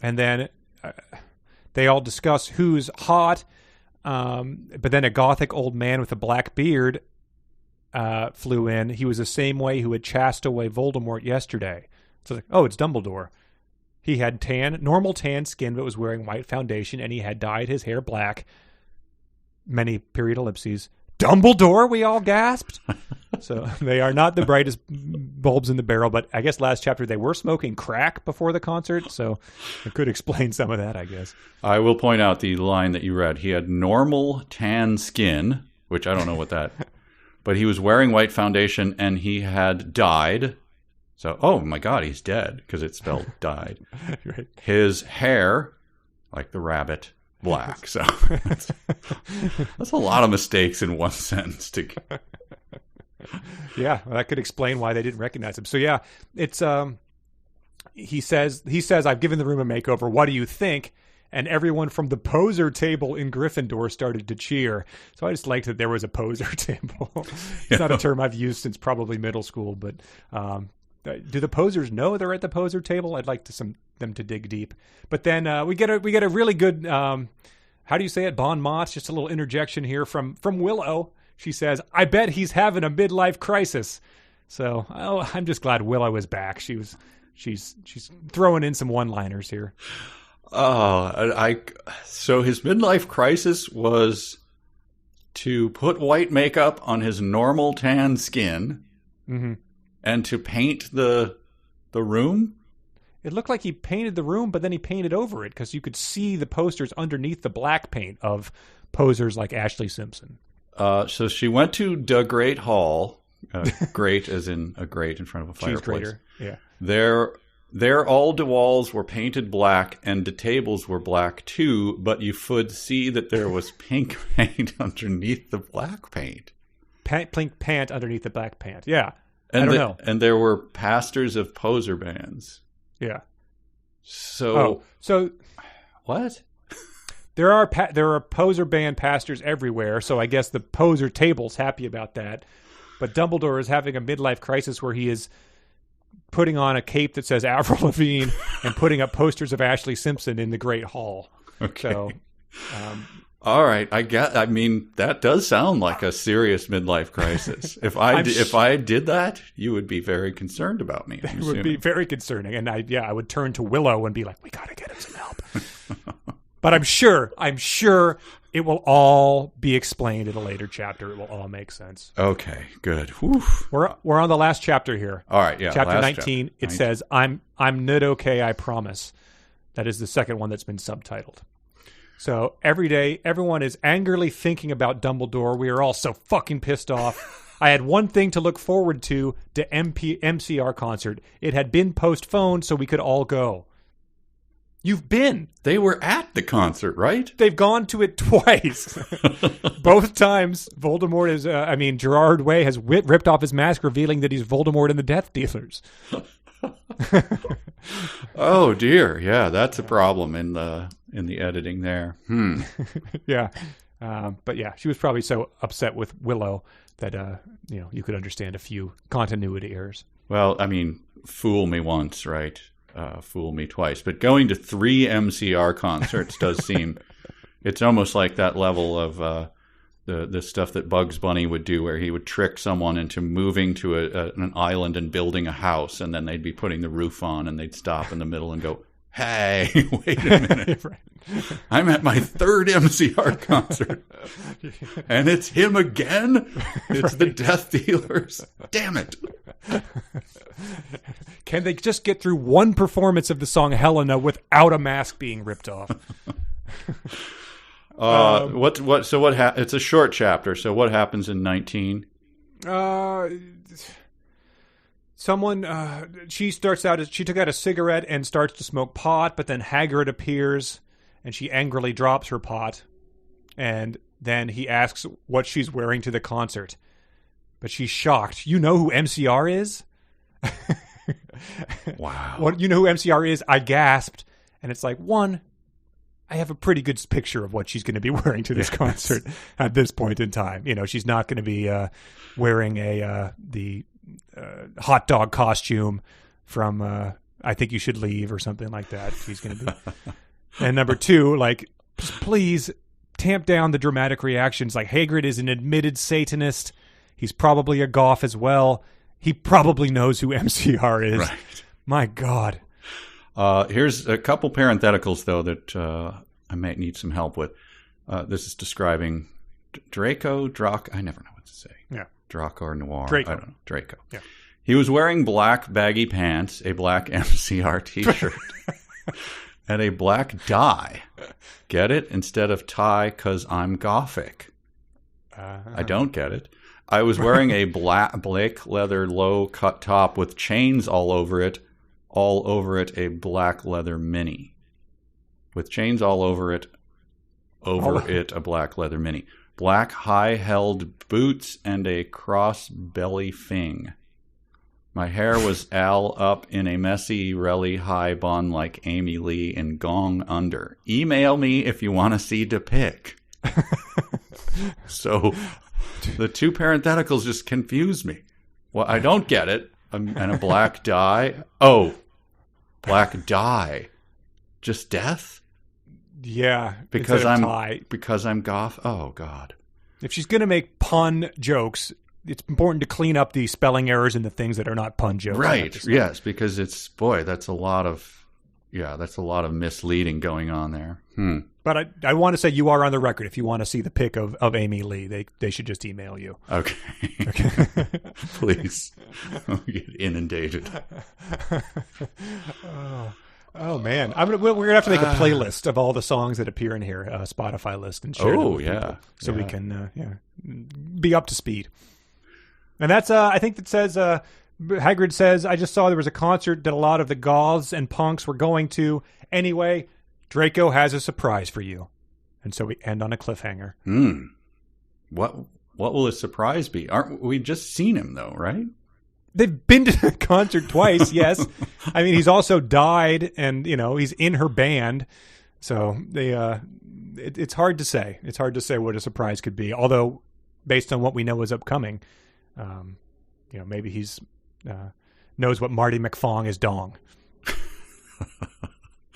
And then they all discuss who's hot. But then a gothic old man with a black beard flew in. He was the same way who had chased away Voldemort yesterday. So it's Dumbledore. He had normal tan skin, but was wearing white foundation, and he had dyed his hair black. Many period ellipses. Dumbledore, we all gasped. So they are not the brightest bulbs in the barrel, but I guess last chapter they were smoking crack before the concert, so it could explain some of that, I guess. I will point out the line that you read. He had normal tan skin, which I don't know what that, but he was wearing white foundation and he had died. So, oh my God, he's dead because it's spelled died. Right. His hair, like the rabbit, black. So that's a lot of mistakes in one sentence. Yeah, well, that could explain why they didn't recognize him. So yeah, it's he says I've given the room a makeover. What do you think? And everyone from the poser table in Gryffindor started to cheer. So I just liked that there was a poser table. It's not a term I've used since probably middle school, but do the posers know they're at the poser table? I'd like them to dig deep. But then we get a really good how do you say it? Bon mot. Just a little interjection here from Willow. She says, "I bet he's having a midlife crisis." So I'm just glad Willow is back. She's throwing in some one-liners here. So his midlife crisis was to put white makeup on his normal tan skin, and to paint the room. It looked like he painted the room, but then he painted over it because you could see the posters underneath the black paint of posers like Ashley Simpson. So she went to the Great Hall, great as in a grate in front of a fireplace. Cheese grater, yeah. There all the walls were painted black and the tables were black too, but you could see that there was pink paint underneath the black paint. Pink pant underneath the black pant, yeah. And I don't know. And there were pastors of poser bands. Yeah. So what? There are poser band pastors everywhere, so I guess the poser table's happy about that. But Dumbledore is having a midlife crisis where he is putting on a cape that says Avril Lavigne and putting up posters of Ashley Simpson in the Great Hall. Okay. So, all right. I mean, that does sound like a serious midlife crisis. If I did that, you would be very concerned about me. It would be very concerning. And I would turn to Willow and be like, we got to get him some help. But I'm sure it will all be explained in a later chapter. It will all make sense. Okay, good. Whew. We're on the last chapter here. All right, yeah. Chapter 19. It says, "I'm not okay, I promise." That is the second one that's been subtitled. So every day, everyone is angrily thinking about Dumbledore. We are all so fucking pissed off. I had one thing to look forward to, the MCR concert. It had been postponed so we could all go. You've been. They were at the concert, right? They've gone to it twice. Both times, Voldemort is, Gerard Way has ripped off his mask, revealing that he's Voldemort and the Death Dealers. Oh, dear. Yeah, that's a problem in the editing there. Yeah. But yeah, she was probably so upset with Willow that, you could understand a few continuity errors. Well, I mean, fool me once, right? Fool me twice. But going to 3 MCR concerts does seem, it's almost like that level of the stuff that Bugs Bunny would do, where he would trick someone into moving to an island and building a house, and then they'd be putting the roof on, and they'd stop in the middle and go, "Hey, wait a minute. Right. I'm at my 3rd MCR concert, and it's him again? It's the Death Dealers. Damn it." Can they just get through one performance of the song Helena without a mask being ripped off? It's a short chapter. So what happens in 19? She took out a cigarette and starts to smoke pot, but then Hagrid appears and she angrily drops her pot. And then he asks what she's wearing to the concert. But she's shocked. You know who MCR is? Wow. What, you know who MCR is? I gasped. And it's like, one, I have a pretty good picture of what she's going to be wearing to this concert at this point in time. She's not going to be wearing the hot dog costume from I Think You Should Leave or something like that. She's going to be. And number 2, like, please tamp down the dramatic reactions. Like, Hagrid is an admitted Satanist. He's probably a goth as well. He probably knows who MCR is. Right. My God. Here's a couple parentheticals, though, that I might need some help with. This is describing Draco. I never know what to say. Yeah. Draco or Noir. Draco. I don't know. Draco. Yeah. He was wearing black baggy pants, a black MCR t-shirt, and a black dye. Get it? Instead of tie, because I'm gothic. I don't get it. I was wearing a black leather low-cut top with chains all over it, a black leather mini. With chains all over it, a black leather mini. Black high-held boots and a cross-belly fing. My hair was all up in a messy, relly high bun like Amy Lee in Gong Under. Email me if you want to see the pic. So the 2 parentheticals just confuse me. Well, I don't get it. And a black dye. Oh, black dye. Just death? Yeah. Because I'm goth. Oh, God. If she's going to make pun jokes, it's important to clean up the spelling errors and the things that are not pun jokes. Right. Yes, because that's a lot of misleading going on there. But I want to say you are on the record. If you want to see the pic of Amy Lee, they should just email you. Okay. Please. I'll get inundated. Oh man, we're gonna have to make a playlist of all the songs that appear in here, a Spotify list, and share them with people, so we can be up to speed. And that's I think that says Hagrid says, I just saw there was a concert that a lot of the goths and punks were going to. Anyway, Draco has a surprise for you. And so we end on a cliffhanger. What will his surprise be? Aren't we just seen him though, right? They've been to the concert twice, yes. I mean, he's also died, and he's in her band. So it's hard to say. It's hard to say what a surprise could be. Although, based on what we know is upcoming, maybe he's knows what Marty McFong is dong,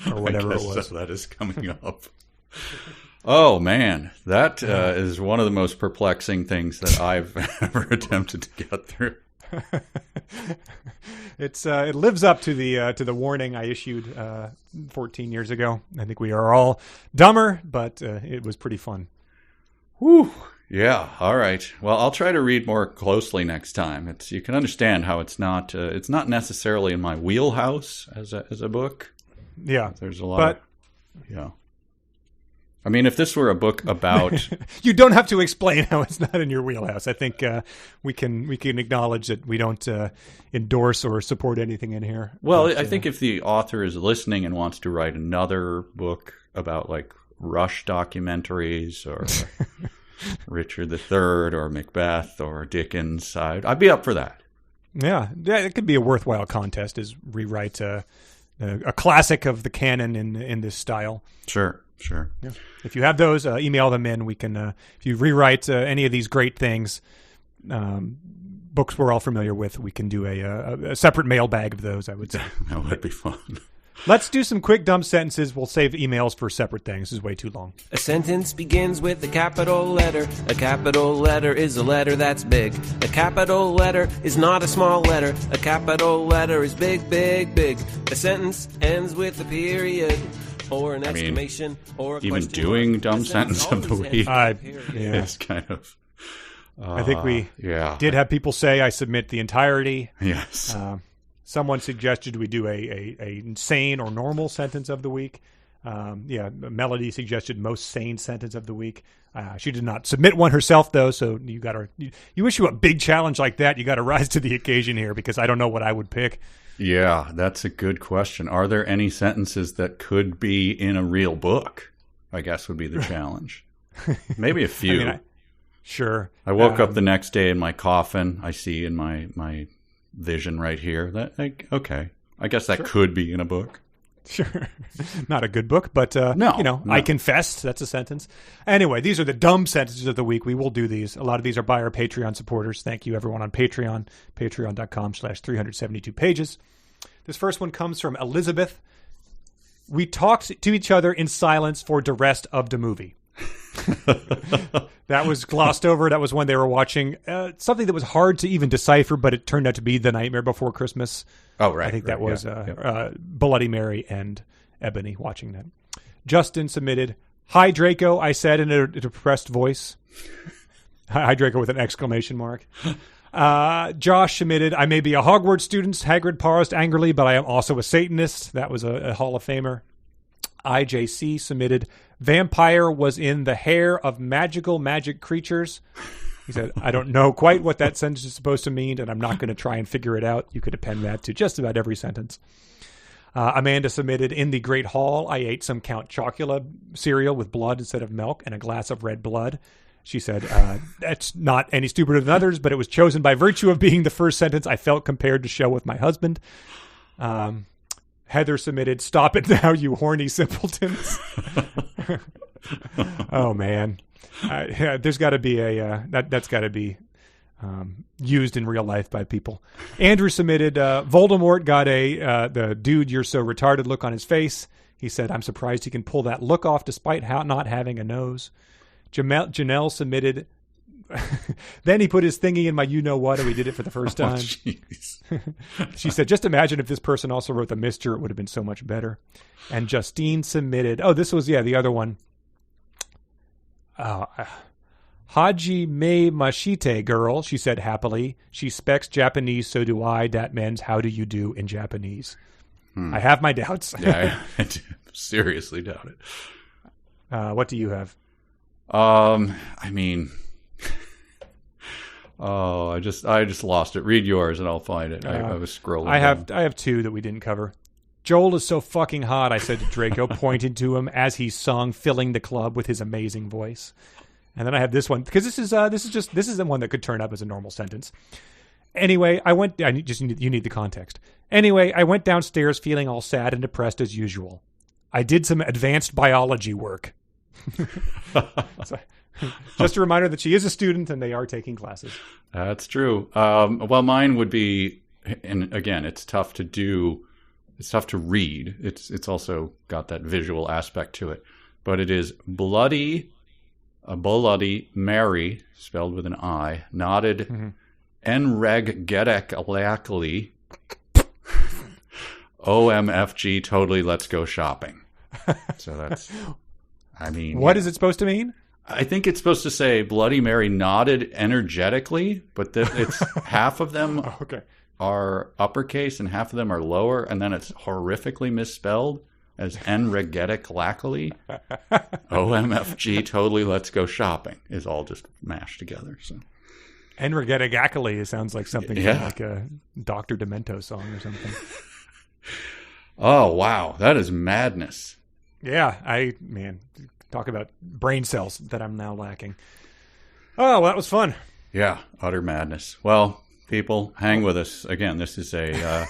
or whatever it was. So that is coming up. Oh man, that is one of the most perplexing things that I've ever attempted to get through. It lives up to the warning I issued 14 years ago. I think we are all dumber, but it was pretty fun. Whew. Yeah. All right. Well, I'll try to read more closely next time. You can understand how it's not necessarily in my wheelhouse as a book. Yeah. There's a lot. Yeah. I mean, if this were a book about, you don't have to explain how it's not in your wheelhouse. I think we can acknowledge that we don't endorse or support anything in here. Well, I think if the author is listening and wants to write another book about like Rush documentaries or Richard III or Macbeth or Dickens, I'd be up for that. Yeah, it could be a worthwhile contest. Is rewrite a classic of the canon in this style. Sure. Yeah. If you have those, email them in. We can, if you rewrite any of these great things, books we're all familiar with, we can do a separate mailbag of those, I would say. That would be fun. Let's do some quick dumb sentences. We'll save emails for separate things. This is way too long. A sentence begins with a capital letter. A capital letter is a letter that's big. A capital letter is not a small letter. A capital letter is big, big, big. A sentence ends with a period or an exclamation or a even question. doing dumb sentence of the week is kind of... I think we did have people say I submit the entirety. Yes. Someone suggested we do a insane or normal sentence of the week. Melody suggested most sane sentence of the week. She did not submit one herself, though, so you issue a big challenge like that, you got to rise to the occasion here, because I don't know what I would pick. Yeah, that's a good question. Are there any sentences that could be in a real book? I guess would be the challenge. Maybe a few. Sure. I woke up the next day in my coffin. I see in my vision right here that, okay, I guess that could be in a book. Sure. Not a good book, but no. I confessed. That's a sentence. Anyway, these are the dumb sentences of the week. We will do these. A lot of these are by our Patreon supporters. Thank you, everyone on Patreon, patreon.com/372pages. This first one comes from Elizabeth. We talked to each other in silence for the rest of the movie. That was glossed over. That was when they were watching something that was hard to even decipher, but it turned out to be The Nightmare Before Christmas. Oh, right. I think that was Bloody Mary and Ebony watching that. Justin submitted, "Hi, Draco," I said in a depressed voice. Hi, Draco, with an exclamation mark. Josh submitted, "I may be a Hogwarts student," Hagrid paused angrily, "but I am also a Satanist." That was a Hall of Famer. IJC submitted, "Vampire was in the hair of magic creatures." He said, "I don't know quite what that sentence is supposed to mean, and I'm not going to try and figure it out." You could append that to just about every sentence. Amanda submitted, "In the Great Hall, I ate some Count Chocula cereal with blood instead of milk and a glass of red blood." She said, "That's not any stupider than others, but it was chosen by virtue of being the first sentence I felt compared to show with my husband." Heather submitted, "Stop it now, you horny simpletons." Oh, man. There's got to be that's got to be used in real life by people. Andrew submitted, Voldemort got the "dude, you're so retarded" look on his face. He said, "I'm surprised he can pull that look off despite not having a nose." Janelle submitted, "Then he put his thingy in my you-know-what, and we did it for the first time." She said, "Just imagine if this person also wrote the Mister, it would have been so much better." And Justine submitted, this was, the other one. Haji May Mashite girl, she said happily. "She specs Japanese, so do I. Dat means how do you do in Japanese." I have my doubts. Yeah, I seriously doubt it. What do you have? I mean... I just lost it. Read yours and I'll find it. I was scrolling. I have two that we didn't cover. "Joel is so fucking hot," I said to Draco, pointing to him as he sung, filling the club with his amazing voice. And then I have this one, because this is the one that could turn up as a normal sentence. Anyway, you need the context. "Anyway, I went downstairs feeling all sad and depressed as usual. I did some advanced biology work." So, just a reminder that she is a student and they are taking classes. That's true. Well, mine would be, and again, it's tough to do. It's tough to read. It's also got that visual aspect to it. But it is Bloody Mary, spelled with an I, nodded enreggetically. OMFG, totally, let's go shopping. So that's, I mean. What is it supposed to mean? I think it's supposed to say Bloody Mary nodded energetically, but it's half of them are uppercase and half of them are lower, and then it's horrifically misspelled as enreggetically. OMFG, totally, let's go shopping is all just mashed together. So. Enreggetically sounds like something from like a Dr. Demento song or something. Oh, wow. That is madness. Yeah, talk about brain cells that I'm now lacking. Oh, well, that was fun. Yeah, utter madness. Well, people, hang with us. Again, this is not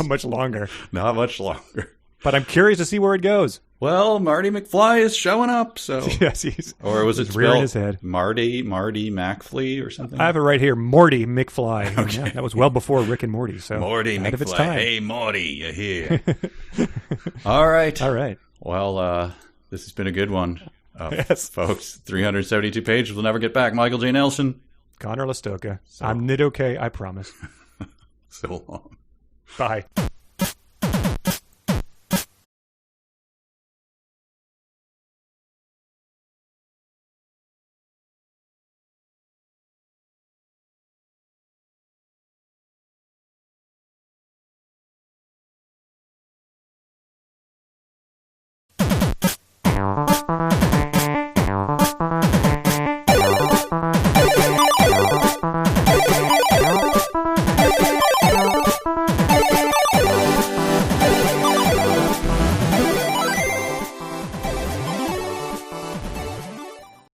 much longer. Not much longer. But I'm curious to see where it goes. Well, Marty McFly is showing up, so. Yes, or was it rearing his head? Marty McFly or something? I have it right here. Morty McFly. Okay. Yeah, that was well before Rick and Morty. So Morty ahead McFly. Of its time. Hey, Morty, you're here. All right. All right. Well, this has been a good one. Yes. Folks, 372 pages. We'll never get back. Michael J. Nelson. Connor Listoka. I'm Nidoke, I promise. So long. Bye.